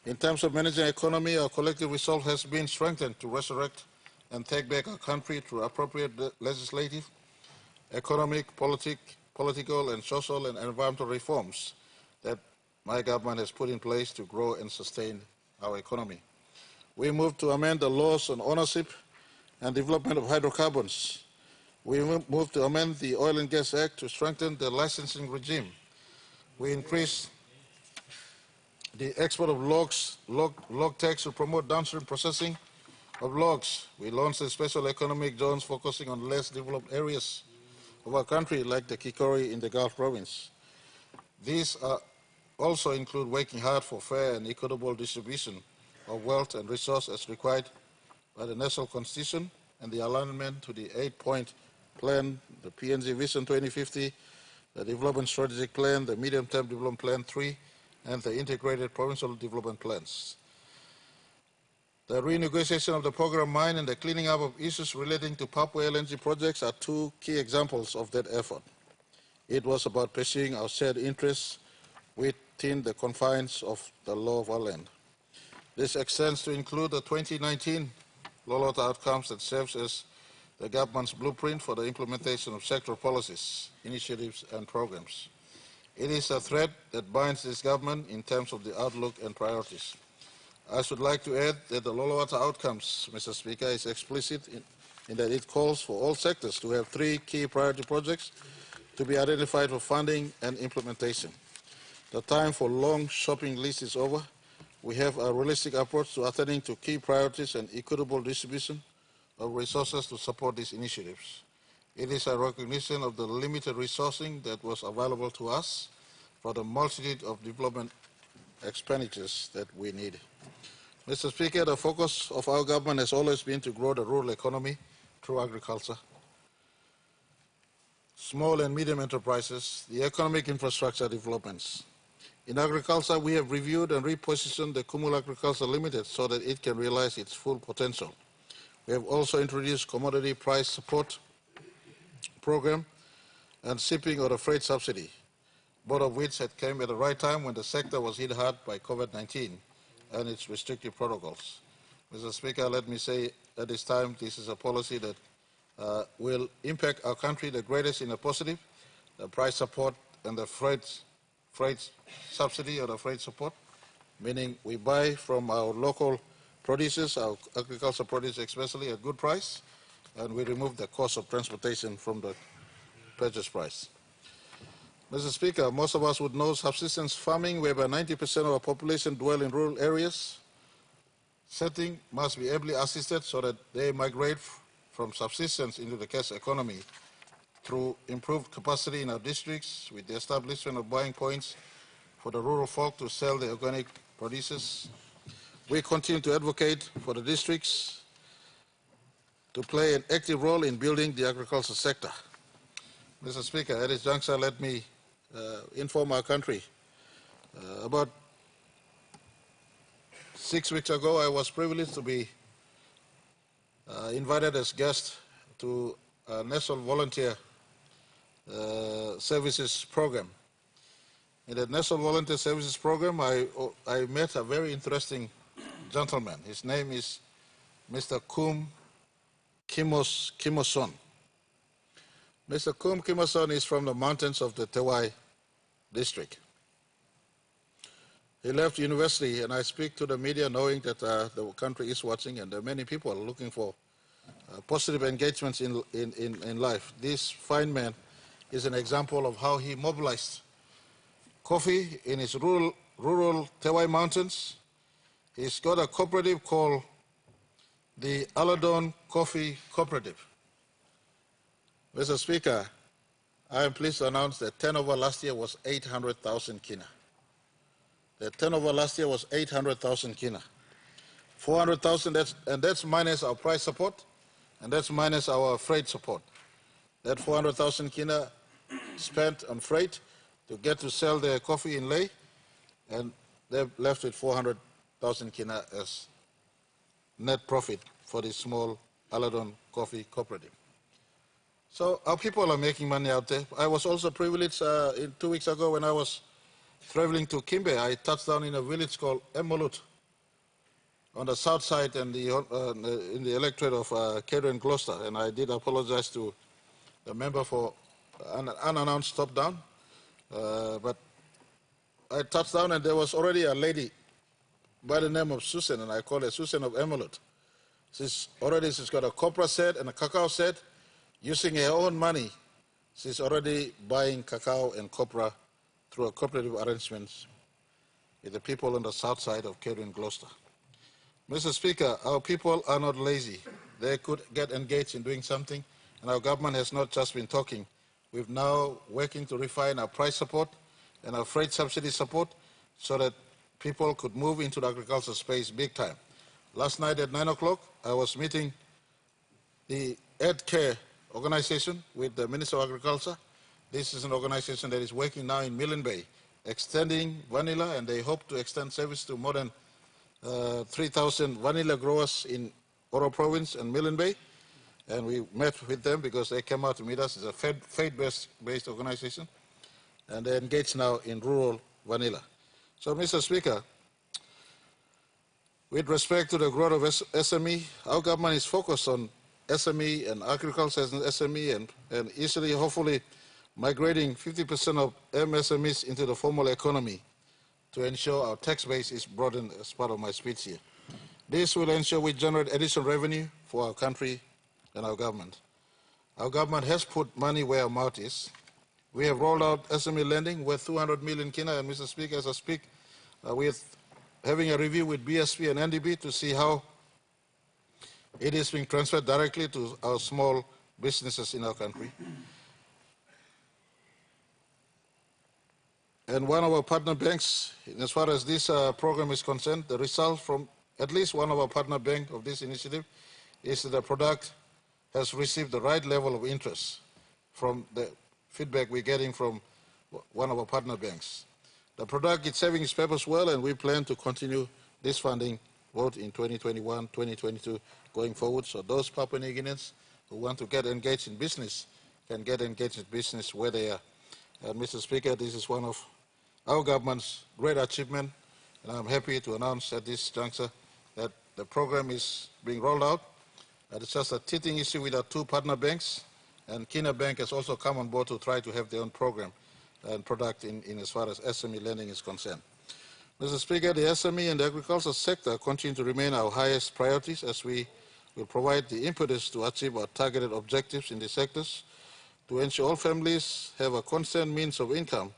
In terms of managing the economy, our collective resolve has been strengthened to resurrect and take back our country through appropriate legislative, economic, political, and social and environmental reforms that my government has put in place to grow and sustain our economy. We moved to amend the laws on ownership and development of hydrocarbons We moved to amend the Oil and Gas Act to strengthen the licensing regime. We increased the export of log tax to promote downstream processing of logs. We launched a special economic zones focusing on less developed areas of our country, like the Kikori in the Gulf province. These also include working hard for fair and equitable distribution of wealth and resource as required by the National Constitution and the alignment to the 8-point plan, the PNG Vision 2050, the Development Strategic Plan, the Medium-Term Development Plan 3, and the Integrated Provincial Development Plans. The renegotiation of the program mine and the cleaning up of issues relating to Papua LNG projects are two key examples of that effort. It was about pursuing our shared interests within the confines of the law of our land. This extends to include the 2019 Lolota outcomes that serves as the government's blueprint for the implementation of sectoral policies, initiatives, and programs. It is a thread that binds this government in terms of the outlook and priorities. I should like to add that the Lolota outcomes, Mr. Speaker, is explicit in that it calls for all sectors to have 3 key priority projects to be identified for funding and implementation. The time for long shopping lists is over. We have a realistic approach to attending to key priorities and equitable distribution of resources to support these initiatives. It is a recognition of the limited resourcing that was available to us for the multitude of development expenditures that we need. Mr. Speaker, the focus of our government has always been to grow the rural economy through agriculture, small and medium enterprises, the economic infrastructure developments. In agriculture, we have reviewed and repositioned the Kumul Agriculture Limited so that it can realize its full potential. We have also introduced commodity price support program and shipping or a freight subsidy, both of which had come at the right time when the sector was hit hard by COVID-19 and its restrictive protocols. Mr. Speaker, let me say at this time, this is a policy that will impact our country the greatest in a positive, the price support and the freight subsidy or the freight support, meaning we buy from our local producers, our agricultural produce especially, at good price, and we remove the cost of transportation from the purchase price. Mr. Speaker, most of us would know subsistence farming, whereby 90% of our population dwell in rural areas. Setting must be ably assisted so that they migrate from subsistence into the cash economy through improved capacity in our districts with the establishment of buying points for the rural folk to sell their organic produces. We continue to advocate for the districts to play an active role in building the agricultural sector. Mr. Speaker, at this juncture, let me inform our country. About 6 weeks ago, I was privileged to be invited as guest to a National Volunteer Services Program. In the National Volunteer Services Program, I met a very interesting gentleman. His name is Mr. Kum Kimoson. Mr. Kum Kimoson is from the mountains of the Tewai district. He left university, and I speak to the media knowing that the country is watching and there are many people looking for positive engagements in life. This fine man is an example of how he mobilized coffee in his rural Tewai mountains. He's got a cooperative called the Aladon Coffee Cooperative. Mr. Speaker, I am pleased to announce that turnover last year was 800,000 kina. The turnover last year was 800,000 kina. 400,000, and that's minus our price support, and that's minus our freight support. That 400,000 kina spent on freight to get to sell their coffee in Leh, and they're left with 400,000 kina as net profit for this small Aladon Coffee Cooperative. So our people are making money out there. I was also privileged 2 weeks ago when I was traveling to Kimbe. I touched down in a village called Emolut on the south side and in the electorate of Kedo and Gloucester, and I did apologize to the member for an unannounced stop down. But I touched down and there was already a lady by the name of Susan, and I call her Susan of Emolut. She's got a copra set and a cacao set, Using her own money, she's already buying cacao and copra through a cooperative arrangements with the people on the south side of Kedu and Gloucester. Mr. Speaker, our people are not lazy. They could get engaged in doing something, and our government has not just been talking. We're now working to refine our price support and our freight subsidy support so that people could move into the agricultural space big time. Last night at 9 o'clock, I was meeting the EdCare organization with the Minister of Agriculture. This is an organization that is working now in Milne Bay, extending vanilla, and they hope to extend service to more than 3,000 vanilla growers in Oro Province and Milne Bay. And we met with them because they came out to meet us. It's a faith-based organization, and they're engaged now in rural vanilla. So, Mr. Speaker, with respect to the growth of SME, our government is focused on SME and agriculture as an SME and easily, hopefully, migrating 50% of MSMEs into the formal economy to ensure our tax base is broadened as part of my speech here. This will ensure we generate additional revenue for our country and our government. Our government has put money where our mouth is. We have rolled out SME lending worth 200 million kina, and Mr. Speaker, as I speak, we're having a review with BSP and NDB to see how it is being transferred directly to our small businesses in our country. And one of our partner banks, as far as this program is concerned, the result from at least one of our partner banks of this initiative is that the product has received the right level of interest from the feedback we're getting from one of our partner banks. The product is serving its purpose well, and we plan to continue this funding both in 2021, 2022, going forward. So those Papua New Guineans who want to get engaged in business can get engaged in business where they are. And Mr. Speaker, this is one of our government's great achievement, and I'm happy to announce at this juncture that the program is being rolled out. It's just a teething issue with our two partner banks, and Kina Bank has also come on board to try to have their own program and product in as far as SME lending is concerned. Mr. Speaker, the SME and the agricultural sector continue to remain our highest priorities as we will provide the impetus to achieve our targeted objectives in these sectors. To ensure all families have a constant means of income,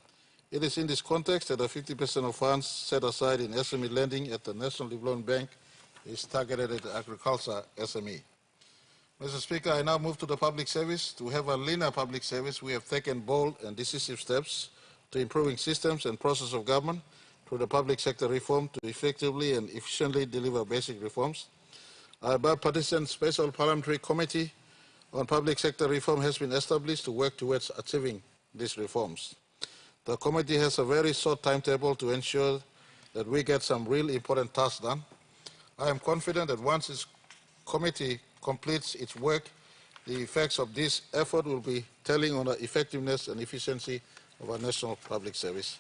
it is in this context that the 50% of funds set aside in SME lending at the National Development Bank is targeted at the agriculture SME. Mr. Speaker, I now move to the public service. To have a leaner public service, we have taken bold and decisive steps to improving systems and process of government through the public sector reform to effectively and efficiently deliver basic reforms. Our bipartisan Special Parliamentary Committee on Public Sector Reform has been established to work towards achieving these reforms. The committee has a very short timetable to ensure that we get some real important tasks done. I am confident that once this committee completes its work, the effects of this effort will be telling on the effectiveness and efficiency of our national public service.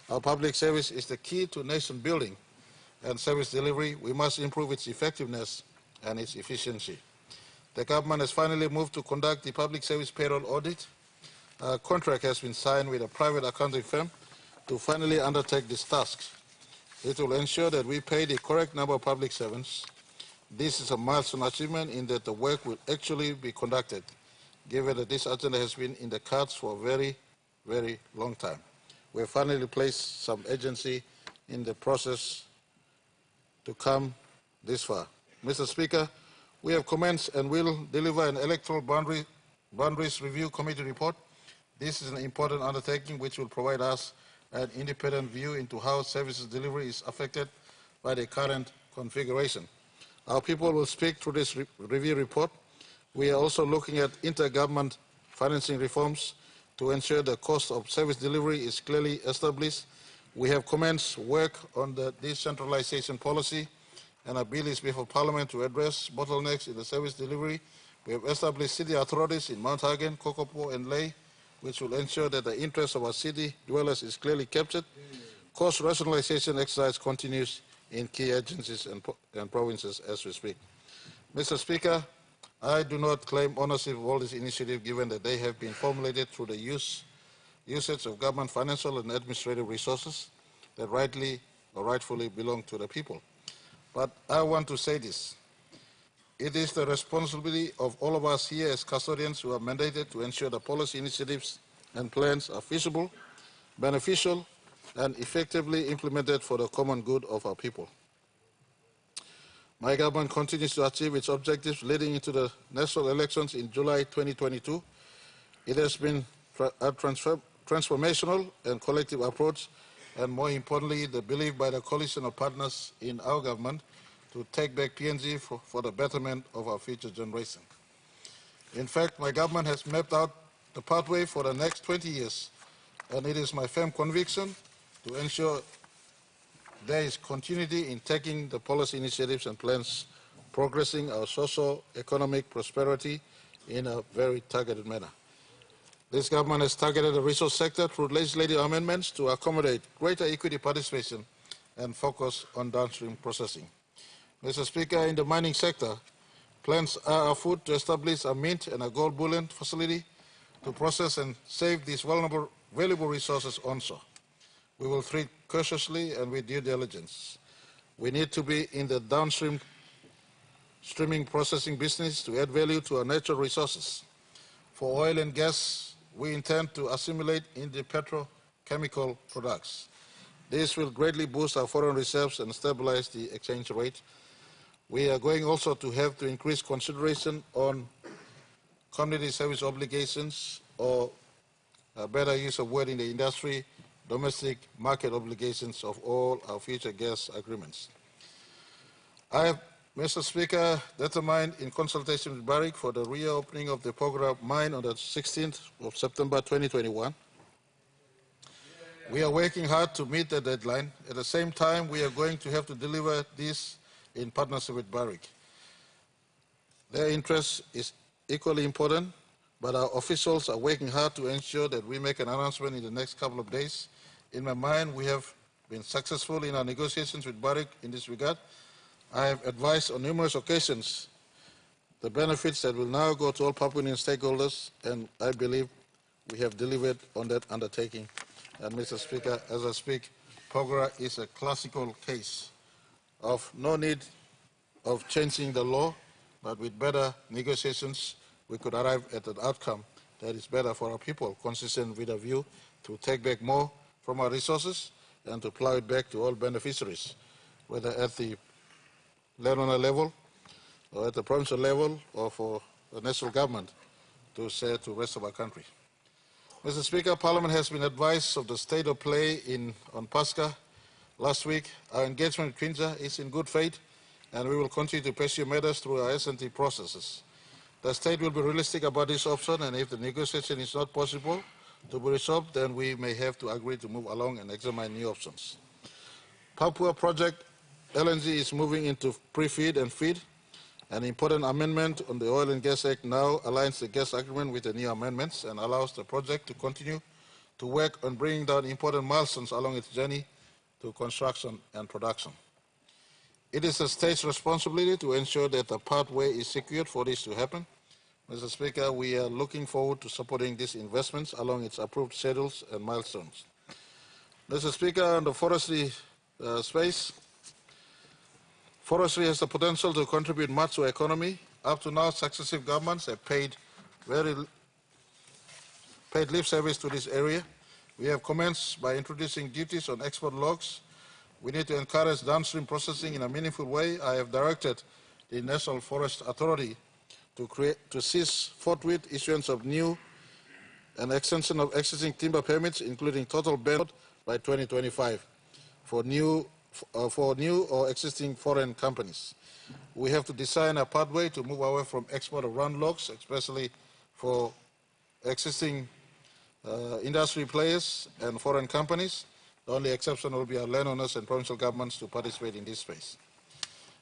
Our public service is the key to nation building and service delivery. We must improve its effectiveness and its efficiency. The government has finally moved to conduct the public service payroll audit. A contract has been signed with a private accounting firm to finally undertake this task. It will ensure that we pay the correct number of public servants. This is a milestone achievement in that the work will actually be conducted, given that this agenda has been in the cards for a very, very long time. We have finally placed some agency in the process to come this far. Mr. Speaker, we have commenced and will deliver an electoral boundaries review committee report. This is an important undertaking which will provide us an independent view into how services delivery is affected by the current configuration. Our people will speak through this review report. We are also looking at intergovernment financing reforms to ensure the cost of service delivery is clearly established. We have commenced work on the decentralization policy, and a bill is before Parliament to address bottlenecks in the service delivery. We have established city authorities in Mount Hagen, Kokopo, and Ley, which will ensure that the interest of our city dwellers is clearly captured. Cost rationalization exercise continues in key agencies and provinces as we speak. Mr. Speaker, I do not claim ownership of all these initiatives given that they have been formulated through the usage of government financial and administrative resources that rightly or rightfully belong to the people. But I want to say this. It is the responsibility of all of us here as custodians who are mandated to ensure the policy initiatives and plans are feasible, beneficial, and effectively implemented for the common good of our people. My government continues to achieve its objectives leading into the national elections in July 2022. It has been a transformational and collective approach, and more importantly, the belief by the coalition of partners in our government to take back PNG for the betterment of our future generation. In fact, my government has mapped out the pathway for the next 20 years, and it is my firm conviction to ensure there is continuity in taking the policy initiatives and plans progressing our socio-economic prosperity in a very targeted manner. This government has targeted the resource sector through legislative amendments to accommodate greater equity participation and focus on downstream processing. Mr. Speaker, in the mining sector, plans are afoot to establish a mint and a gold bullion facility to process and save these valuable resources onshore. We will treat cautiously and with due diligence. We need to be in the streaming processing business to add value to our natural resources. For oil and gas, we intend to assimilate in the petrochemical products. This will greatly boost our foreign reserves and stabilize the exchange rate. We are going also to have to increase consideration on community service obligations, or a better use of word in the industry, domestic market obligations of all our future gas agreements. I have, Mr. Speaker, determined in consultation with Barrick for the reopening of the Pogra mine on the 16th of September 2021. We are working hard to meet the deadline. At the same time, we are going to have to deliver this in partnership with Barrick. Their interest is equally important, but our officials are working hard to ensure that we make an announcement in the next couple of days. In my mind, we have been successful in our negotiations with Barrick in this regard. I have advised on numerous occasions the benefits that will now go to all Papua New stakeholders, and I believe we have delivered on that undertaking. And Mr. Speaker, as I speak, Pogra is a classical case of no need of changing the law, but with better negotiations, we could arrive at an outcome that is better for our people, consistent with a view to take back more from our resources and to plow it back to all beneficiaries, whether at the landowner level or at the provincial level or for the national government to share to the rest of our country. Mr. Speaker, Parliament has been advised of the state of play on Pasca last week. Our engagement with Quinja is in good faith, and we will continue to pursue matters through our S&T processes. The state will be realistic about this option, and if the negotiation is not possible to be resolved, then we may have to agree to move along and examine new options. Papua project LNG is moving into pre-feed and feed. An important amendment on the Oil and Gas Act now aligns the gas agreement with the new amendments and allows the project to continue to work on bringing down important milestones along its journey to construction and production. It is the state's responsibility to ensure that the pathway is secured for this to happen. Mr. Speaker, we are looking forward to supporting these investments along its approved schedules and milestones. Mr. Speaker, on the forestry space, forestry has the potential to contribute much to the economy. Up to now, successive governments have paid lip service to this area. We have commenced by introducing duties on export logs. We need to encourage downstream processing in a meaningful way. I have directed the National Forest Authority to cease forthwith issuance of new and extension of existing timber permits, including total ban by 2025 for new or existing foreign companies. We have to design a pathway to move away from export of run logs, especially for existing industry players and foreign companies. The only exception will be our landowners and provincial governments to participate in this space.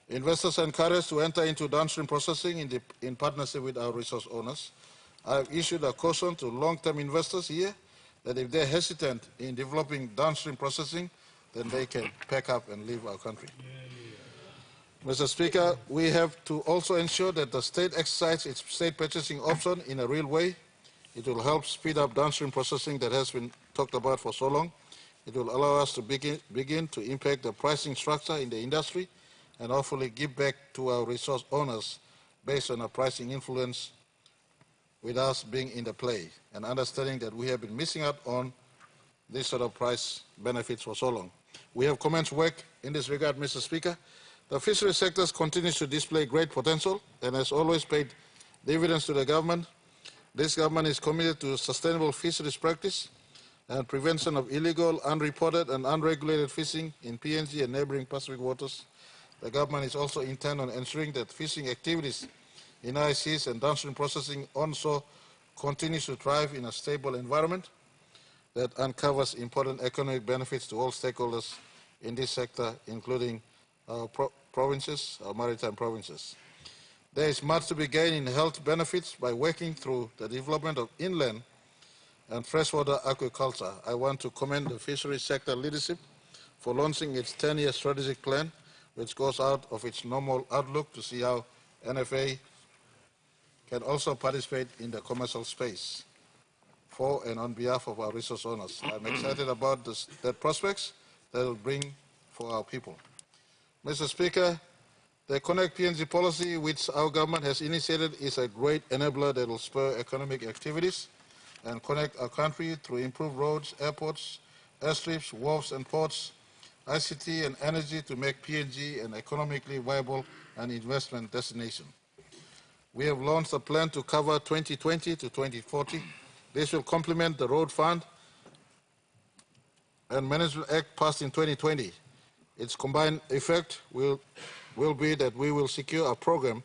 Investors are encouraged to enter into downstream processing in partnership with our resource owners. I have issued a caution to long-term investors here that if they're hesitant in developing downstream processing, then they can pack up and leave our country. Mr. Speaker, we have to also ensure that the state exercises its state purchasing option in a real way. It will help speed up downstream processing that has been talked about for so long. It will allow us to begin to impact the pricing structure in the industry and hopefully give back to our resource owners based on a pricing influence with us being in the play and understanding that we have been missing out on this sort of price benefits for so long. We have commenced work in this regard, Mr. Speaker. The fisheries sector continues to display great potential and has always paid dividends to the government. This government is committed to sustainable fisheries practice and prevention of illegal, unreported and unregulated fishing in PNG and neighboring Pacific waters. The government is also intent on ensuring that fishing activities in ICs and downstream processing onshore continues to thrive in a stable environment that uncovers important economic benefits to all stakeholders in this sector, including our provinces, our maritime provinces. There is much to be gained in health benefits by working through the development of inland and freshwater aquaculture. I want to commend the fisheries sector leadership for launching its 10-year strategic plan, which goes out of its normal outlook to see how NFA can also participate in the commercial space for and on behalf of our resource owners. I'm excited about the prospects that will bring for our people. Mr. Speaker, the Connect PNG policy, which our government has initiated, is a great enabler that will spur economic activities and connect our country through improved roads, airports, airstrips, wharves and ports, ICT and energy to make PNG an economically viable and investment destination. We have launched a plan to cover 2020 to 2040. This will complement the Road Fund and Management Act passed in 2020. Its combined effect will be that we will secure a program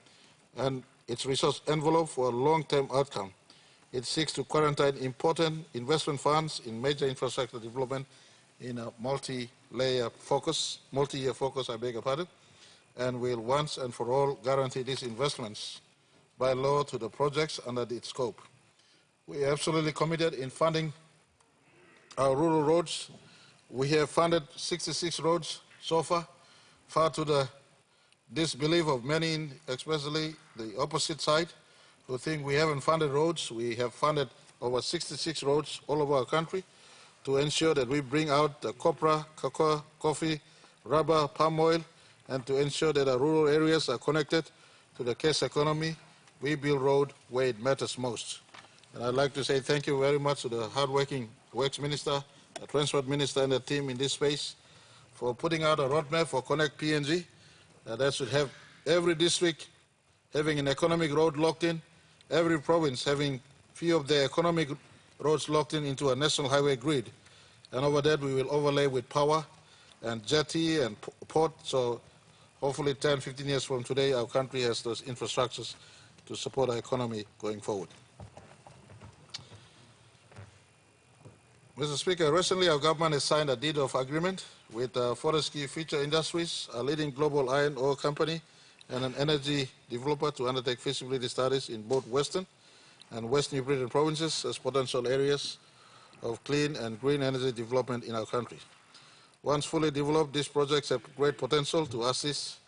and its resource envelope for a long-term outcome. It seeks to quarantine important investment funds in major infrastructure development in a multi-year focus, I beg your pardon, and will once and for all guarantee these investments by law to the projects under its scope. We are absolutely committed in funding our rural roads. We have funded 66 roads so far to the disbelief of many, especially the opposite side, who think we haven't funded roads. We have funded over 66 roads all over our country to ensure that we bring out the copra, cocoa, coffee, rubber, palm oil, and to ensure that our rural areas are connected to the cash economy. We build road where it matters most. And I'd like to say thank you very much to the hardworking Works Minister, the Transport Minister and the team in this space for putting out a roadmap for Connect PNG. That should have every district having an economic road locked in, every province having few of their economic roads locked in into a national highway grid. And over that we will overlay with power and jetty and port. So hopefully 10, 15 years from today, our country has those infrastructures to support our economy going forward. Mr. Speaker, recently our government has signed a deed of agreement with Fortescue Future Industries, a leading global iron ore company and an energy developer, to undertake feasibility studies in both Western and West New Britain provinces as potential areas of clean and green energy development in our country. Once fully developed, these projects have great potential to assist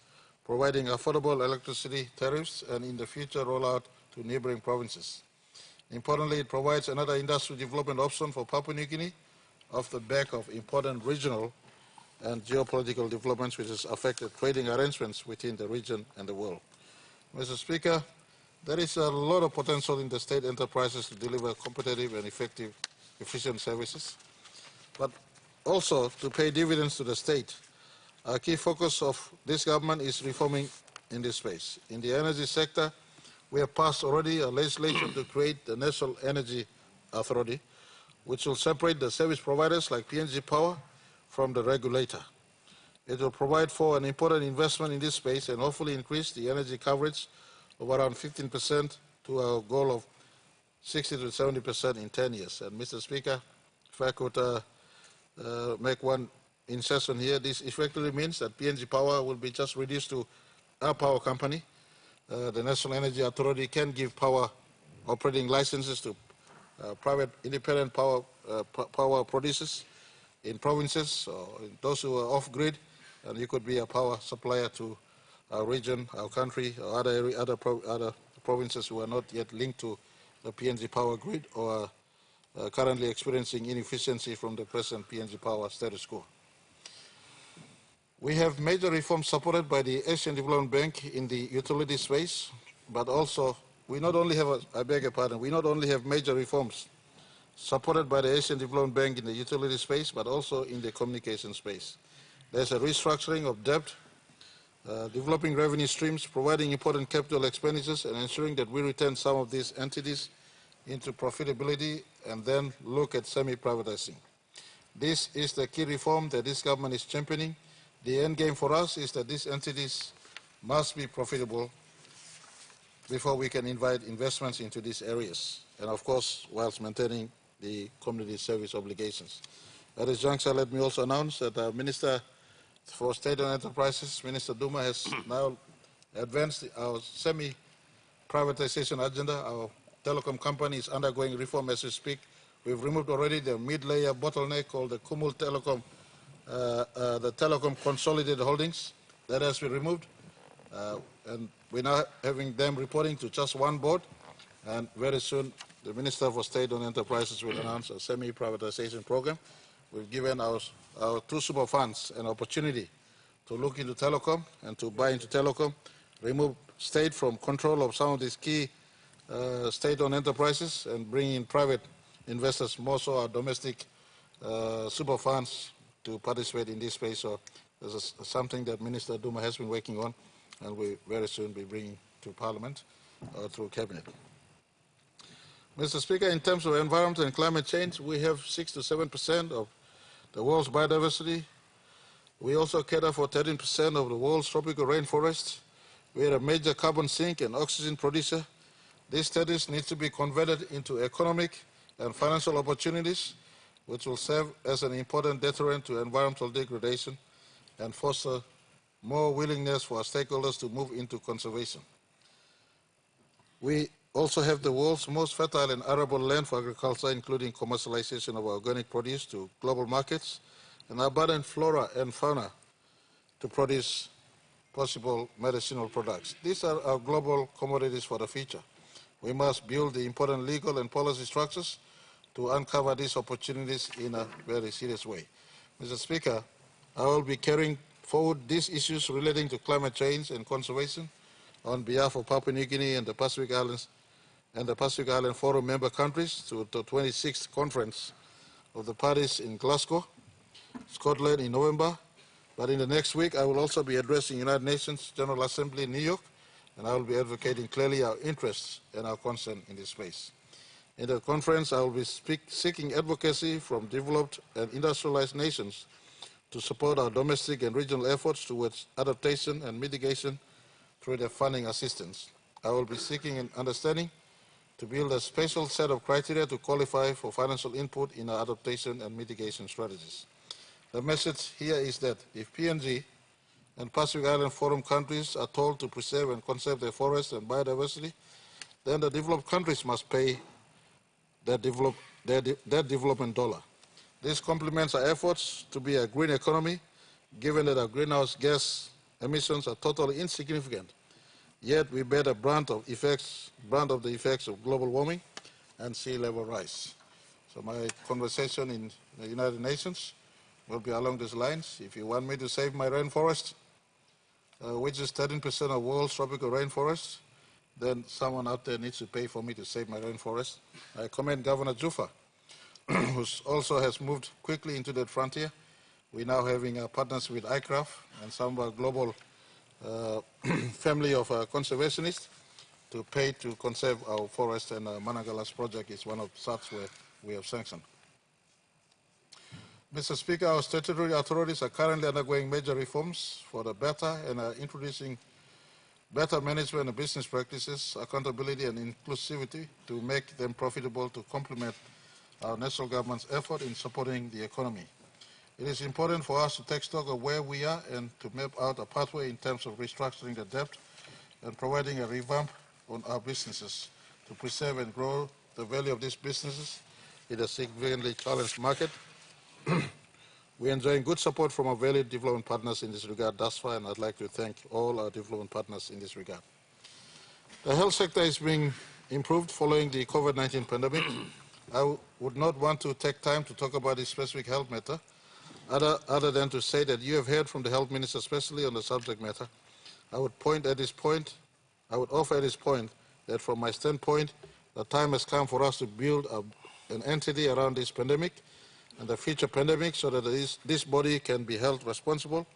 providing affordable electricity tariffs and in the future roll out to neighboring provinces. Importantly, it provides another industry development option for Papua New Guinea off the back of important regional and geopolitical developments which has affected trading arrangements within the region and the world. Mr. Speaker, there is a lot of potential in the state enterprises to deliver competitive and effective, efficient services, but also to pay dividends to the state. A key focus of this government is reforming in this space. In the energy sector, we have passed already a legislation to create the National Energy Authority, which will separate the service providers like PNG Power from the regulator. It will provide for an important investment in this space and hopefully increase the energy coverage of around 15% to our goal of 60 to 70% in 10 years. And Mr. Speaker, if I could make one insertion here, this effectively means that PNG Power will be just reduced to our power company. The National Energy Authority can give power operating licenses to private independent power producers in provinces or in those who are off-grid, and you could be a power supplier to our region, our country, or other provinces who are not yet linked to the PNG Power grid or are currently experiencing inefficiency from the present PNG Power status quo. We have major reforms supported by the Asian Development Bank in the utility space. but also we not only have, I beg your pardon, we not only have major reforms supported by the Asian Development Bank in the utility space, but also in the communication space. There's a restructuring of debt, developing revenue streams, providing important capital expenditures, and ensuring that we return some of these entities into profitability and then look at semi-privatizing. This is the key reform that this government is championing. The end game for us is that these entities must be profitable before we can invite investments into these areas, and of course, whilst maintaining the community service obligations. At this juncture, let me also announce that the Minister for State and Enterprises, Minister Duma, has now advanced our semi-privatization agenda. Our telecom company is undergoing reform as we speak. We've removed already the mid-layer bottleneck called the Kumul Telecom, the Telecom Consolidated Holdings. That has been removed. And we're now having them reporting to just one board. And very soon, the Minister for State and Enterprises will announce a semi-privatization program. We've given our two super funds an opportunity to look into telecom and to buy into telecom, remove state from control of some of these key state-owned enterprises and bring in private investors, more so our domestic super funds, to participate in this space. So this is something that Minister Duma has been working on, and we very soon be bringing to Parliament through Cabinet. Mr. Speaker, in terms of environment and climate change, we have 6 to 7% of the world's biodiversity. We also cater for 13% of the world's tropical rainforest. We are a major carbon sink and oxygen producer. This status needs to be converted into economic and financial opportunities, which will serve as an important deterrent to environmental degradation and foster more willingness for our stakeholders to move into conservation. We also have the world's most fertile and arable land for agriculture, including commercialization of organic produce to global markets, and abundant flora and fauna to produce possible medicinal products. These are our global commodities for the future. We must build the important legal and policy structures to uncover these opportunities in a very serious way. Mr. Speaker, I will be carrying forward these issues relating to climate change and conservation on behalf of Papua New Guinea and the Pacific Islands and the Pacific Island Forum member countries to the 26th conference of the parties in Glasgow, Scotland in November. But in the next week, I will also be addressing United Nations General Assembly in New York, and I will be advocating clearly our interests and our concern in this space. In the conference, I will be seeking advocacy from developed and industrialized nations to support our domestic and regional efforts towards adaptation and mitigation through their funding assistance. I will be seeking an understanding to build a special set of criteria to qualify for financial input in our adaptation and mitigation strategies. The message here is that if PNG and Pacific Island Forum countries are told to preserve and conserve their forests and biodiversity, then the developed countries must pay their development dollar. This complements our efforts to be a green economy, given that our greenhouse gas emissions are totally insignificant. Yet we bear the brunt of the effects of global warming and sea level rise. So my conversation in the United Nations will be along these lines. If you want me to save my rainforest, which is 13% of the world's tropical rainforest, then someone out there needs to pay for me to save my rainforest. I commend Governor Jufa, who also has moved quickly into that frontier. We're now having partners with ICRAF and some of our global family of conservationists to pay to conserve our forest, and Managalas project is one of such where we have sanctioned. Mr. Speaker, our statutory authorities are currently undergoing major reforms for the better and are introducing better management and business practices, accountability and inclusivity to make them profitable to complement our national government's effort in supporting the economy. It is important for us to take stock of where we are and to map out a pathway in terms of restructuring the debt and providing a revamp on our businesses to preserve and grow the value of these businesses in a significantly challenged market. We are enjoying good support from our valued development partners in this regard thus far, and I'd like to thank all our development partners in this regard. The health sector is being improved following the COVID-19 pandemic. I would not want to take time to talk about this specific health matter, other than to say that you have heard from the health minister, especially on the subject matter. I would point at this point I would offer at this point that from my standpoint, the time has come for us to build an entity around this pandemic and the future pandemic so that this body can be held responsible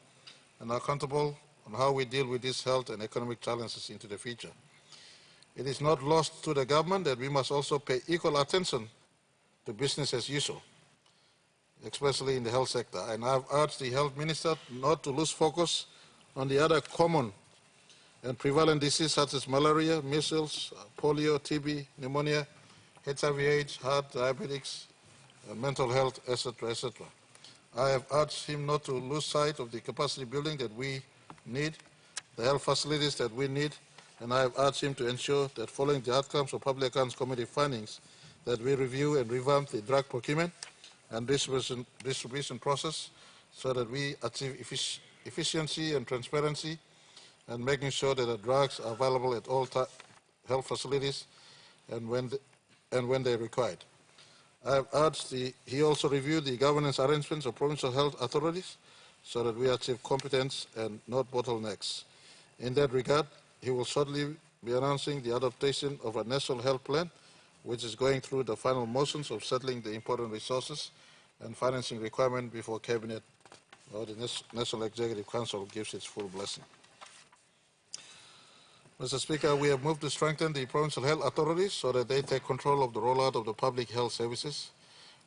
and accountable on how we deal with these health and economic challenges into the future. It is not lost to the government that we must also pay equal attention to business as usual, especially in the health sector. And I've urged the health minister not to lose focus on the other common and prevalent diseases such as malaria, measles, polio, TB, pneumonia, HIV/AIDS, heart, diabetics, mental health, etc., etc. I have urged him not to lose sight of the capacity building that we need, the health facilities that we need, and I have urged him to ensure that following the outcomes of Public Accounts Committee findings, that we review and revamp the drug procurement and distribution process so that we achieve efficiency and transparency and making sure that the drugs are available at all health facilities and when they're required. I have urged he also review the governance arrangements of provincial health authorities so that we achieve competence and not bottlenecks. In that regard, he will shortly be announcing the adoption of a national health plan, which is going through the final motions of settling the important resources and financing requirement before Cabinet or the National Executive Council gives its full blessing. Mr. Speaker, we have moved to strengthen the provincial health authorities so that they take control of the rollout of the public health services.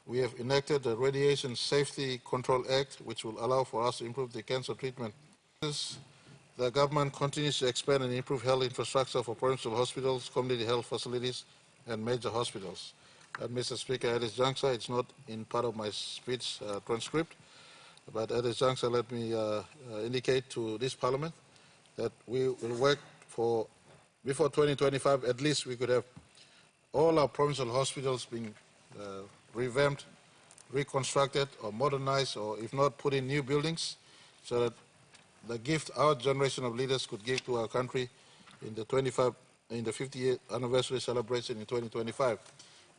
We have enacted the Radiation Safety Control Act, which will allow for us to improve the cancer treatment. The government continues to expand and improve health infrastructure for provincial hospitals, community health facilities, and major hospitals. And Mr. Speaker, at this juncture, it's not in part of my speech transcript, but at this juncture, let me indicate to this Parliament that we will work for, before 2025, at least we could have all our provincial hospitals being revamped, reconstructed, or modernized, or if not, put in new buildings, so that the gift our generation of leaders could give to our country in the 50th anniversary celebration in 2025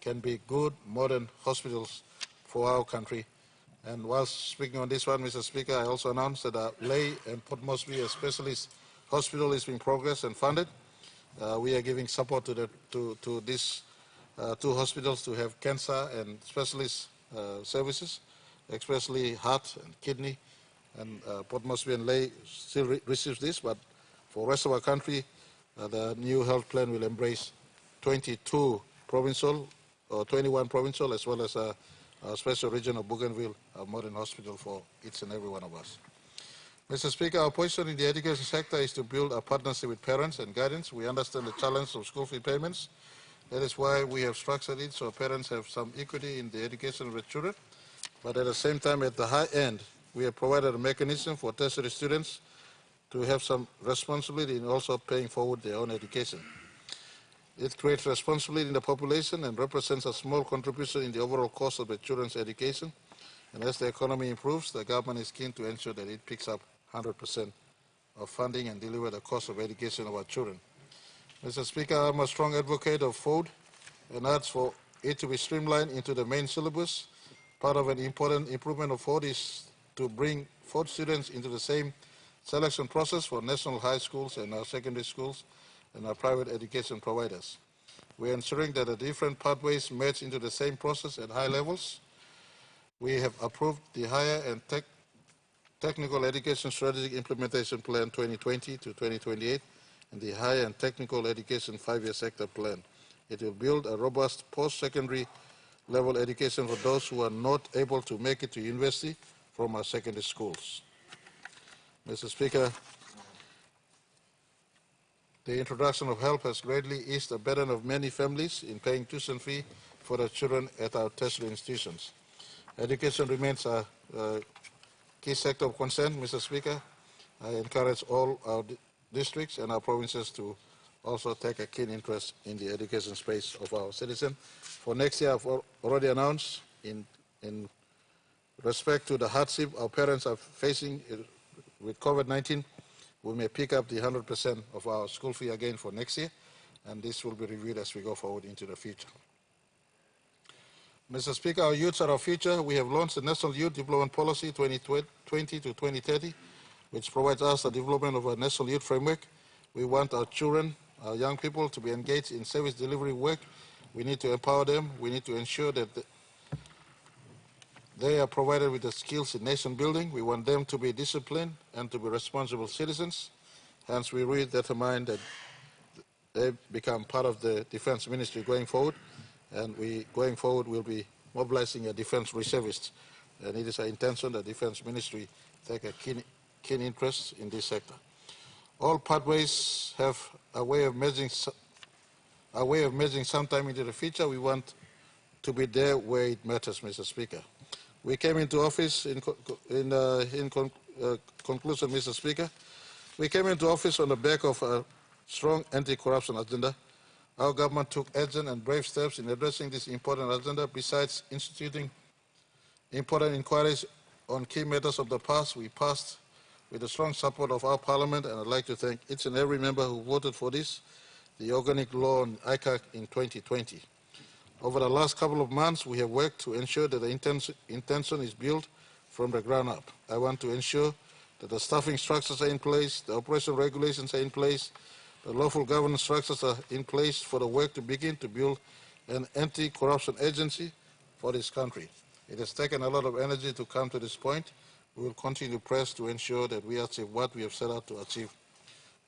can be good, modern hospitals for our country. And whilst speaking on this one, Mr. Speaker, I also announced that Lay and Port Moresby, a specialist hospital, is in progress and funded. We are giving support to these two hospitals to have cancer and specialist services, especially heart and kidney. And Port Moresby and Lay still receives this, but for the rest of our country, the new health plan will embrace 22 provincial, or 21 provincial, as well as a special region of Bougainville, a modern hospital for each and every one of us. Mr. Speaker, our position in the education sector is to build a partnership with parents and guardians. We understand the challenge of school fee payments. That is why we have structured it so parents have some equity in the education of their children. But at the same time, at the high end, we have provided a mechanism for tertiary students to have some responsibility in also paying forward their own education. It creates responsibility in the population and represents a small contribution in the overall cost of the children's education. And as the economy improves, the government is keen to ensure that it picks up 100% of funding and deliver the cost of education of our children. Mr. Speaker, I'm a strong advocate of FODE and urge for it to be streamlined into the main syllabus. Part of an important improvement of FODE is to bring FODE students into the same selection process for national high schools and our secondary schools and our private education providers. We are ensuring that the different pathways merge into the same process at high levels. We have approved the Higher and Technical Education Strategic Implementation Plan 2020 to 2028 and the Higher and Technical Education 5-year Sector Plan. It will build a robust post-secondary level education for those who are not able to make it to university from our secondary schools. Mr. Speaker, the introduction of HELP has greatly eased the burden of many families in paying tuition fee for their children at our tertiary institutions. Education remains a key sector of concern, Mr. Speaker. I encourage all our districts and our provinces to also take a keen interest in the education space of our citizens. For next year, I've already announced in respect to the hardship our parents are facing with COVID-19, we may pick up the 100% of our school fee again for next year, and this will be reviewed as we go forward into the future. Mr. Speaker, our youths are our future. We have launched the National Youth Development Policy 2020 to 2030, which provides us the development of a national youth framework. We want our children, our young people to be engaged in service delivery work. We need to empower them. We need to ensure that they are provided with the skills in nation building. We want them to be disciplined and to be responsible citizens. Hence, we really determine that they become part of the Defense Ministry going forward, and going forward, will be mobilizing a defense reservist. And it is our intention that the Defense Ministry take a keen interest in this sector. All pathways have a way of measuring sometime into the future. We want to be there where it matters, Mr. Speaker. We came into office, in conclusion, Mr. Speaker, we came into office on the back of a strong anti-corruption agenda. Our government took urgent and brave steps in addressing this important agenda. Besides instituting important inquiries on key matters of the past, we passed with the strong support of our Parliament, and I'd like to thank each and every member who voted for this, the organic law on ICAC in 2020. Over the last couple of months, we have worked to ensure that the intention is built from the ground up. I want to ensure that the staffing structures are in place, the operational regulations are in place, the lawful governance structures are in place for the work to begin to build an anti-corruption agency for this country. It has taken a lot of energy to come to this point. We will continue to press to ensure that we achieve what we have set out to achieve.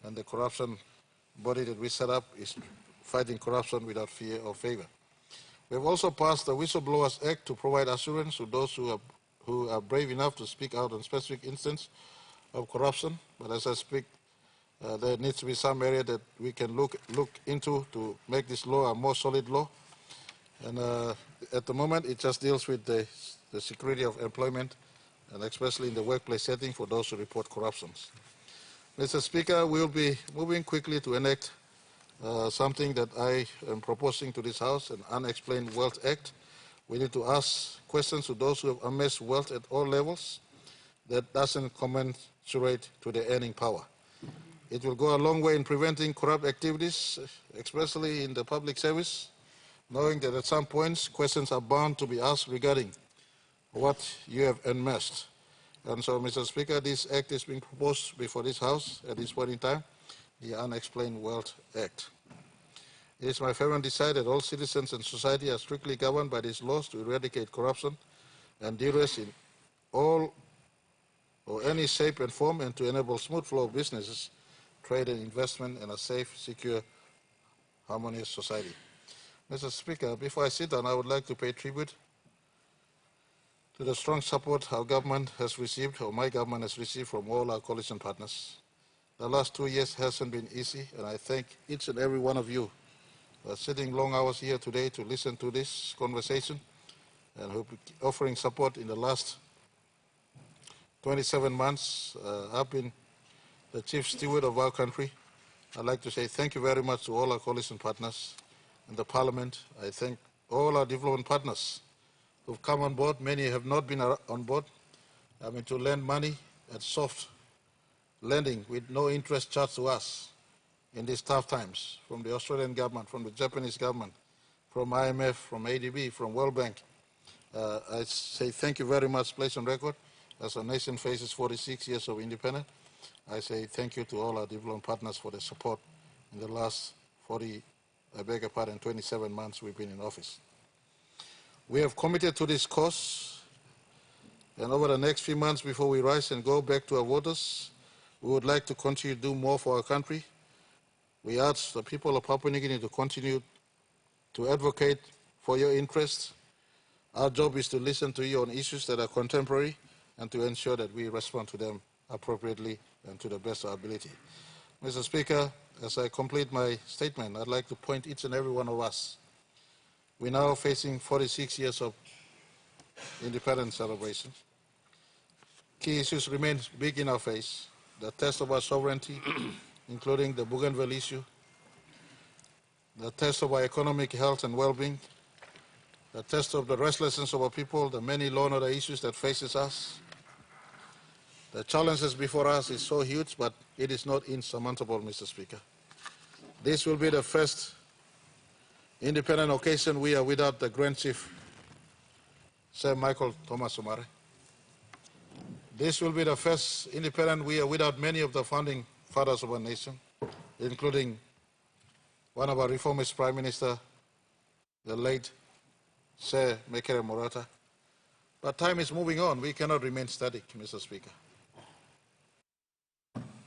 And the corruption body that we set up is fighting corruption without fear or favor. We have also passed the Whistleblowers Act to provide assurance to those who are brave enough to speak out on specific instances of corruption. But as I speak, there needs to be some area that we can look into to make this law a more solid law. And at the moment, it just deals with the security of employment, and especially in the workplace setting for those who report corruptions. Mr. Speaker, we will be moving quickly to enact something that I am proposing to this House, an Unexplained Wealth Act. We need to ask questions to those who have amassed wealth at all levels that doesn't commensurate to their earning power. It will go a long way in preventing corrupt activities, especially in the public service, knowing that at some points questions are bound to be asked regarding what you have amassed. And so, Mr. Speaker, this act is being proposed before this House at this point in time, the Unexplained Wealth Act. It is my fervent desire that all citizens and society are strictly governed by these laws to eradicate corruption and duress in all or any shape and form, and to enable smooth flow of businesses, trade and investment, and a safe, secure, harmonious society. Mr. Speaker, before I sit down, I would like to pay tribute to the strong support our government has received, or my government has received, from all our coalition partners. The last 2 years hasn't been easy, and I thank each and every one of you who are sitting long hours here today to listen to this conversation, and who are offering support in the last 27 months. I've been the chief steward of our country. I'd like to say thank you very much to all our coalition partners in the Parliament. I thank all our development partners who've come on board. Many have not been on board. I mean, to lend money at soft lending with no interest charged to us in these tough times, from the Australian government, from the Japanese government, from IMF, from ADB, from World Bank. I say thank you very much, place on record. As our nation faces 46 years of independence, I say thank you to all our development partners for their support in the last 27 months we've been in office. We have committed to this cause, and over the next few months before we rise and go back to our voters, we would like to continue to do more for our country. We urge the people of Papua New Guinea to continue to advocate for your interests. Our job is to listen to you on issues that are contemporary and to ensure that we respond to them appropriately and to the best of our ability. Mr. Speaker, as I complete my statement, I'd like to point each and every one of us. We're now facing 46 years of independence celebration. Key issues remain big in our face. The test of our sovereignty, including the Bougainville issue, the test of our economic health and well-being, the test of the restlessness of our people, the many law and order issues that faces us. The challenges before us is so huge, but it is not insurmountable, Mr. Speaker. This will be the first independent occasion we are without the Grand Chief, Sir Michael Thomas Omare. This will be the first independent we are without many of the founding fathers of our nation, including one of our reformist Prime Minister, the late Sir Mekere Morata. But time is moving on. We cannot remain static, Mr. Speaker.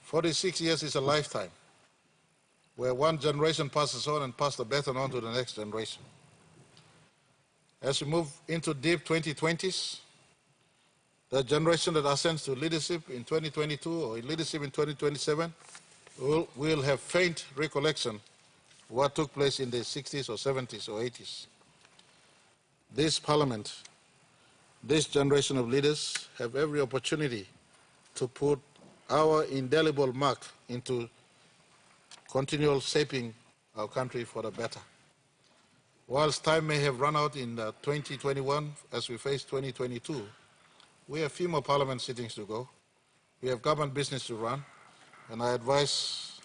46 years is a lifetime, where one generation passes on and passes the baton on to the next generation. As we move into deep 2020s, the generation that ascends to leadership in 2022 or leadership in 2027 will have faint recollection of what took place in the 60s or 70s or 80s. This Parliament, this generation of leaders have every opportunity to put our indelible mark into continual shaping our country for the better. Whilst time may have run out in 2021 as we face 2022, we have few more Parliament sittings to go. We have government business to run, and I advise,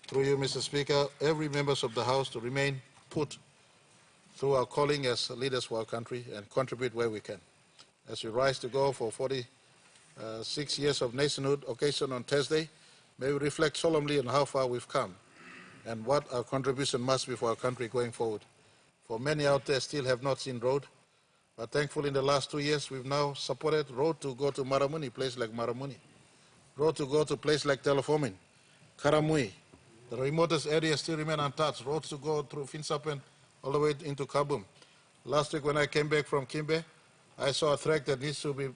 through you, Mr. Speaker, every member of the House to remain put through our calling as leaders for our country and contribute where we can. As we rise to go for 46 years of nationhood occasion on Thursday, may we reflect solemnly on how far we've come and what our contribution must be for our country going forward. For many out there still have not seen road, but thankfully in the last 2 years we've now supported road to go to Maramuni, place like Maramuni, road to go to place like Telefomin, Karamui. The remotest areas still remain untouched, roads to go through Finsapen all the way into Kabum. Last week when I came back from Kimbe, I saw a track that needs to be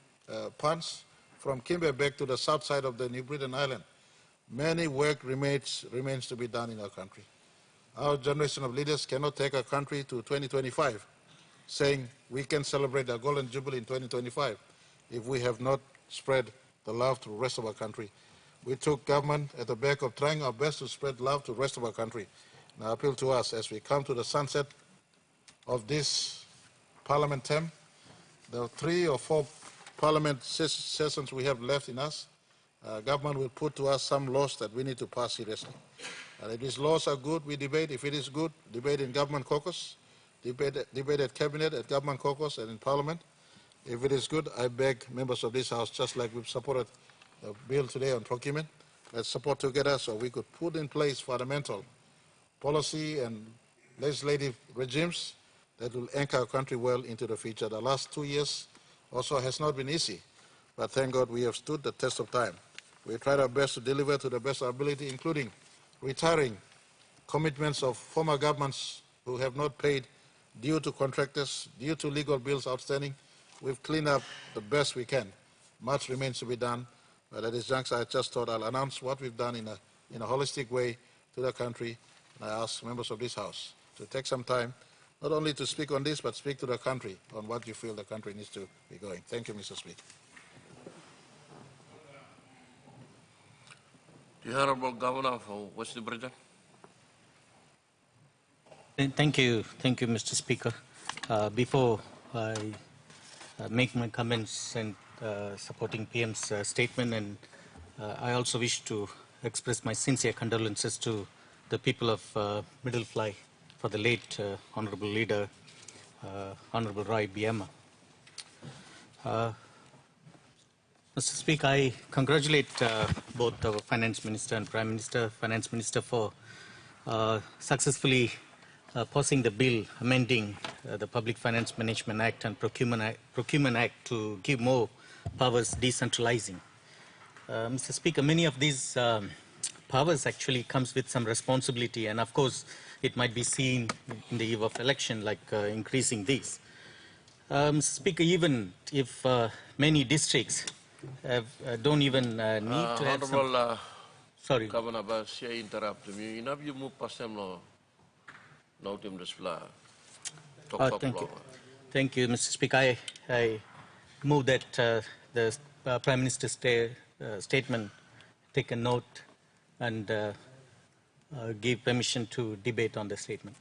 punched from Kimbe back to the south side of the New Britain Island. Many work remains to be done in our country. Our generation of leaders cannot take our country to 2025 saying we can celebrate our Golden Jubilee in 2025 if we have not spread the love to the rest of our country. We took government at the back of trying our best to spread love to the rest of our country. Now I appeal to us as we come to the sunset of this Parliament term, the 3 or 4 Parliament sessions we have left in us, government will put to us some laws that we need to pass seriously. And if these laws are good, we debate. If it is good, debate in government caucus, debate at cabinet, at government caucus, and in Parliament. If it is good, I beg members of this House, just like we've supported the bill today on procurement, let's support together so we could put in place fundamental policy and legislative regimes that will anchor our country well into the future. The last 2 years also has not been easy, but thank God we have stood the test of time. We tried our best to deliver to the best of our ability, including retiring commitments of former governments who have not paid due to contractors, due to legal bills outstanding. We've cleaned up the best we can. Much remains to be done, but at this juncture I just thought I'll announce what we've done in a holistic way to the country, and I ask members of this House to take some time, not only to speak on this, but speak to the country on what you feel the country needs to be going. Thank you, Mr. Speaker. The Honorable Governor for West New Britain. Thank you, Mr. Speaker. Before I make my comments and supporting PM's statement, and I also wish to express my sincere condolences to the people of Middle Fly for the late Honorable Leader, Honorable Roy Biema. Mr. Speaker, I congratulate both the Finance Minister and Prime Minister, Finance Minister for successfully passing the bill amending the Public Finance Management Act and Procurement Act to give more powers decentralizing. Mr. Speaker, many of these powers actually comes with some responsibility, and of course it might be seen in the eve of election like increasing these. Mr. Speaker, even if many districts don't even need to have some... Sorry. Governor, but I interrupt me. You know, you move past them, no team this fly. Thank you. Thank you, Mr. Speaker. I move that the Prime Minister's statement take a note and give permission to debate on the statement.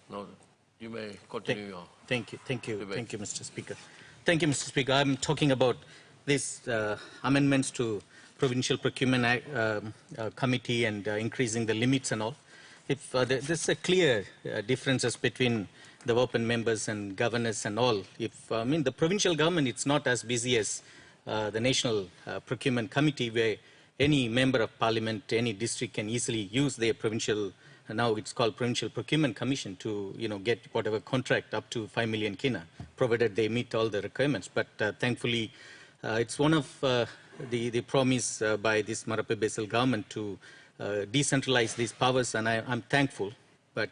No, you may continue your Thank you, debate. Mr. Speaker. Thank you, Mr. Speaker. I'm talking about these amendments to Provincial Procurement Act, Committee and increasing the limits and all. If there's a clear differences between the open members and governors and all. If I mean the provincial government, it's not as busy as the National Procurement Committee, where any member of parliament, any district can easily use their provincial, now it's called Provincial Procurement Commission, to get whatever contract up to 5 million kina, provided they meet all the requirements. But thankfully, it's one of the promise by this Marape Basil government to decentralize these powers, and I'm thankful. But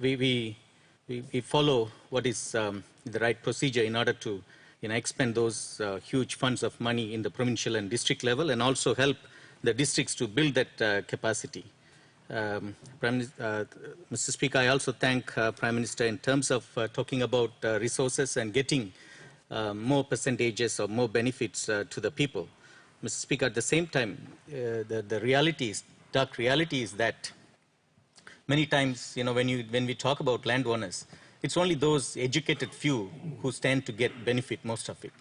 we follow what is the right procedure in order to expend those huge funds of money in the provincial and district level, and also help the districts to build that capacity. Mr. Speaker, I also thank Prime Minister in terms of talking about resources and getting more percentages or more benefits to the people. Mr. Speaker, at the same time, the reality is, dark reality is that many times, when we talk about landowners, it's only those educated few who stand to get benefit most of it.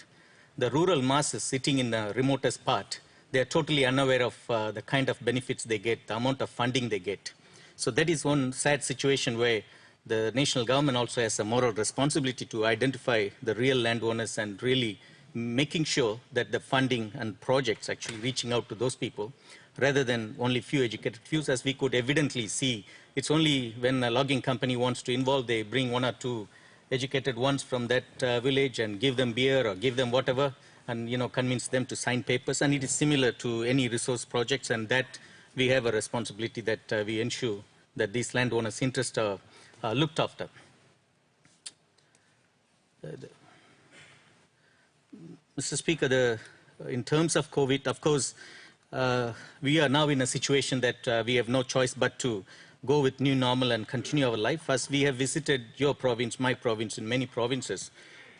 The rural masses sitting in the remotest part, they are totally unaware of the kind of benefits they get, the amount of funding they get. So that is one sad situation where the national government also has a moral responsibility to identify the real landowners and really making sure that the funding and projects actually reaching out to those people, rather than only few educated few, as we could evidently see. It's only when a logging company wants to involve, they bring one or two educated ones from that village and give them beer or give them whatever, and convince them to sign papers. And it is similar to any resource projects, and that we have a responsibility that we ensure that these landowners' interests are looked after. Mr. Speaker, in terms of COVID, of course, we are now in a situation that we have no choice but to go with new normal and continue our life. As we have visited your province, my province, and many provinces,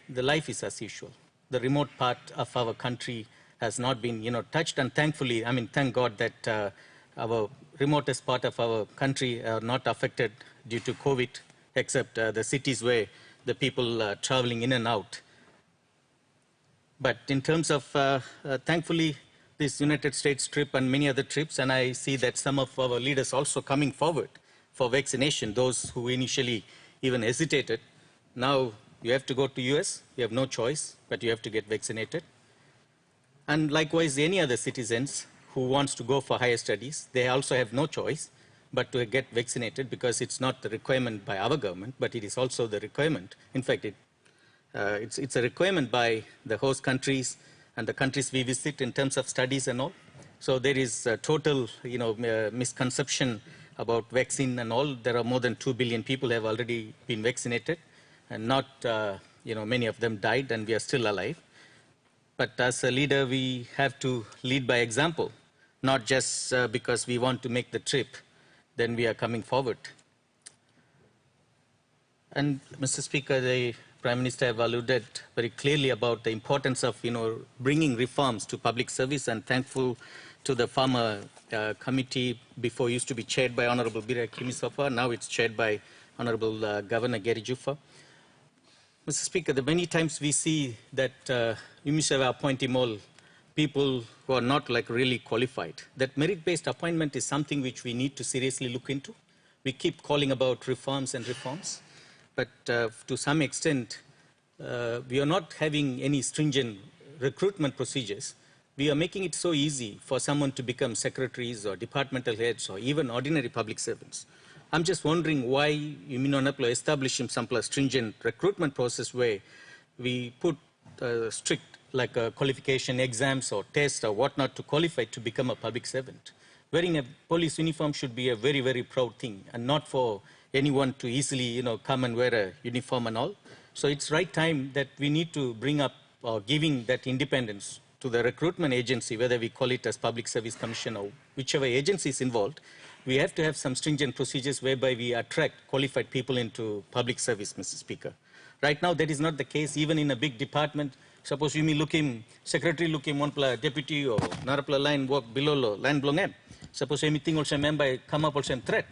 the life is as usual. The remote part of our country has not been, touched, and thankfully, thank God that our remotest part of our country are not affected due to COVID, except the cities where the people are traveling in and out. But in terms of, thankfully, this United States trip and many other trips, and I see that some of our leaders also coming forward for vaccination, those who initially even hesitated. Now you have to go to US, you have no choice, but you have to get vaccinated. And likewise, any other citizens who wants to go for higher studies, they also have no choice but to get vaccinated, because it's not the requirement by our government, but it is also the requirement. In fact, it's a requirement by the host countries and the countries we visit in terms of studies and all. So there is a total, misconception about vaccine and all. There are more than 2 billion people who have already been vaccinated, and not, many of them died, and we are still alive. But as a leader, we have to lead by example, not just because we want to make the trip, then we are coming forward. And Mr. Speaker, the Prime Minister have alluded very clearly about the importance of, bringing reforms to public service, and thankful to the Farmer Committee. Before used to be chaired by Honorable Bira Kimisofa, now it's chaired by Honorable Governor Gary Juffa. Mr. Speaker, the many times we see that UMISEVA appointing all people who are not really qualified. That merit-based appointment is something which we need to seriously look into. We keep calling about reforms and reforms, but to some extent, we are not having any stringent recruitment procedures. We are making it so easy for someone to become secretaries or departmental heads or even ordinary public servants. I'm just wondering why you may not establish some stringent recruitment process where we put strict qualification exams or tests or whatnot to qualify to become a public servant. Wearing a police uniform should be a very, very proud thing, and not for anyone to easily, come and wear a uniform and all. So it's right time that we need to bring up giving that independence to the recruitment agency, whether we call it as Public Service Commission or whichever agency is involved. We have to have some stringent procedures whereby we attract qualified people into public service, Mr. Speaker. Right now, that is not the case. Even in a big department, suppose you may look him, secretary look him, one deputy or narapla line work below line belong em. Suppose anything also member come up also threat.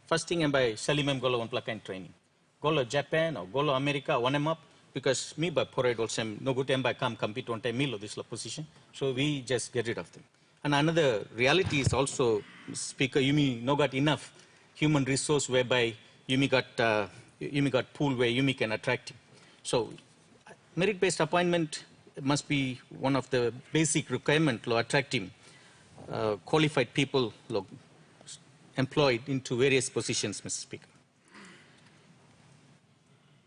First thing by Salimem golo one kind training. Golo Japan or golo America, one em up, because me by parade also no good by come compete one time milo this position. So we just get rid of them. And another reality is also, Speaker, you may not got enough human resource whereby you may got pool where you may can attract him. So merit-based appointment must be one of the basic requirement to attract him. qualified people employed into various positions, Mr. Speaker.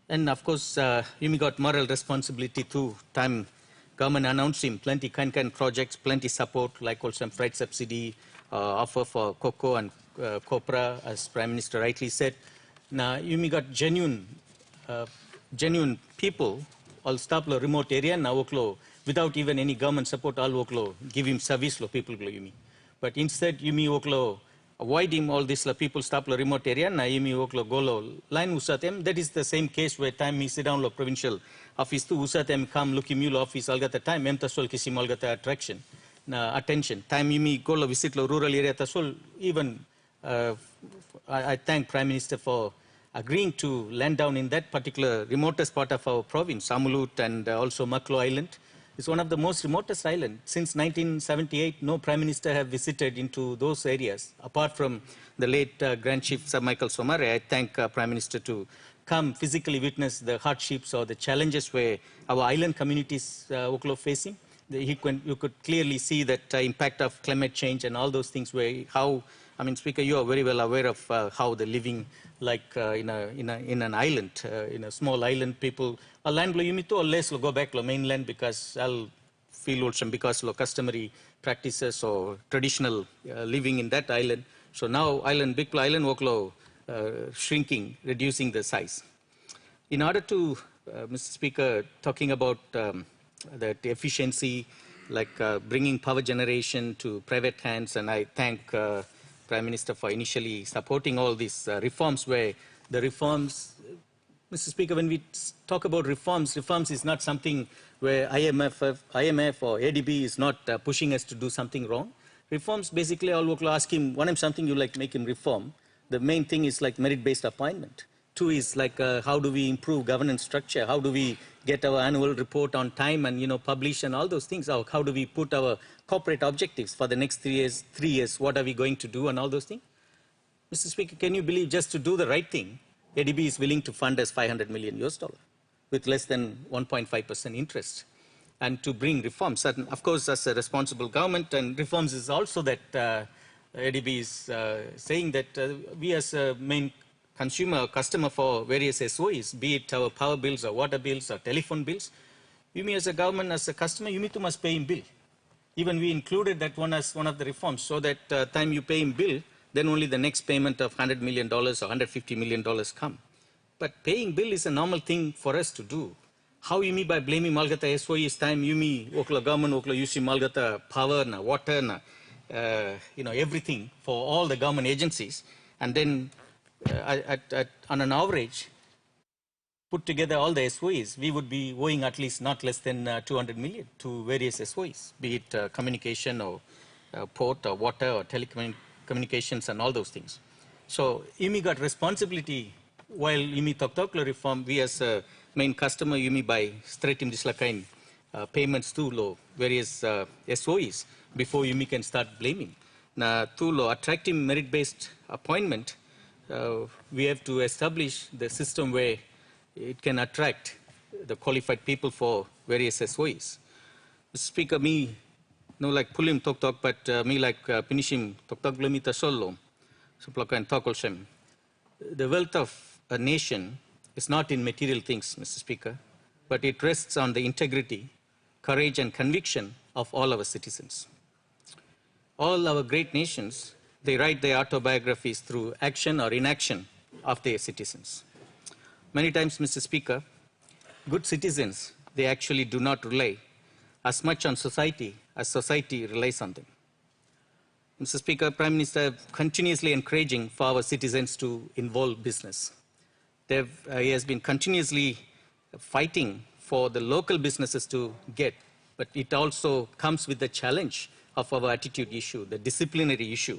And of course, Yumi got moral responsibility too. Time government announced him plenty kind projects, plenty support, like also freight subsidy, offer for cocoa and copra, as Prime Minister rightly said. Now, Yumi got genuine people, all stop the remote area, now without even any government support, all give him service, people, Yumi. But instead, Yumi avoid him all this people stop the remote area, na Yumi go line usatem. That is the same case where time he sit down lo provincial office to usatem come look him office all the time, tasol kisim all attraction, na attention. Time Yumi go visit lo rural area tasol even. I thank Prime Minister for agreeing to land down in that particular remotest part of our province, Samulut and also Maklo Island. It's one of the most remotest islands. Since 1978, no Prime Minister have visited into those areas. Apart from the late Grand Chief Sir Michael Somare, I thank Prime Minister to come physically witness the hardships or the challenges where our island communities are facing. You could clearly see that impact of climate change and all those things where how, I mean, Speaker, you are very well aware of how the living like in an island, in a small island, people, a land lo yumito or less lo go back lo mainland because I'll feel also because lo customary practices or traditional living in that island. So now island, big island work lo shrinking, reducing the size. In order to, Mr. Speaker, talking about that efficiency, like bringing power generation to private hands, and I thank Prime Minister for initially supporting all these reforms where the reforms, Mr. Speaker, when we talk about reforms, reforms is not something where IMF or ADB is not pushing us to do something wrong. Reforms basically all work ask him, one is something you like make him reform. The main thing is like merit-based appointment. Two is like how do we improve governance structure? How do we get our annual report on time and publish and all those things? How do we put our corporate objectives for the next 3 years? 3 years, what are we going to do and all those things? Mr. Speaker, can you believe just to do the right thing, ADB is willing to fund us $500 million with less than 1.5% interest, and to bring reforms. And of course, as a responsible government, and reforms is also that ADB is saying that we as a main customer for various SOEs, be it our power bills or water bills or telephone bills, you as a government, as a customer, you too must pay him bill. Even we included that one as one of the reforms, so that time you pay him bill, then only the next payment of $100 million or $150 million come. But paying bill is a normal thing for us to do. How you mean by blaming Malgata SOE's time, you mean Okla government, Okla UC Malgata power, na water, na, everything for all the government agencies, and then on an average, put together all the SOEs, we would be owing at least not less than 200 million to various SOEs, be it communication or port or water or telecommunications and all those things. So IMI got responsibility while IMI Tokla reform, we as a main customer, IMI by straight in this kind payments to various SOEs before IMI can start blaming. Now, to attractive merit-based appointment, we have to establish the system where it can attract the qualified people for various SOEs. Mr. Speaker, me, no like pulim talk, but me like pinishim talk glamita solo, so and talkolshem. The wealth of a nation is not in material things, Mr. Speaker, but it rests on the integrity, courage, and conviction of all our citizens. All our great nations, they write their autobiographies through action or inaction of their citizens. Many times, Mr. Speaker, good citizens, they actually do not rely as much on society as society relies on them. Mr. Speaker, Prime Minister continuously encouraging for our citizens to involve business. He has been continuously fighting for the local businesses to get, but it also comes with the challenge of our attitude issue, the disciplinary issue,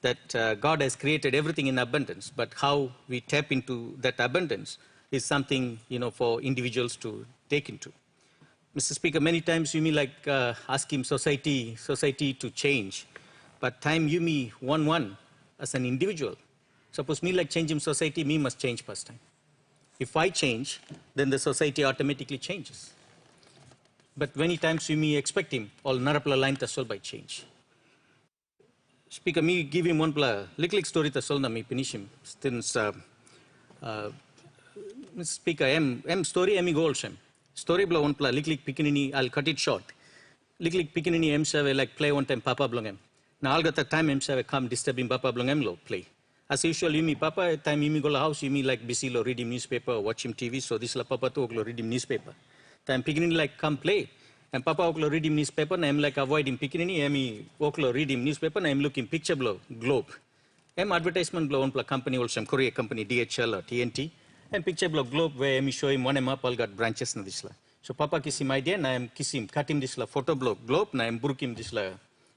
that God has created everything in abundance, but how we tap into that abundance is something, for individuals to take into. Mr. Speaker, many times you may like asking society to change, but time you me one as an individual. Suppose me like changing society, me must change first time. If I change, then the society automatically changes. But many times you may expect him, all narapla line tasol by change. Speaker, me give him one little story to solna me finish him. Since Mr. Speaker, story emi goal shem. Story bla one little pikinini, I'll cut it short. Little pikinini save like play one time papa blongem. Now I'll get the time save come disturbing papa blongem lo play. As usual, you me papa time you me go to house, you me like busy lo read him newspaper, watch him TV, so this la papa to lo read him newspaper. Time pikinini like come play. And Papa oklo read him newspaper, and I'm like avoid him pikinini, emi oklo read him newspaper, and I'm looking picture blow globe. Advertisement blow on company also, Korea company DHL or TNT, and picture blow globe where emi show him one map all got branches na this la. So Papa kiss him idea, and I'm kiss him, cut him this la photo blow globe, and I'm brook him this la,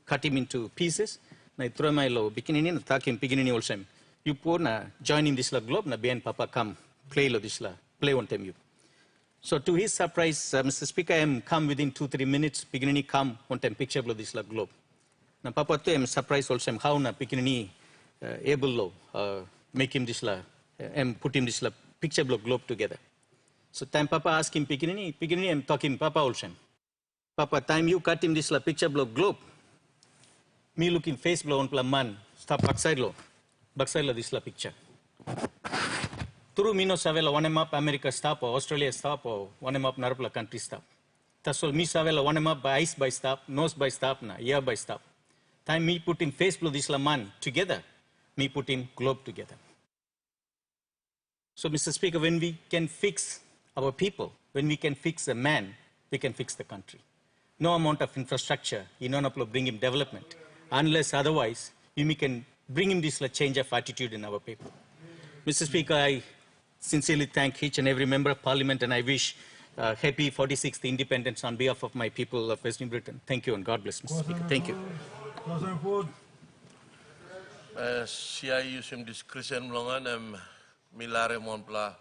cut him into pieces, and I throw my low pikinini, and attack him pikinini also. You pour na join him this la globe, na behind Papa come play lo this la, play one time you. So to his surprise, Mr. Speaker, I am come within 2-3 minutes, pikinini come one time picture of this globe. Now Papa to am surprised also how na pikinini able lo make him this put him this picture of globe together. So time Papa ask him pikinini am talking Papa also. Papa time you cut him this picture of globe. Me looking face blow on man stop backside lo this picture. Through Mino Savela, one map America stop or Australia stop or one map Narpla country stop. Tasol me Savela, one map by ice by stop, nose by stop, na year by stop. Time me put in face blow this man together, me put in globe together. So Mr. Speaker, when we can fix our people, when we can fix a man, we can fix the country. No amount of infrastructure, you know, bring him development. Unless otherwise, we can bring him this change of attitude in our people. Mr. Speaker, I sincerely thank each and every member of Parliament, and I wish happy 46th independence on behalf of my people of Western Britain. Thank you, and God bless, Mr. Speaker. Thank you. Sia yusum discretion mlongan milare monpla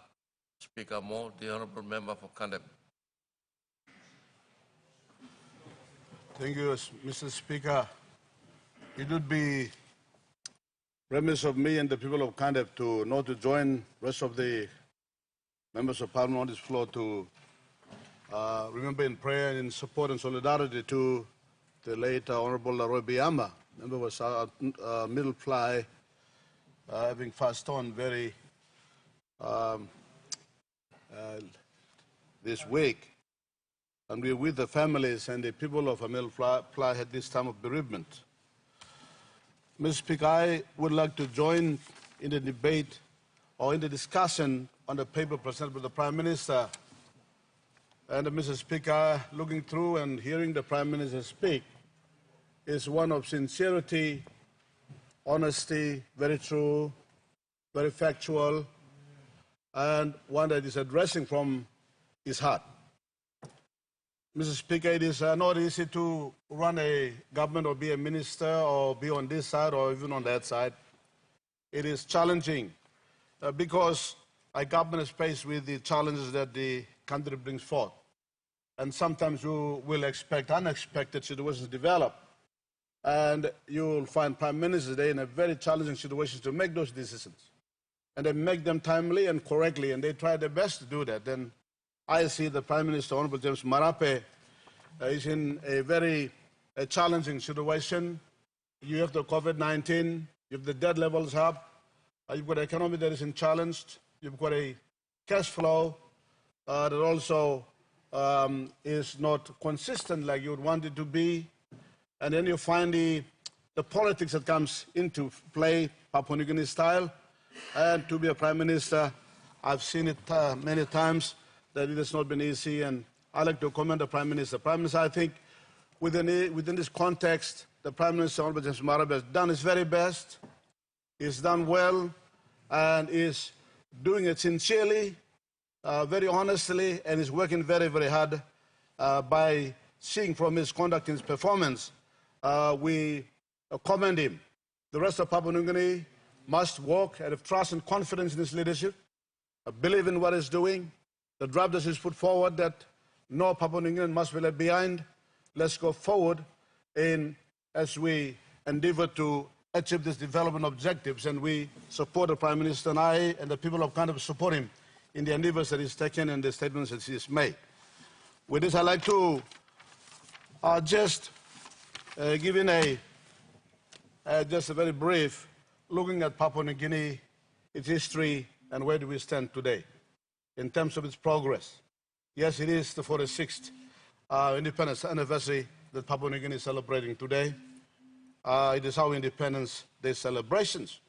Speaker Mo, the Honourable Member for Kandep. Thank you, Mr. Speaker. It would be remiss of me and the people of Kandep to not to join rest of the members of Parliament on this floor to remember in prayer and in support and solidarity to the late Honourable Roy Biama. Member was middle fly, having passed on very this week. And we're with the families and the people of middle fly at this time of bereavement. Mr. Speaker, I would like to join in the debate or in the discussion on the paper presented by the Prime Minister. And Mr. Speaker, looking through and hearing the Prime Minister speak is one of sincerity, honesty, very true, very factual, and one that is addressing from his heart. Mr. Speaker, it is not easy to run a government or be a minister or be on this side or even on that side. It is challenging because a government is faced with the challenges that the country brings forth. And sometimes you will expect unexpected situations develop. And you will find Prime Ministers today in a very challenging situation to make those decisions. And they make them timely and correctly, and they try their best to do that. Then I see the Prime Minister, Honourable James Marape, is in a very challenging situation. You have the COVID-19, you have the debt levels up, you've got an economy that is challenged, you've got a cash flow that also is not consistent like you would want it to be. And then you find the politics that comes into play, Papua New Guinea style. And to be a Prime Minister, I've seen it many times, that it has not been easy, and I'd like to commend the Prime Minister. Prime Minister, I think within this context, the Prime Minister, Honourable James Marape, has done his very best. He's done well, and is doing it sincerely, very honestly, and is working very, very hard. By seeing from his conduct and his performance, we commend him. The rest of Papua New Guinea must walk and have trust and confidence in his leadership, believe in what he's doing. The draft that is put forward that no Papua New Guinean must be left behind. Let's go forward as we endeavour to achieve these development objectives, and we support the Prime Minister, and I and the people of Kandap support him in the endeavours that he's taken and the statements that he has made. With this, I'd like to just give in a just a very brief, looking at Papua New Guinea, its history, and where do we stand today in terms of its progress. Yes, it is the 46th independence anniversary that Papua New Guinea is celebrating today. It is our Independence Day celebrations.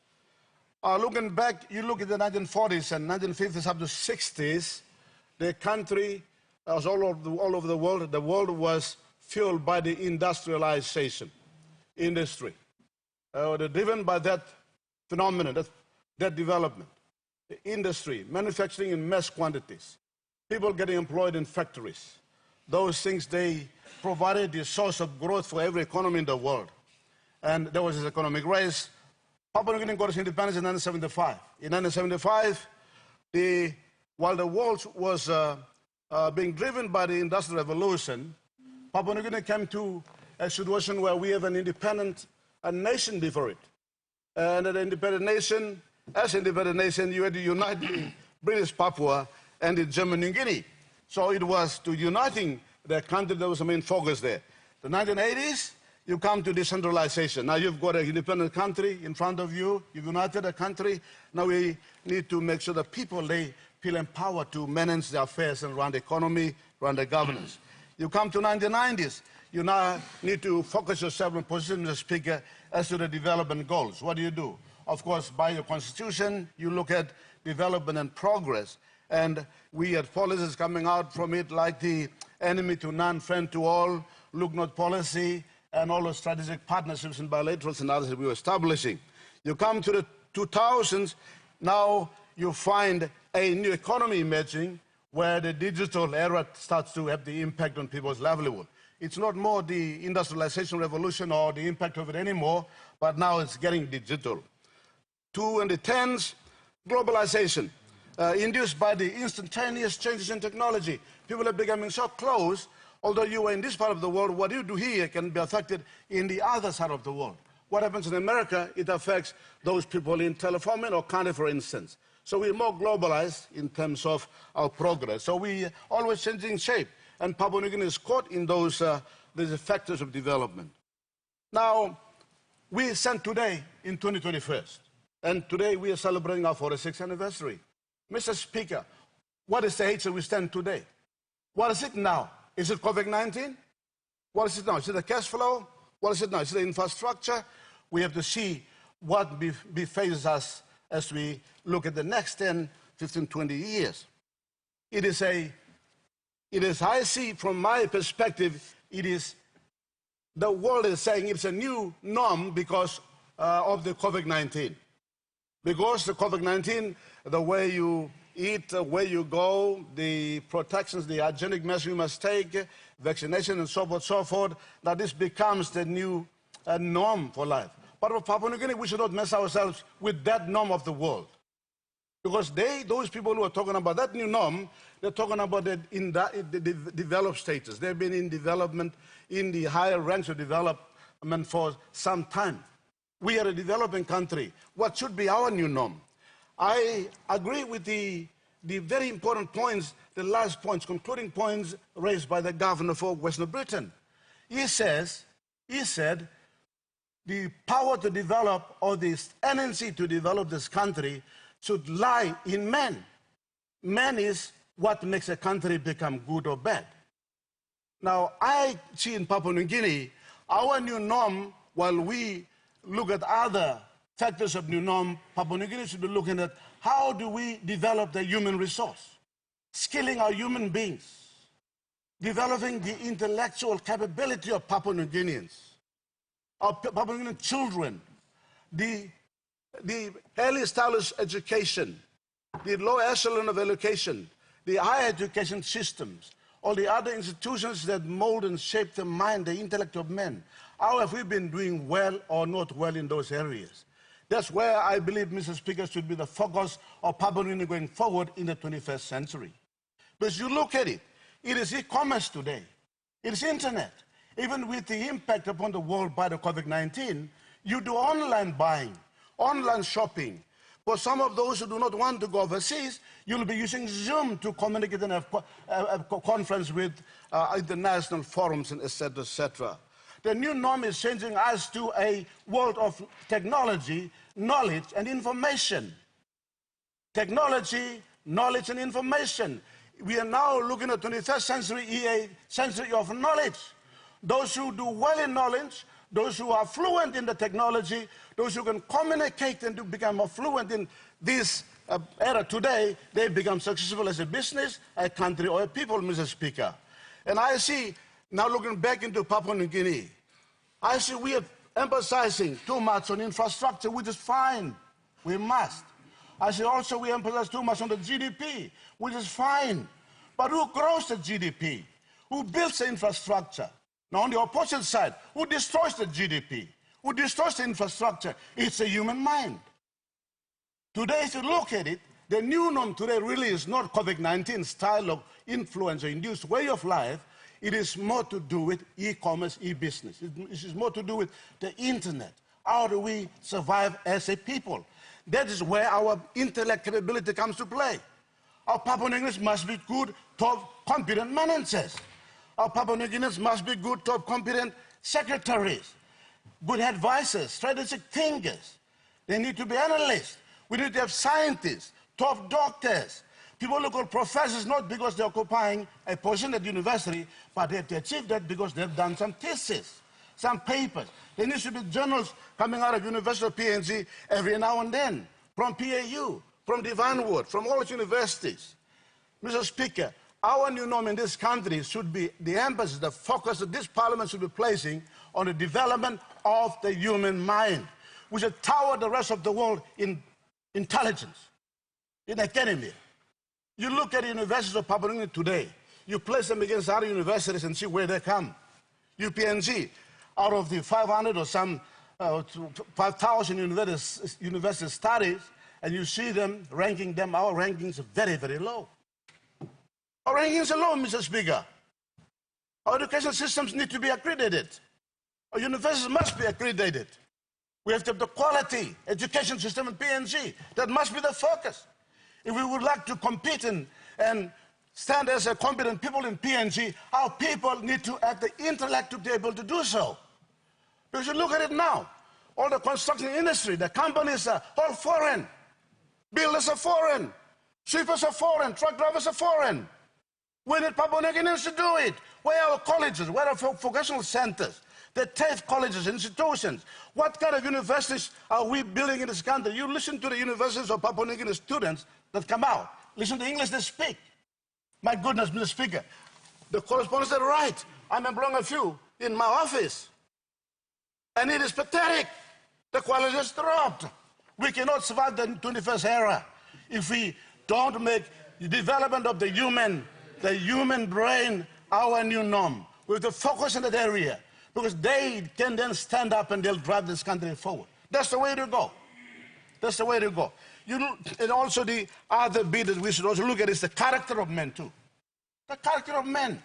Looking back, you look at the 1940s and 1950s up to 60s, the country, as all over the world was fueled by the industrialization, industry. They're driven by that phenomenon, that development. The industry, manufacturing in mass quantities, people getting employed in factories. Those things, they provided the source of growth for every economy in the world. And there was this economic race. Papua New Guinea got its independence in 1975. In 1975, while the world was being driven by the Industrial Revolution, Papua New Guinea came to a situation where we have an independent nation before it. And an independent nation, as an independent nation, you had to unite the British Papua and the German New Guinea. So it was to uniting the country that was the main focus there. The 1980s, you come to decentralization. Now you've got an independent country in front of you. You've united a country. Now we need to make sure that people, they feel empowered to manage their affairs and run the economy, run the governance. You come to 1990s. You now need to focus yourself on position, Mr. Speaker, as to the development goals. What do? Of course, by your constitution, you look at development and progress. And we had policies coming out from it like the enemy to none, friend to all, look not policy, and all the strategic partnerships and bilaterals and others that we were establishing. You come to the 2000s, now you find a new economy emerging where the digital era starts to have the impact on people's livelihood. It's not more the industrialization revolution or the impact of it anymore, but now it's getting digital. 2010s, globalization, induced by the instantaneous changes in technology. People are becoming so close. Although you are in this part of the world, what you do here can be affected in the other side of the world. What happens in America, it affects those people in California or Canada, for instance. So we're more globalized in terms of our progress. So we're always changing shape. And Papua New Guinea is caught in those factors of development. Now, we stand today in 2021. And today we are celebrating our 46th anniversary. Mr. Speaker, what is the age that we stand today? What is it now? Is it COVID-19? What is it now? Is it the cash flow? What is it now? Is it the infrastructure? We have to see what faces us as we look at the next 10, 15, 20 years. It is, I see from my perspective, the world is saying it's a new norm because of the COVID-19. Because the COVID-19, the way you eat, where you go, the protections, the hygienic measures you must take, vaccination and so forth, that this becomes the new norm for life. But for Papua New Guinea, we should not mess ourselves with that norm of the world. Because those people who are talking about that new norm, they're talking about the developed status. They've been in development, in the higher ranks of development for some time. We are a developing country. What should be our new norm? I agree with the very important points, the last points, concluding points raised by the governor for Western Britain. He said, the power to develop or this tendency to develop this country should lie in man. Man is what makes a country become good or bad. Now, I see in Papua New Guinea, our new norm, while we look at other factors of new norm, Papua New Guinea should be looking at how do we develop the human resource, skilling our human beings, developing the intellectual capability of Papua New Guineans, our Papua New Guinean children, the early established education, the low echelon of education, the higher education systems, all the other institutions that mold and shape the mind, the intellect of men. How have we been doing well or not well in those areas? That's where I believe, Mr. Speaker, should be the focus of Papua New Guinea going forward in the 21st century. Because you look at it, it is e-commerce today. It is internet. Even with the impact upon the world by the COVID-19, you do online buying, online shopping. For some of those who do not want to go overseas, you'll be using Zoom to communicate and have a conference with international forums, and et cetera, et cetera. The new norm is changing us to a world of technology, knowledge, and information. Technology, knowledge, and information. We are now looking at 21st century, a century of knowledge. Those who do well in knowledge, those who are fluent in the technology, those who can communicate and to become more fluent in this era today, they become successful as a business, a country, or a people, Mr. Speaker. And I see, now looking back into Papua New Guinea, I see we are emphasizing too much on infrastructure, which is fine. We must. I see also we emphasize too much on the GDP, which is fine. But who grows the GDP? Who builds the infrastructure? Now, on the opposite side, who destroys the GDP? Who destroys the infrastructure? It's the human mind. Today, if you look at it, the new norm today really is not COVID-19 style of influencer-induced way of life. It is more to do with e-commerce, e-business. It is more to do with the internet. How do we survive as a people? That is where our intellect capability comes to play. Our Papua New Guineans must be good, top, competent managers. Our Papua New Guineans must be good, top, competent secretaries, good advisors, strategic thinkers. They need to be analysts. We need to have scientists, top doctors. People who call professors not because they're occupying a position at university, but they have to achieve that because they've done some thesis, some papers. There needs to be journals coming out of University of PNG every now and then, from PAU, from TVWAN, from all universities. Mr. Speaker, our new norm in this country should be the emphasis, the focus that this parliament should be placing on the development of the human mind. We should tower the rest of the world in intelligence, in academia. You look at the universities of Papua New Guinea today, you place them against other universities and see where they come. UPNG, out of the 500 or some 5,000 university studies, and you see them, ranking them, our rankings are very, very low. Our rankings are low, Mr. Speaker. Our education systems need to be accredited. Our universities must be accredited. We have to have the quality education system in PNG. That must be the focus. If we would like to compete and stand as a competent people in PNG, our people need to have the intellect to be able to do so. Because you look at it now, all the construction industry, the companies are all foreign. Builders are foreign. Sweepers are foreign. Truck drivers are foreign. We need Papua New Guineans to do it. Where are our colleges? Where are our vocational centers? The TAFE colleges, institutions. What kind of universities are we building in this country? You listen to the universities of Papua New Guinea students that come out. Listen to the English they speak. My goodness, Mr. Speaker. The correspondents are right. I'm employing a few in my office. And it is pathetic. The quality has dropped. We cannot survive the 21st era if we don't make the development of the human brain our new norm. We have to focus in that area because they can then stand up and they'll drive this country forward. That's the way to go. That's the way to go. And also the other bit that we should also look at is the character of men too. The character of men.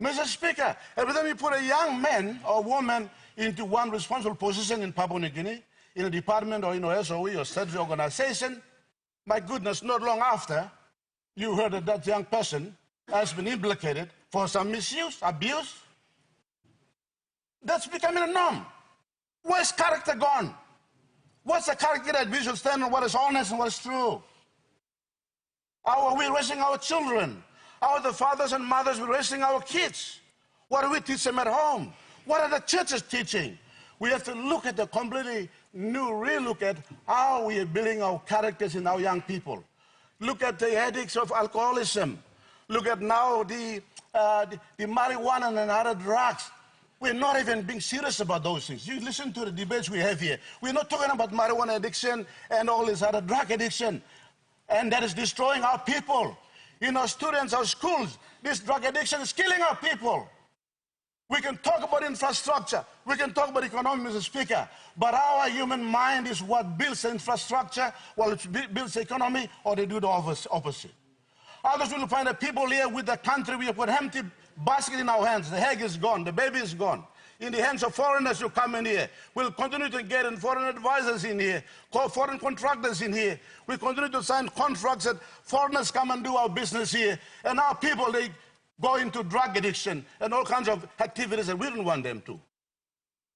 Mr. Speaker, every time you put a young man or woman into one responsible position in Papua New Guinea, in a department or in a SOE or statutory organization, my goodness, not long after, you heard that that young person has been implicated for some misuse, abuse. That's becoming a norm. Where's character gone? What's the character that we should stand on what is honest and what is true? How are we raising our children? How are the fathers and mothers raising our kids? What do we teach them at home? What are the churches teaching? We have to look at the completely new relook at how we are building our characters in our young people. Look at the addicts of alcoholism. Look at now the marijuana and other drugs. We're not even being serious about those things. You listen to the debates we have here. We're not talking about marijuana addiction and all this other drug addiction. And that is destroying our people. In our students, our schools, this drug addiction is killing our people. We can talk about infrastructure. We can talk about economy, Mr. Speaker. But our human mind is what builds the infrastructure, what builds the economy, or they do the opposite. Others will find that people here with the country, we have put empty basket in our hands. The egg is gone. The baby is gone. In the hands of foreigners who come in here. We'll continue to get in foreign advisors in here, foreign contractors in here. We continue to sign contracts that foreigners come and do our business here. And our people, they go into drug addiction and all kinds of activities that we don't want them to.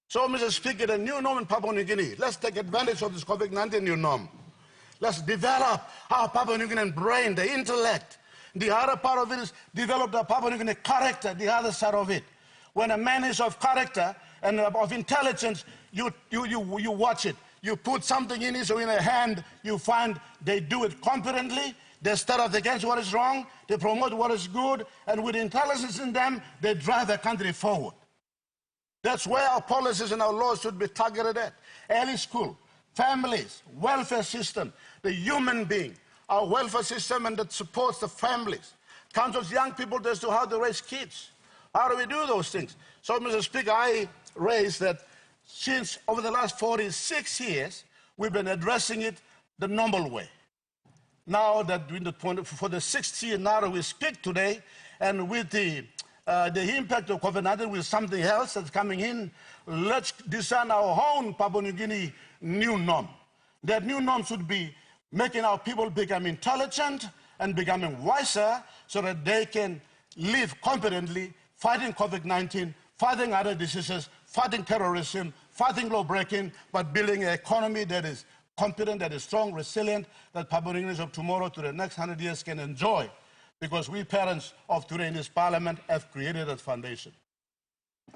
So, Mr. Speaker, the new norm in Papua New Guinea, let's take advantage of this COVID-19 new norm. Let's develop our Papua New Guinean brain, the intellect. The other part of it is develop the Papua New Guinea character, the other side of it. When a man is of character and of intelligence, you watch it. You put something in his or in a hand, you find they do it competently, they stand up against what is wrong, they promote what is good, and with intelligence in them, they drive the country forward. That's where our policies and our laws should be targeted at. Early school, families, welfare system, the human being, our welfare system and that supports the families, counsels young people as to how to raise kids. How do we do those things? So, Mr. Speaker, I raised that since over the last 46 years, we've been addressing it the normal way. Now that for the 6th year now that we speak today, and with the impact of COVID-19 with something else that's coming in, let's design our own Papua New Guinea new norm. That new norm should be making our people become intelligent and becoming wiser so that they can live competently, fighting COVID-19, fighting other diseases, fighting terrorism, fighting law breaking, but building an economy that is competent, that is strong, resilient, that Papua New Guineans of tomorrow to the next 100 years can enjoy. Because we parents of today in this parliament have created that foundation.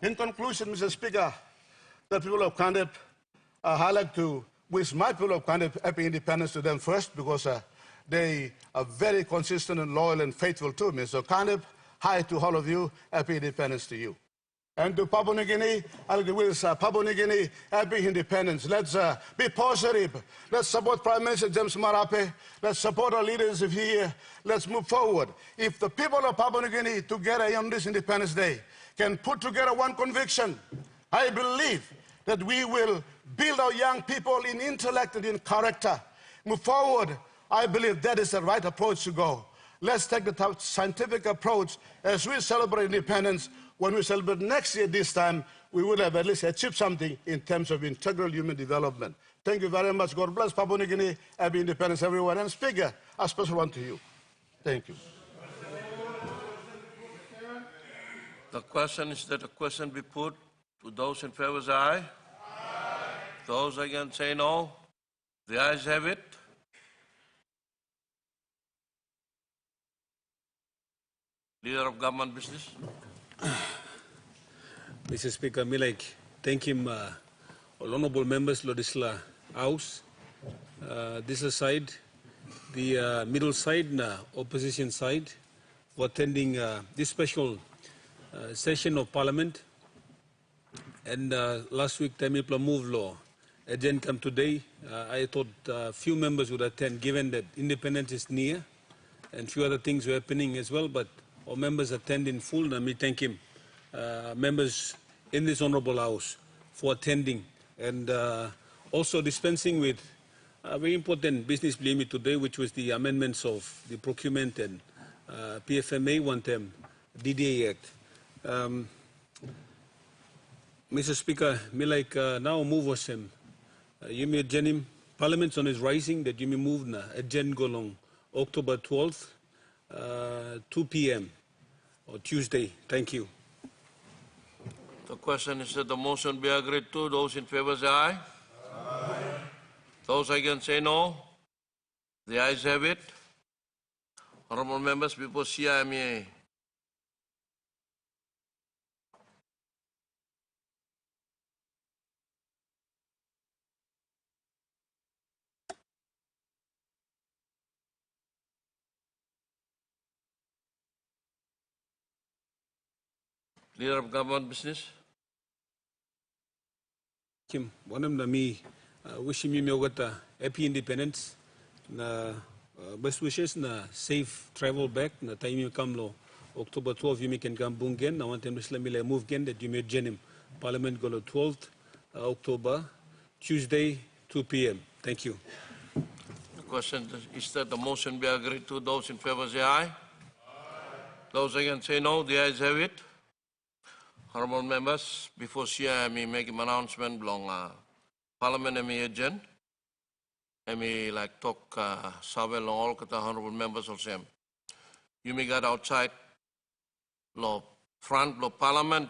In conclusion, Mr. Speaker, the people of Kandep, I like to wish my people of Kandep happy independence to them first, because they are very consistent and loyal and faithful to me. So Kandep, hi to all of you, happy independence to you. And to Papua New Guinea, I like to wish Papua New Guinea happy independence. Let's be positive. Let's support Prime Minister James Marape. Let's support our leaders here. Let's move forward. If the people of Papua New Guinea together on this Independence Day can put together one conviction, I believe that we will build our young people in intellect and in character. Move forward. I believe that is the right approach to go. Let's take the scientific approach as we celebrate independence. When we celebrate next year this time, we will have at least achieved something in terms of integral human development. Thank you very much. God bless Papua New Guinea. Happy independence, everyone. And Speaker, a special one to you. Thank you. The question is that the question be put to those in favor say aye. Aye. Those against say no. The ayes have it. Leader of Government Business. Mr. Speaker, I like thank him, honorable members of this House, this side, the middle side, and opposition side, for attending this special session of Parliament. And last week, Tamil moved law. Again, come today. I thought a few members would attend, given that independence is near, and few other things were happening as well. But all members attend in full, and we thank him. Members in this honorable House for attending and also dispensing with a very important business limit today, which was the amendments of the Procurement and PFMA one-term DDA Act. Mr. Speaker, me like now move was him. You may genim Parliament's on his rising that you may move na agenda along October 12th, 2 p.m. or Tuesday. Thank you. The question is that the motion be agreed to. Those in favor say aye. Aye. Those against say no. The ayes have it. Honorable members, before CIMA Leader of Government Business. Kim, one of me wishing you happy independence, na best wishes na safe travel back. Na time you come lo October 12 you can come bungen. I want them to move again that you may join Parliament go 12th October Tuesday 2 p.m. Thank you. The question is that the motion be agreed to. Those in favor say aye. Aye. Those against say no. The ayes have it. Honorable members, before CIMA make an announcement along Parliament agenda, I like talk Savel all the honorable members of SEM. You may get outside lo front lo parliament,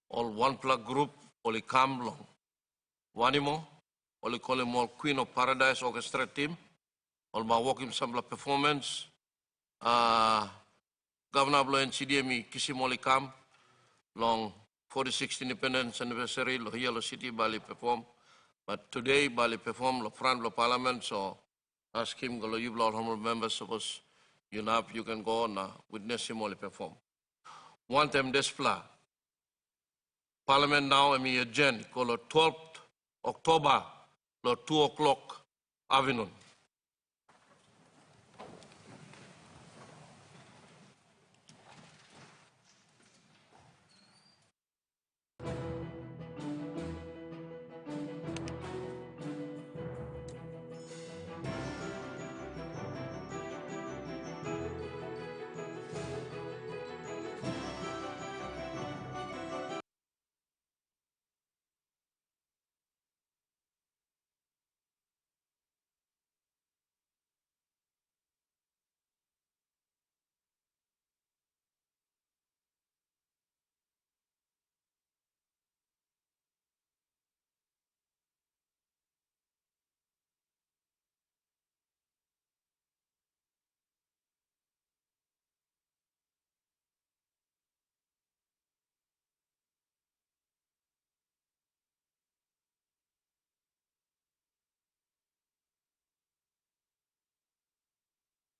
all one plug group, oli kam long. Wanimo, oli kole mol Queen of Paradise Orchestra team, all ma walking sambla performance, Governor Blo NCDMI kisimoli kam, long 46th Independence Anniversary, lo here lo city Bali perform. But today Bali perform lo front lo parliament, so ask him go lo you all honorable members suppose you can go on witness him only perform. One time display. Parliament now adjourn, call 12th October, 2 o'clock afternoon.